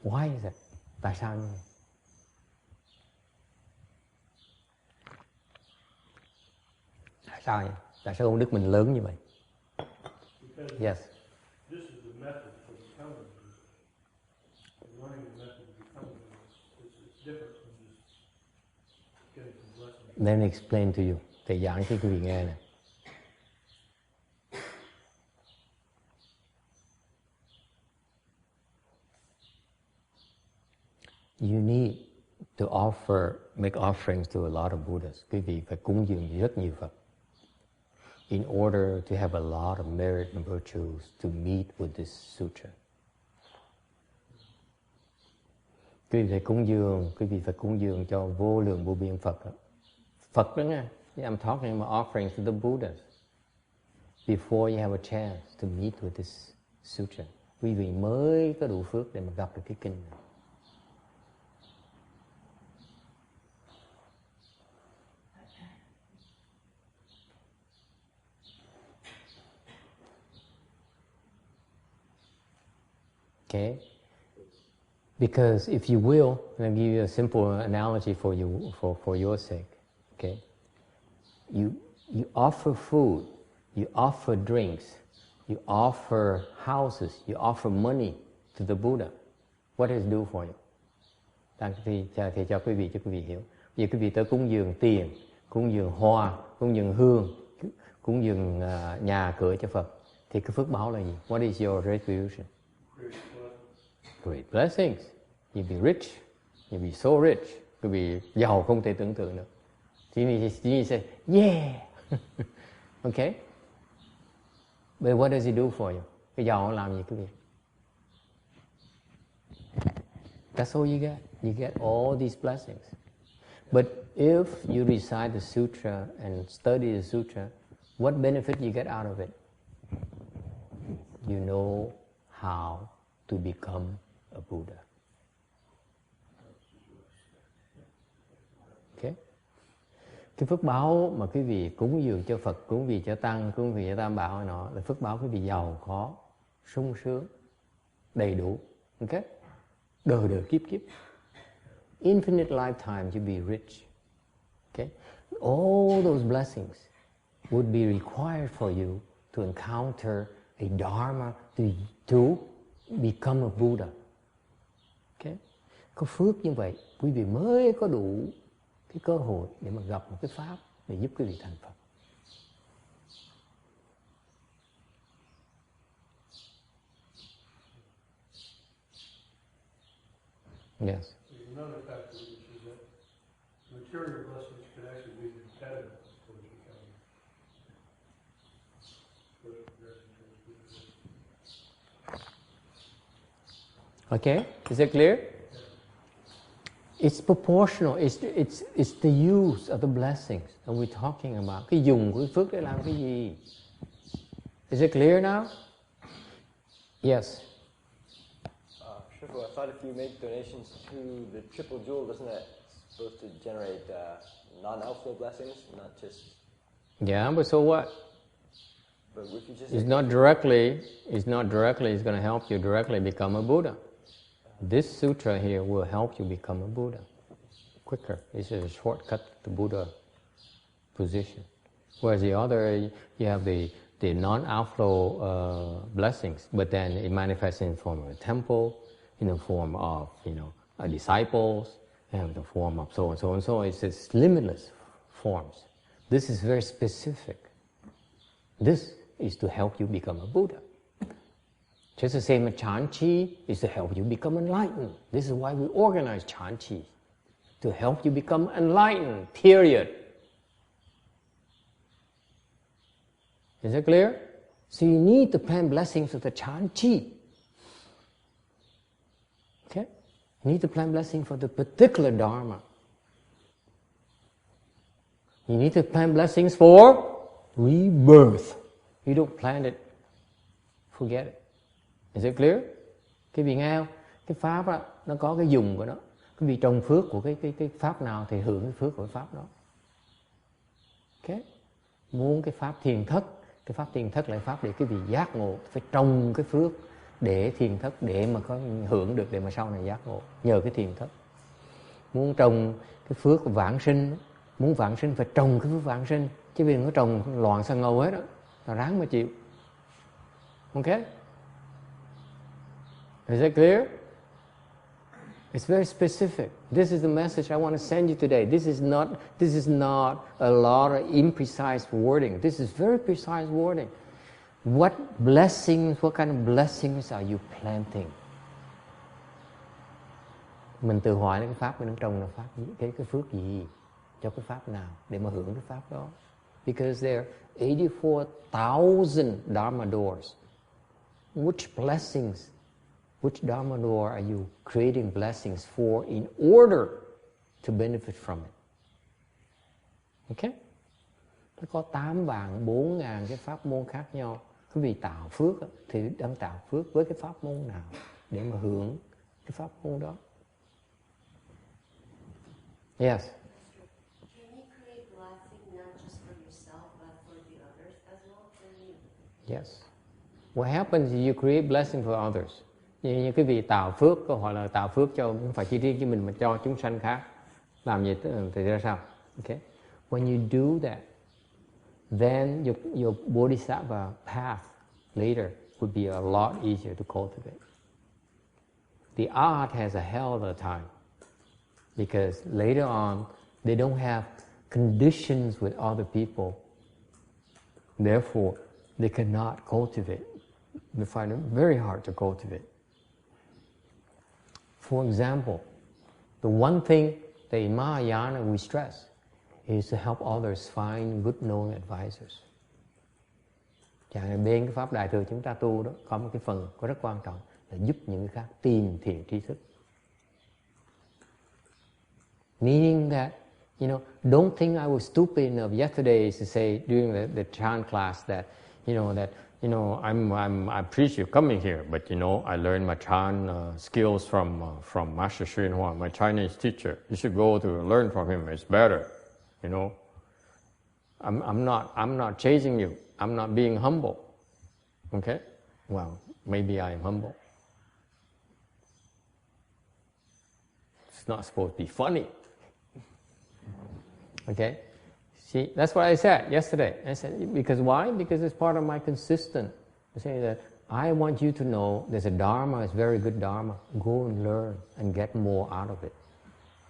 Why is that? Tại sao như vậy? Tại sao vậy? Tại sao công đức mình lớn như vậy? Yes.
This is the method for becoming learning the method of becoming it's different from just getting some blessings.
Let me explain to you. Thầy giảng cho quý vị nghe này. You need to make offerings to a lot of Buddhas. Quý vị phải cúng dường rất nhiều Phật. In order to have a lot of merit and virtues to meet with this sutra. Quý vị phải cúng dường cho vô lượng vô biên Phật. Phật đó nha. I'm talking about offerings to the Buddhas. Before you have a chance to meet with this sutra. Quý vị mới có đủ phước để mà gặp được cái kinh này. Okay? Because if you will, and I'll give you a simple analogy for you, for your sake. Okay? You offer food, you offer drinks, you offer houses, you offer money to the Buddha. What does it do for you? Thì cho quý vị hiểu. Vì quý vị tới cúng dường tiền, cúng dường hoa, cúng dường hương, cúng dường nhà cửa cho Phật, thì cái phước báo là gì? What is your retribution? Great blessings. You'll be rich. You'll be so rich. Quý vị giàu không thể tưởng tượng được. Thì you say, yeah. Okay? But what does it do for you? Cái giàu nó làm gì quý vị? That's all you get. You get all these blessings. But if you recite the sutra and study the sutra What benefit you get out of it? You know how to become a Buddha. Okay? Cái phước báo mà quý vị cúng dường cho Phật, cúng vị cho Tăng, cúng vị cho Tam Bảo nó là phước báo quý vị giàu có, sung sướng, đầy đủ. Okay? Đời đời kiếp kiếp. Infinite lifetime to be rich. Okay? All those blessings would be required for you to encounter a dharma to become a Buddha. Okay? Có phước như vậy, quý vị mới có đủ cái cơ hội để mà gặp một cái pháp để giúp quý vị thành Phật. Yes.
There's another factor, which is that material blessings could actually be the impediment towards becoming
Okay, is that clear? It's proportional. It's the use of the blessings that we're talking about. Cái dùng của phước để làm cái gì? Is it clear now? Yes.
Shifu, I thought if you make donations to the triple jewel, isn't that supposed to generate non-outflow blessings, not just?
Yeah, but so what?
But if you just
It's not directly. It's going to help you directly become a Buddha. This sutra here will help you become a Buddha quicker. This is a shortcut to Buddha position. Whereas the other, you have the non-outflow blessings, but then it manifests in the form of a temple, in the form of disciples, and in the form of so and so and so. It's limitless forms. This is very specific. This is to help you become a Buddha. Just the same as Chan Chi is to help you become enlightened. This is why we organize Chan Chi, to help you become enlightened, period. Is that clear? So you need to plant blessings of the Chan Chi. Okay? You need to plant blessing for the particular Dharma. You need to plant blessings for rebirth. You don't plant it, forget it. Is it clear? Cái vị nghe không? Cái pháp đó, nó có cái dùng của nó. Cái vị trồng phước của cái pháp nào thì hưởng cái phước của cái pháp đó. Okay? Muốn cái pháp thiền thất, cái pháp thiền thất là pháp để cái vị giác ngộ, phải trồng cái phước để thiền thất, để mà có hưởng được, để mà sau này giác ngộ nhờ cái thiền thất. Muốn trồng cái phước vãng sinh, muốn vãng sinh phải trồng cái phước vãng sinh, chứ vì nó trồng loạn sang ngầu hết đó, là ráng mà chịu. Okay? Is that clear? It's very specific. This is the message I want to send you today. This is not a lot of imprecise wording. This is very precise wording. What kind of blessings are you planting? Mình tự hỏi cái pháp mình đang trồng là pháp cái phước gì cho cái pháp nào để mà hưởng cái pháp đó. Because there are 84,000 Dharma doors. Which blessings, which Dharma door are you creating blessings for in order to benefit from it? Okay? Nó có 8 vạn 4.000 cái pháp môn khác nhau. Quý vị tạo phước thì đang tạo phước với cái pháp môn nào để mà hưởng cái pháp môn đó. Yes.
Can you create blessing not just for yourself but for the others as well?
Yes. What happens is you create blessing for others. Như cái vị tạo phước, câu hỏi là tạo phước cho không phải chỉ riêng cho mình mà cho chúng sanh khác. Làm gì thì ra sao? Okay. When you do that, then your bodhisattva path later would be a lot easier to cultivate. The art has a hell of a time because later on they don't have conditions with other people. Therefore, they cannot cultivate. They find it very hard to cultivate. For example, the one thing that in Mahayana we stress is to help others find good known advisors. Chẳng hạn bên cái pháp đại thừa chúng ta tu đó, có một cái phần có rất quan trọng là giúp những người khác tìm thiện tri thức. Meaning that You know, don't think I was stupid enough yesterday to say during the Chan class that, I appreciate you coming here, but I learned my Chan skills from Master Hsuan Hua, my Chinese teacher. You should go to learn from him. It's better. I'm not chasing you. I'm not being humble. Okay? Well, maybe I am humble. It's not supposed to be funny. Okay? See, that's what I said yesterday. I said, because why? Because it's part of my consistent. I say that I want you to know there's a Dharma, it's very good Dharma. Go and learn and get more out of it.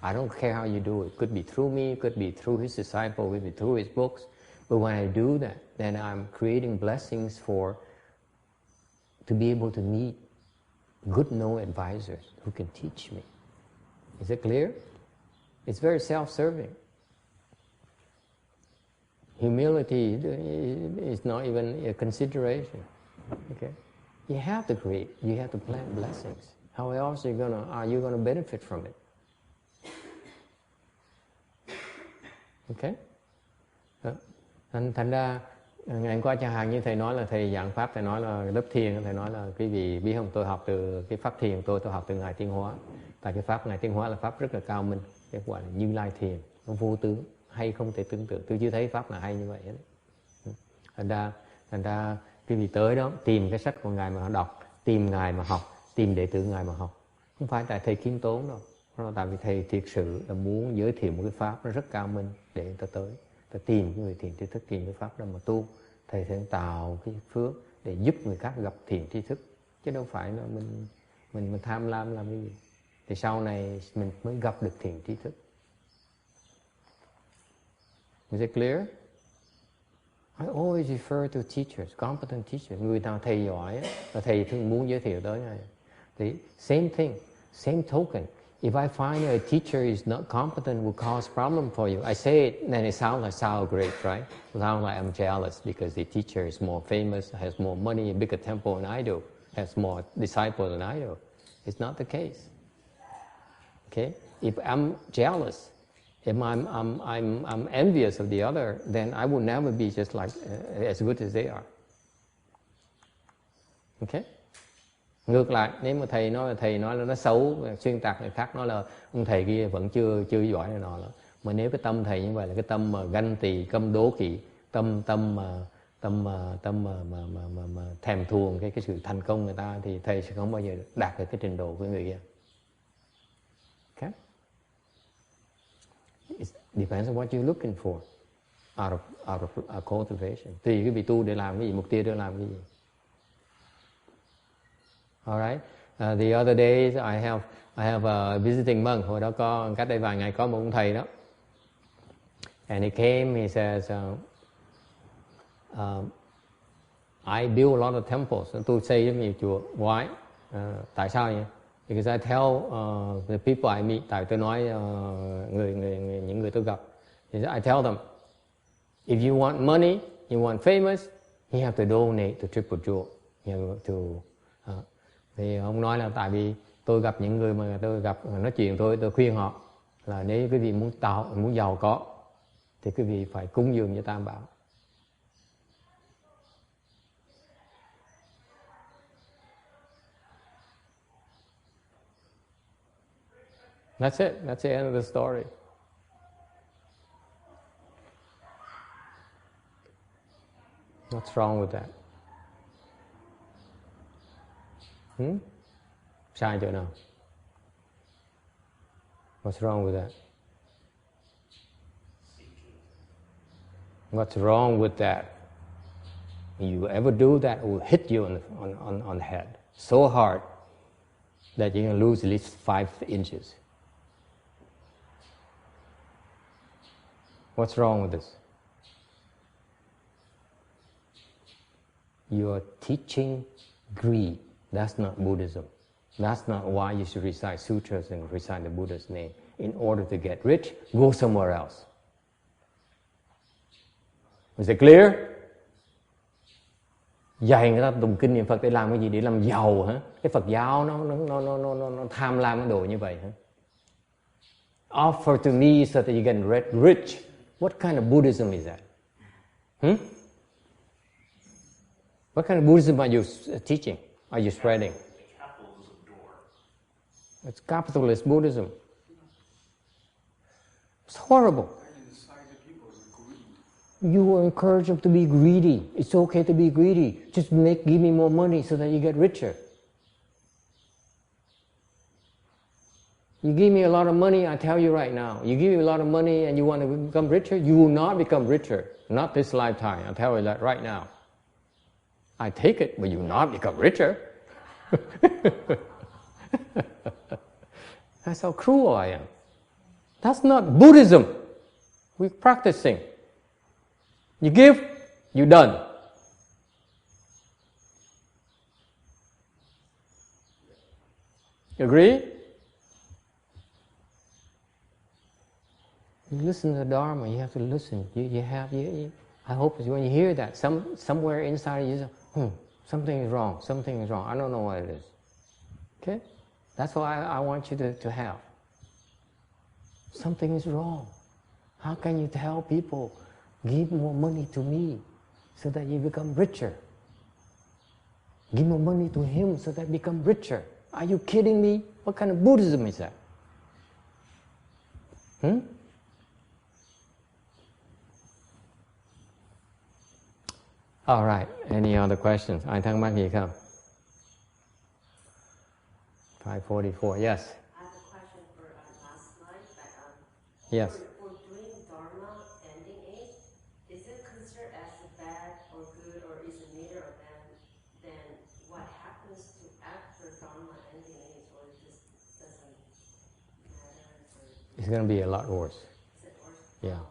I don't care how you do it. It could be through me, it could be through his disciple, it could be through his books. But when I do that, then I'm creating blessings to be able to meet good advisors who can teach me. Is it clear? It's very self-serving. Humility is not even a consideration. Okay? You have to create, you have to plant blessings. How else are you gonna benefit from it? Okay? Thành ra ngày hôm qua chẳng hạn như thầy nói là thầy giảng pháp, thầy nói là lớp thiền, thầy nói là quý vị biết không, tôi học từ cái pháp thiền tôi học từ Ngài Tiên Hóa. Tại cái pháp Ngài Tiên Hóa là pháp rất là cao minh, cái gọi là Như Lai thiền, nó vô tướng, hay không thể tưởng tượng. Tôi chưa thấy pháp nào hay như vậy hết. Thành ra quý vị tới đó tìm cái sách của Ngài mà đọc, tìm Ngài mà học, tìm đệ tử Ngài mà học. Không phải tại thầy khiêm tốn đâu, nó là tại vì thầy thiệt sự là muốn giới thiệu một cái pháp nó rất cao minh để người ta tới. Ta tìm cái người thiền tri thức, tìm cái pháp đó mà tu. Thầy sẽ tạo cái phước để giúp người khác gặp thiền tri thức, chứ đâu phải là mình tham lam làm cái gì. Thì sau này mình mới gặp được thiền tri thức. Is it clear? I always refer to teachers, competent teachers. Người nào thầy giỏi là thầy thường muốn giới thiệu tới. The same thing, same token. If I find a teacher is not competent, will cause problem for you. I say it, and it sounds great, right? It sounds like I'm jealous because the teacher is more famous, has more money, a bigger temple than I do, has more disciples than I do. It's not the case. Okay? If I'm jealous, if I'm envious of the other, then I will never be just like as good as they are. Okay? Ngược lại, nếu mà thầy nói là nó xấu, xuyên tạc người khác, nói là ông thầy kia vẫn chưa giỏi này nọ. Mà nếu cái tâm thầy như vậy là cái tâm mà ganh tỳ, căm đố kỵ, tâm mà thèm thuồng cái sự thành công người ta, thì thầy sẽ không bao giờ đạt được cái trình độ của người kia. Okay? It depends on what you're looking for out of cultivation. Tùy cái vị tu để làm cái gì, mục tiêu để làm cái gì. Alright. The other days I have a visiting monk. Hồi đó cách đây vài ngày có một ông thầy đó. And he came, he says, I build a lot of temples. Tôi xây rất nhiều chùa. Why? Tại sao vậy? Because I tell the people I meet, tại tôi nói những người tôi gặp, I tell them, if you want money, you want famous, you have to donate to Triple Jewel. You have to thì ông nói là tại vì tôi gặp những người mà tôi gặp nói chuyện tôi khuyên họ là nếu quý vị muốn giàu có thì quý vị phải cúng dường cho Tam Bảo. That's it. That's the end of the story. What's wrong with that? Sai chỗ nào? What's wrong with that? What's wrong with that? You ever do that, it will hit you on the head so hard that you're going to lose at least 5 inches. What's wrong with this? You are teaching greed. That's not Buddhism. That's not why you should recite sutras and recite the Buddha's name. In order to get rich, go somewhere else. Is it clear? Dạy người ta tụng kinh niệm Phật để làm cái gì? Để làm giàu hả? Cái Phật giáo nó tham lam cái đồ như vậy hả? Offer to me so that you get rich. What kind of Buddhism is that? What kind of Buddhism are you teaching? Are you spreading?
The capitalism door.
It's capitalist Buddhism. It's horrible. You encourage them to be greedy. It's okay to be greedy. Just give me more money so that you get richer. You give me a lot of money, I tell you right now. You give me a lot of money and you want to become richer, you will not become richer. Not this lifetime. I'll tell you that right now. I take it, but you will not become richer. That's how cruel I am. That's not Buddhism. We're practicing. You give, you're done. You agree? You listen to the Dharma, you have to listen. I hope when you hear that, somewhere inside you say, something is wrong, something is wrong. I don't know what it is. Okay? That's what I want you to have. Something is wrong. How can you tell people, give more money to me so that you become richer? Give more money to him so that you become richer. Are you kidding me? What kind of Buddhism is that? All right. Any other questions? Ai thắc mắc gì không? 544. Yes.
I have a question for last slide.
Yes.
For doing Dharma ending age, is it considered as bad or good, or is it neither of them? Then what happens to after Dharma ending age, or it just doesn't matter?
It's going to be a lot worse.
Is it worse?
Yeah.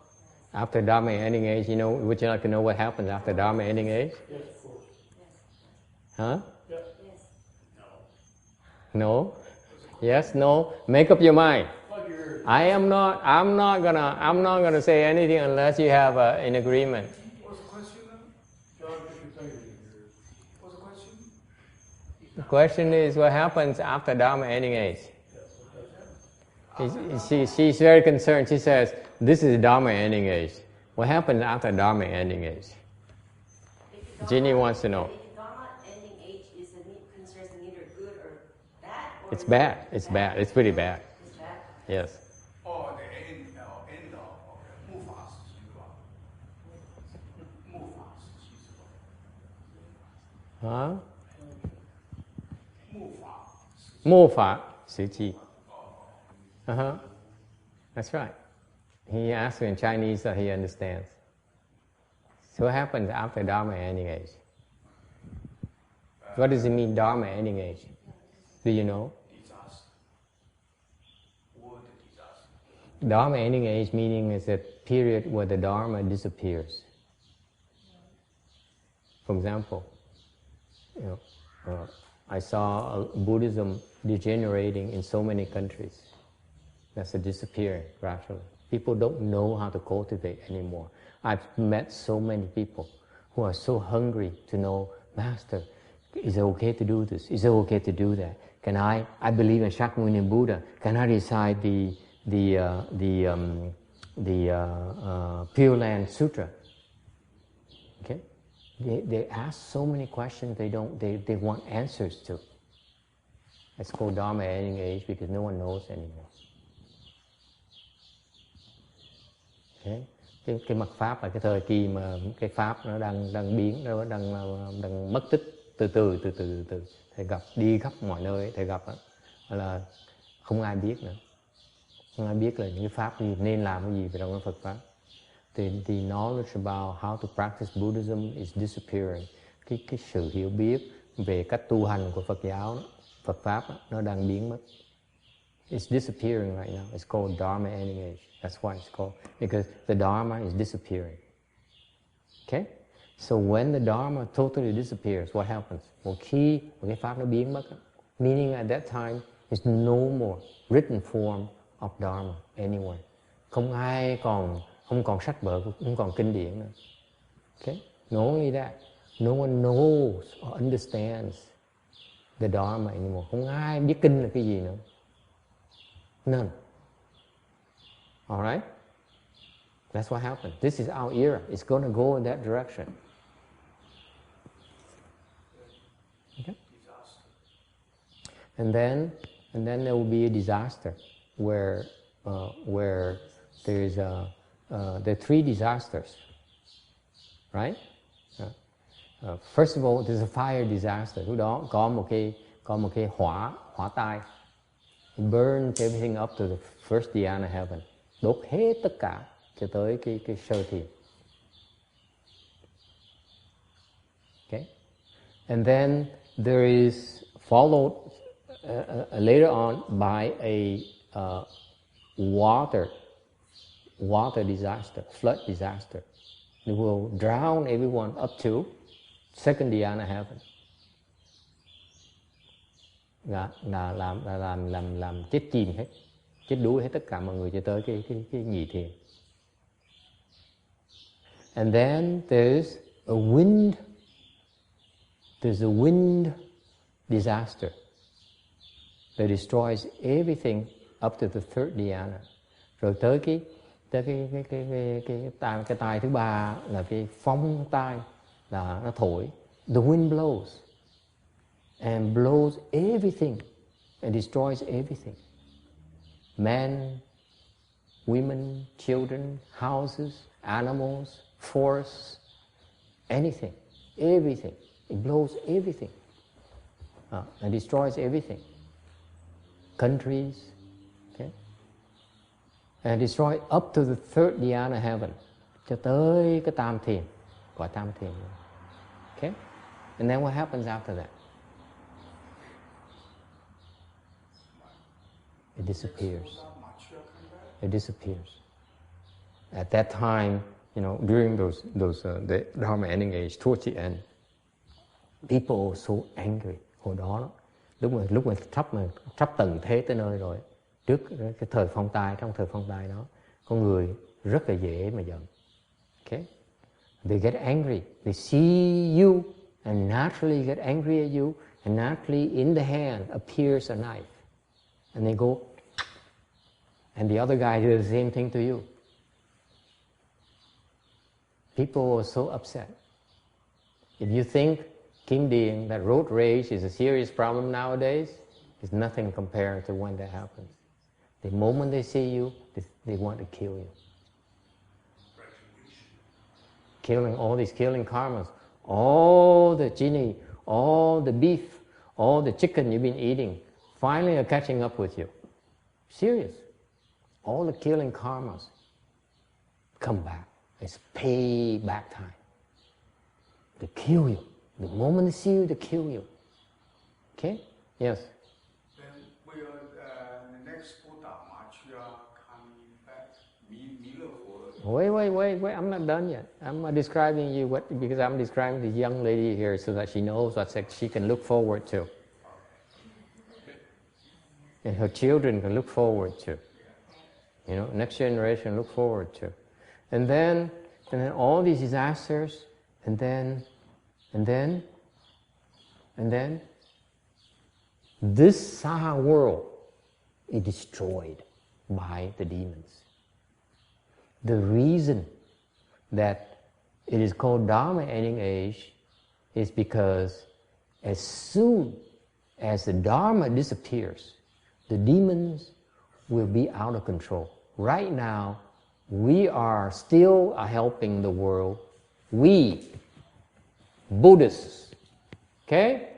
After Dharma ending age, would you like to know what happens after Dharma ending age?
Yes, of course.
Huh?
Yes.
Yes.
No? Yes, no? Make up your mind. I'm not gonna say anything unless you have an agreement.
What's the question then?
John, put your finger in your
What's the question?
The question is what happens after Dharma ending age? She's very concerned. She says, this is Dharma ending age. What happens after Dharma ending age? Ginny wants to know.
If Dharma ending age is considered neither good or bad? Or
It's bad. It's bad. It's pretty bad.
It's bad?
Yes.
Oh, the end of move fast, 是吧? Move fast, 是吧?
Huh?
Move fast.
末法时期. That's right. He asked in Chinese so he understands. So what happens after Dharma ending age? What does it mean, Dharma ending age? Do you know?
Disaster. World disaster.
Dharma ending age meaning is a period where the Dharma disappears. For example, I saw Buddhism degenerating in so many countries. That's a disappearing gradually. People don't know how to cultivate anymore. I've met so many people who are so hungry to know, Master, is it okay to do this? Is it okay to do that? Can I believe in Shakyamuni Buddha. Can I recite the Pure Land Sutra? Okay? They ask so many questions they want answers to. It's called Dharma ending age because no one knows anymore. Okay? Cái mặt pháp là cái thời kỳ mà cái pháp nó đang biến, nó đang mất tích từ từ. Thầy gặp đi khắp mọi nơi, thầy gặp là không ai biết nữa, không ai biết là những cái pháp gì nên làm cái gì về trong cái Phật pháp. The knowledge about how to practice Buddhism is disappearing. Cái sự hiểu biết về cách tu hành của Phật giáo, Phật pháp nó đang biến mất. It's disappearing right now. It's called Dharma ending age. That's why it's called, because the Dharma is disappearing. Okay? So when the Dharma totally disappears, what happens? Một khi cái pháp nó biến mất, meaning at that time, there's no more written form of Dharma anywhere. Không còn sách vở, không còn kinh điển nữa. Okay? Not only that, no one knows or understands the Dharma anymore. Không ai biết kinh là cái gì nữa. None. All right? That's what happened. This is our era. It's going to go in that direction. Okay? And then there will be a disaster where there are three disasters, right? First of all, there's a fire disaster. Lúc đó có một cái hỏa tai. It burns everything up to the first dhyana heaven. Đốt hết tất cả cho tới cái sơ thiền. Okay? And then there is followed later on by a water disaster, flood disaster. It will drown everyone up to second dhyana heaven. Làm chết chìm hết, chết đuối hết tất cả mọi người cho tới cái nhị thiền. And then there's a wind disaster that destroys everything up to the third dhyana. Rồi tới cái tai thứ ba là cái phong tai, là nó thổi. The wind blows and blows everything and destroys everything. Men, women, children, houses, animals, forests, anything, everything. It blows everything and destroys everything. Countries, okay? And destroy up to the third dhyana heaven, cho tới cái tam thiền, gọi tam thiền. Okay? And then what happens after that? It disappears. It disappears. At that time, during the Dharma ending age, towards the end, people were so angry. Hồi đó, lúc mà sắp tận thế tới nơi rồi, trước cái thời phong tai, trong thời phong tai đó, con người rất là dễ mà giận. Okay? They get angry. They see you and naturally get angry at you, and naturally in the hand appears a knife. And they go, and the other guy does the same thing to you. People are so upset. If you think Kim Dean, that road rage is a serious problem nowadays, it's nothing compared to when that happens. The moment they see you, they want to kill you. All these killing karmas, all the genie, all the beef, all the chicken you've been eating, finally are catching up with you. Serious. All the killing karmas come back. It's payback time. They kill you. The moment they see you, they kill you. Okay? Yes?
Then will the next Buddha Matsya coming back?
Wait. I'm not done yet. I'm describing you because I'm describing the young lady here so that she knows what she can look forward to. And her children can look forward to. Next generation look forward to. And then all these disasters, and then this Saha world is destroyed by the demons. The reason that it is called Dharma ending age is because as soon as the Dharma disappears, the demons will be out of control. Right now, we are still helping the world. We, Buddhists, okay,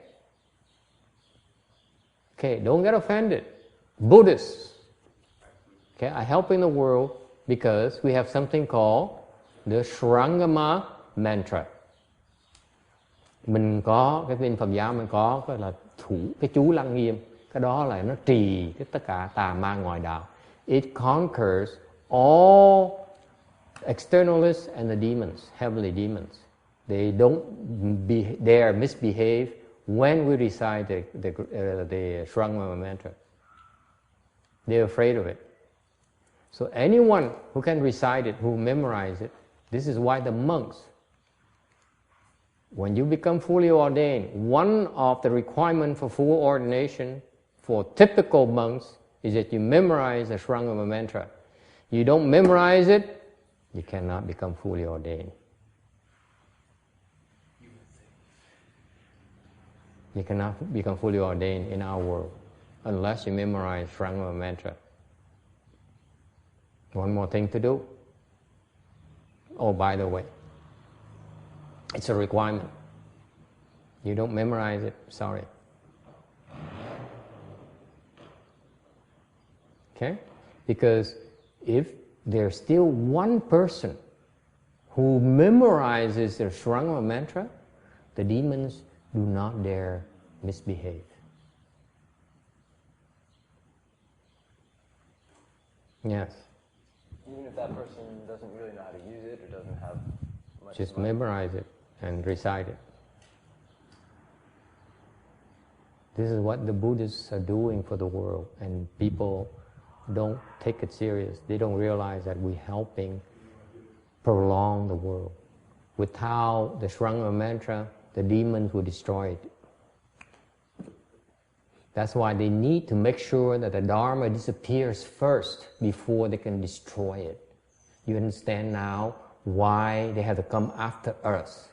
don't get offended. Buddhists, okay, are helping the world because we have something called the Shrangama mantra. Mình có cái bên Phật giáo, mình có cái là cái chú Lăng Nghiêm. Cái đó là nó trì tất cả tà ma ngoại đạo. It conquers all externalists and the demons, heavenly demons. They misbehave when we recite the Shrangama mantra. They're afraid of it. So anyone who can recite it, who memorize it, this is why the monks, when you become fully ordained, one of the requirements for full ordination for typical monks is that you memorize the Shrangama mantra. You don't memorize it, you cannot become fully ordained. You cannot become fully ordained in our world unless you memorize Shrangma mantra. One more thing to do. Oh, by the way, it's a requirement. You don't memorize it, sorry. Okay? Because if there's still one person who memorizes the Shrangma mantra, the demons do not dare misbehave. Yes.
Even if that person doesn't really know how to use it or doesn't have much.
Just memorize it and recite it. This is what the Buddhists are doing for the world, and people don't take it serious. They don't realize that we're helping prolong the world. Without the Shrangma mantra, the demons will destroy it. That's why they need to make sure that the Dharma disappears first before they can destroy it. You understand now why they have to come after us.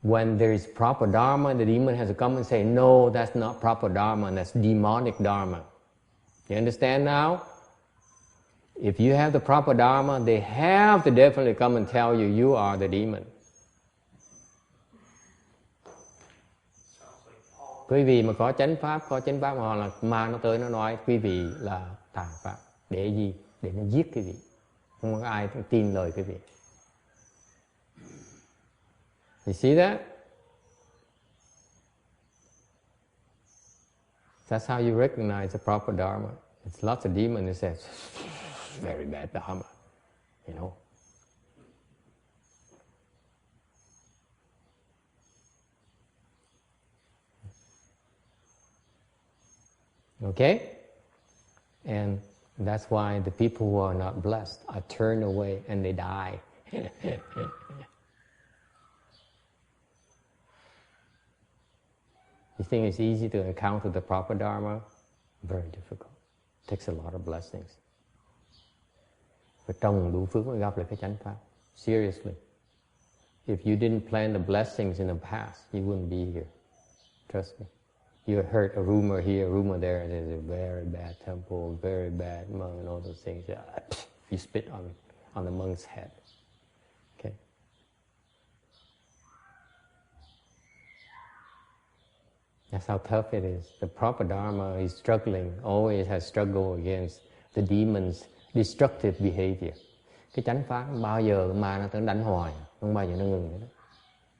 When there is proper Dharma, the demon has to come and say, no, that's not proper Dharma, that's demonic Dharma. You understand now? If you have the proper Dharma, they have to definitely come and tell you, you are the demon. Quý vị mà có chánh pháp hoặc là ma nó tới nó nói quý vị là tà pháp. Để gì? Để nó giết quý vị. Không có ai tin lời quý vị. You see that? That's how you recognize the proper Dharma. It's lots of demons that say, very bad Dharma, you know. Okay? And that's why the people who are not blessed are turned away and they die. You think it's easy to encounter the proper Dharma? Very difficult. It takes a lot of blessings. Phải trồng đủ phước mới gặp lại cái chánh pháp. Seriously. If you didn't plant the blessings in the past, you wouldn't be here. Trust me. You heard a rumor here, a rumor there, there's a very bad temple, very bad monk, and all those things. You spit on the monk's head. Okay? That's how tough it is. The proper Dharma is struggling, always has struggled against the demon's destructive behavior. Cái chánh pháp bao giờ mà nó tới đánh hoài, không bao giờ nó ngừng nữa.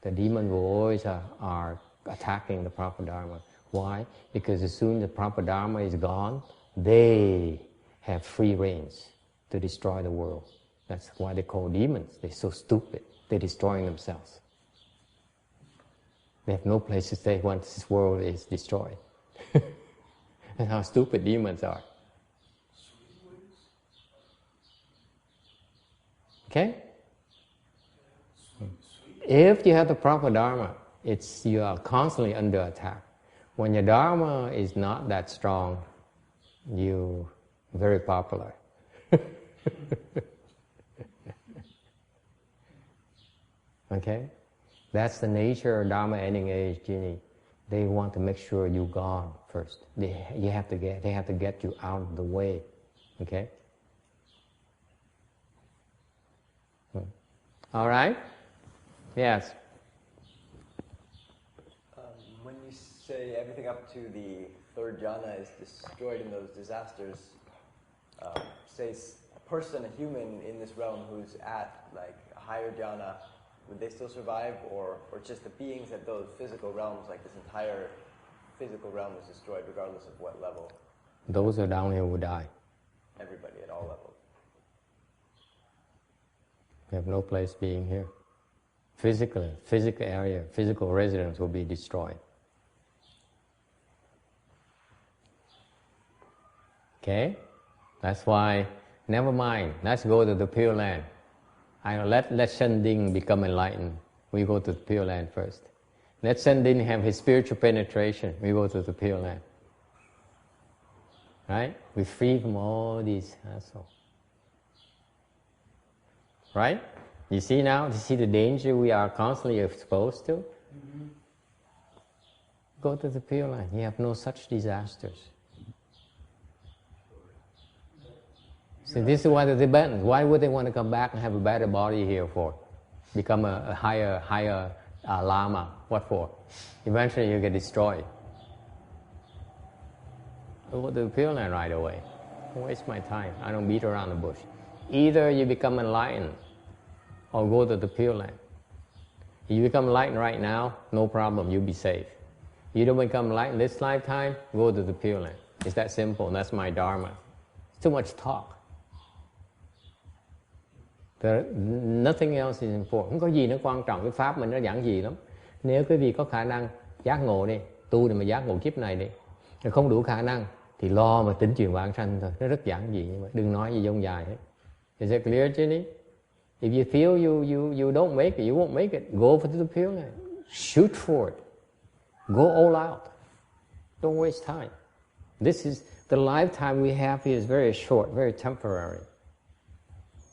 The demon will always are attacking the proper Dharma. Why? Because as soon as the proper Dharma is gone, they have free reins to destroy the world. That's why they call demons. They're so stupid. They're destroying themselves. They have no place to stay once this world is destroyed. And how stupid demons are. Okay? If you have the proper Dharma, you are constantly under attack. When your Dharma is not that strong, you're very popular. Okay? That's the nature of Dharma ending age, Ginny. They want to make sure you're gone first. They have to get you out of the way. Okay? All right? Yes.
When you say everything up to the third jhana is destroyed in those disasters, say a person, a human in this realm who's at like a higher jhana, would they still survive, or just the beings at those physical realms, like this entire physical realm is destroyed regardless of what level?
Those who are down here will die.
Everybody at all levels.
We have no place being here. Physical area, physical residence will be destroyed. Okay? That's why, never mind, let's go to the Pure Land. Let Shending become enlightened. We go to the Pure Land first. Let Shending have his spiritual penetration. We go to the Pure Land. Right? We're free from all these hassle. right? You see now, you see the danger we are constantly exposed to? Go to the Pure Land, you have no such disasters. So this is why the Tibetans, why would they want to come back and have a better body here for? Become a higher Lama, what for? Eventually you get destroyed. Go to the Pure Land right away. Don't waste my time, I don't beat around the bush. Either you become enlightened, or go to the Pure Land. If you become enlightened right now, no problem, you'll be safe. You don't become enlightened this lifetime, go to the Pure Land. It's that simple, that's my Dharma. It's too much talk. Nothing else is important. Không có gì nó quan trọng, cái pháp mình nó giản dị lắm. Nếu quý vị có khả năng giác ngộ đi, tu để mà giác ngộ kiếp này đi. Nếu không đủ khả năng thì lo mà tính chuyển vãng sanh thôi. Nó rất giản dị, nhưng mà đừng nói gì dông dài hết. Is it clear, Jenny? If you feel you don't make it, you won't make it, go for the Pure Land. Shoot for it. Go all out. Don't waste time. This is the lifetime we have here is very short, very temporary.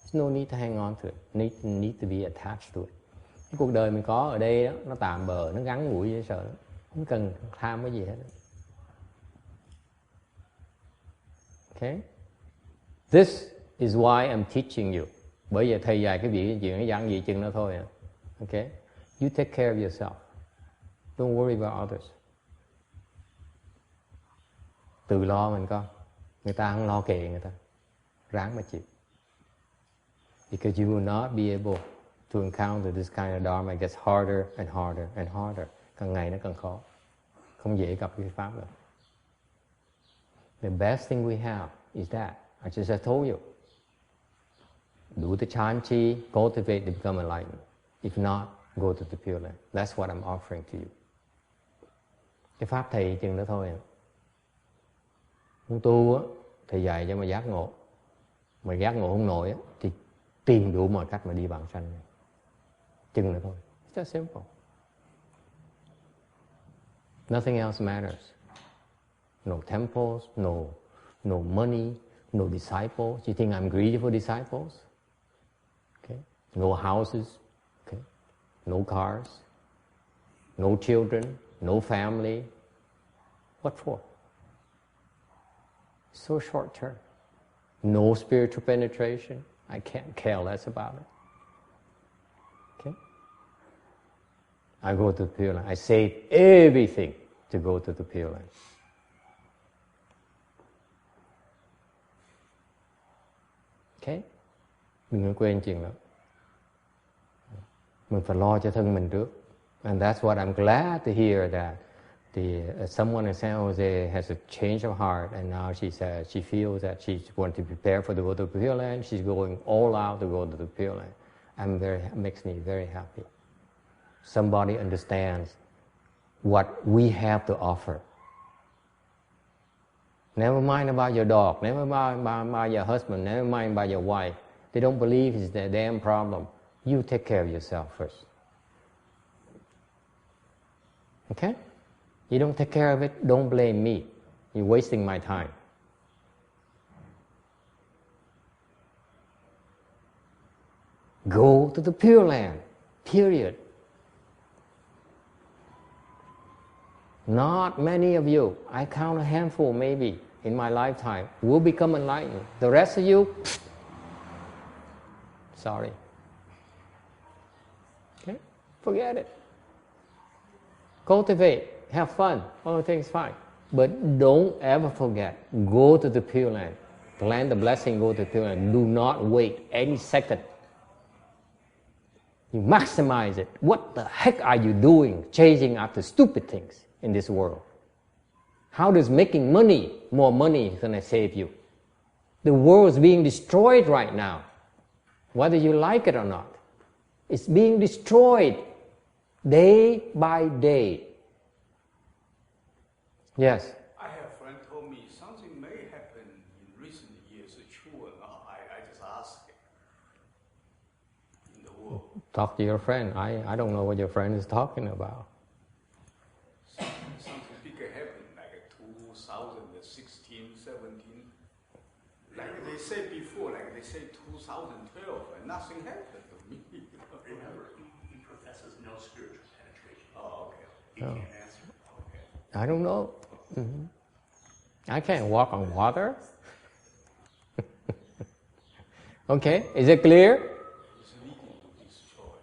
There's no need to hang on to it. Need to be attached to it. Cái cuộc đời mình có ở đây đó, nó tạm bợ, nó ngắn ngủi dễ sợ. Không cần tham cái gì hết. Okay? This is why I'm teaching you. Bởi vì thầy dạy cái việc chuyện nó giản dị chừng đó thôi. Okay? You take care of yourself. Don't worry about others. Tự lo mình con. Người ta không lo kệ người ta. Ráng mà chịu. Because you will not be able to encounter this kind of Dharma. It gets harder and harder and harder. Càng ngày nó càng khó. Không dễ gặp cái pháp đâu. The best thing we have is that. I told you. Do the chanchi, cultivate to become enlightened. If not, go to the Pure Land. That's what I'm offering to you. Cái pháp thầy chừng đó thôi. Muốn tu á, thầy dạy cho mà giác ngộ. Mà giác ngộ không nổi á, thì tìm đủ mọi cách mà đi bằng sanh. Chừng đó thôi. It's just simple. Nothing else matters. No temples, no money, no disciples. You think I'm greedy for disciples? Okay. No houses, okay. No cars, no children, no family. What for? So short term. No spiritual penetration. I can't care less about it. Okay? I go to the Pure Land. I save everything to go to the Pure Land. Okay? Đừng có quên chuyện đó. Mình phải lo cho thân mình trước. And that's what I'm glad to hear that someone in San Jose has a change of heart, and now she says she feels that she's going to prepare for the go to the Pure Land. She's going all out to go to the Pure Land. Makes me very happy. Somebody understands what we have to offer. Never mind about your dog. Never mind about your husband. Never mind about your wife. They don't believe it's their damn problem. You take care of yourself first. Okay? You don't take care of it, don't blame me. You're wasting my time. Go to the Pure Land, period. Not many of you, I count a handful maybe in my lifetime, will become enlightened. The rest of you, sorry. Okay? Forget it. Cultivate. Have fun, all things fine. But don't ever forget, go to the Pure Land. Plan the blessing, go to the Pure Land. Do not wait any second. You maximize it. What the heck are you doing chasing after stupid things in this world? How does making money, more money, going to save you? The world is being destroyed right now. Whether you like it or not. It's being destroyed day by day. Yes.
I have a friend told me something may happen in recent years. It's true or not? I just asked in the world.
Talk to your friend. I don't know what your friend is talking about.
Something bigger happened, like 2016, 17. Like they said before, like they say 2012, and nothing happened to me.
Remember, he professes no spiritual penetration.
Oh, okay.
He can't answer. Okay.
I don't know. I can't walk on water. Okay, is it clear?
It's leading to destroy.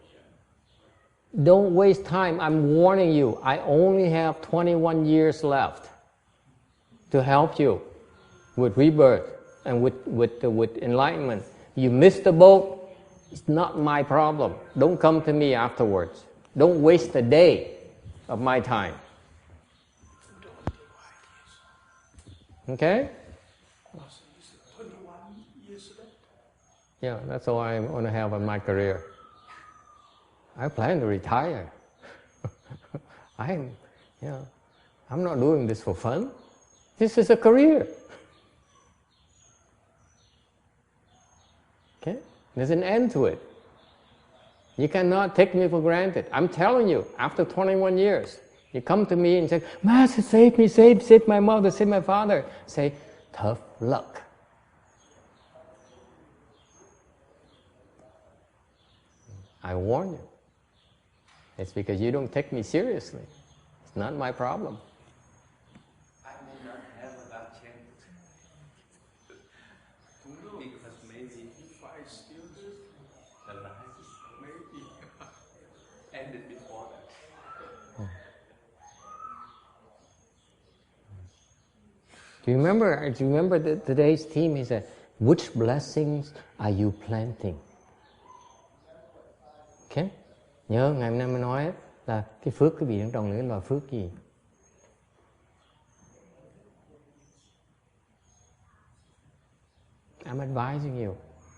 Don't waste time. I'm warning you. I only have 21 years left to help you with rebirth and with enlightenment. You missed the boat, it's not my problem. Don't come to me afterwards. Don't waste a day of my time. Okay?
21 years left.
Yeah, that's all I want to have in my career. I plan to retire. I'm not doing this for fun. This is a career. Okay? There's an end to it. You cannot take me for granted. I'm telling you, after 21 years, you come to me and say, Master, save me, save my mother, save my father. Say, tough luck. I warn you. It's because you don't take me seriously. It's not my problem.
I may not have that chance. Because maybe
If I still do,
the life
maybe.
ended before that.
Do you remember today's theme is which blessings are you planting? Okay? Nhớ ngày hôm nay mới nói là cái phước quý vị đang trồng là phước gì? I'm advising you,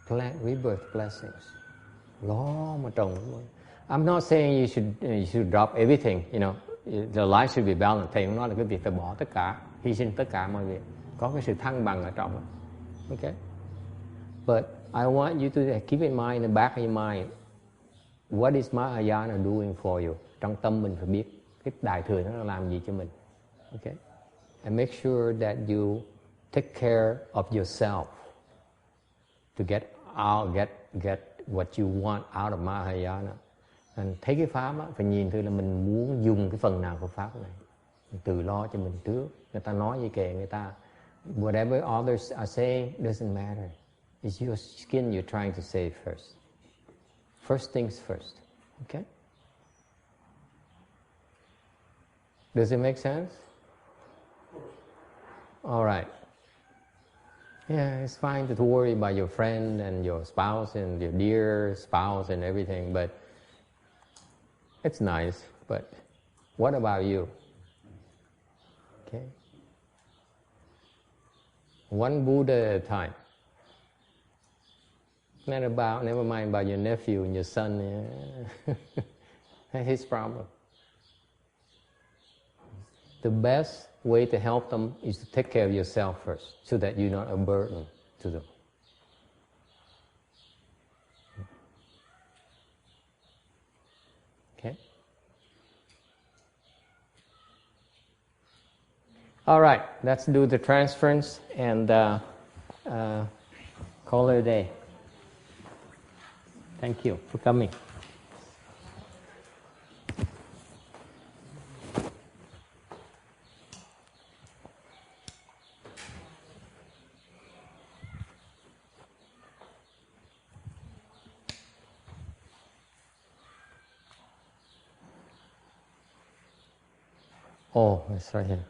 plant rebirth blessings. Lo mà trồng. I'm not saying you should drop everything, the life should be balanced. Thầy cũng nói là cái việc phải bỏ tất cả, hy sinh tất cả mọi việc, có cái sự thăng bằng ở trong. Okay? But I want you to keep in mind, in the back of your mind, what is Mahayana doing for you? Trong tâm mình phải biết cái đại thừa nó làm gì cho mình. Okay? And make sure that you take care of yourself to get what you want out of Mahayana. And thấy cái pháp á, phải nhìn thử là mình muốn dùng cái phần nào của pháp này. Mình tự lo cho mình trước. Người ta nói gì kệ người ta. Whatever others are saying doesn't matter. It's your skin you're trying to save first. First things first. Okay? Does it make sense? All right. Yeah, it's fine to worry about your friend and your spouse and your dear spouse and everything, but it's nice. But what about you? Okay? One Buddha at a time. Never mind about your nephew and your son. Yeah. His problem. The best way to help them is to take care of yourself first, so that you're not a burden to them. Okay? All right, let's do the transference and call it a day. Thank you for coming. Oh, it's right here.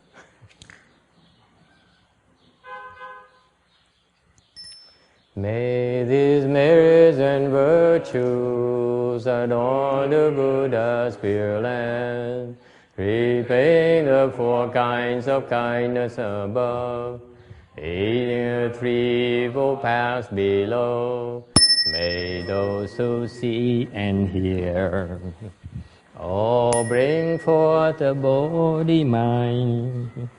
May these merits and virtues adorn the Buddha's Pure Land, repaying the four kinds of kindness above, aiding the threefold paths below. May those who see and hear all bring forth the Bodhi mind,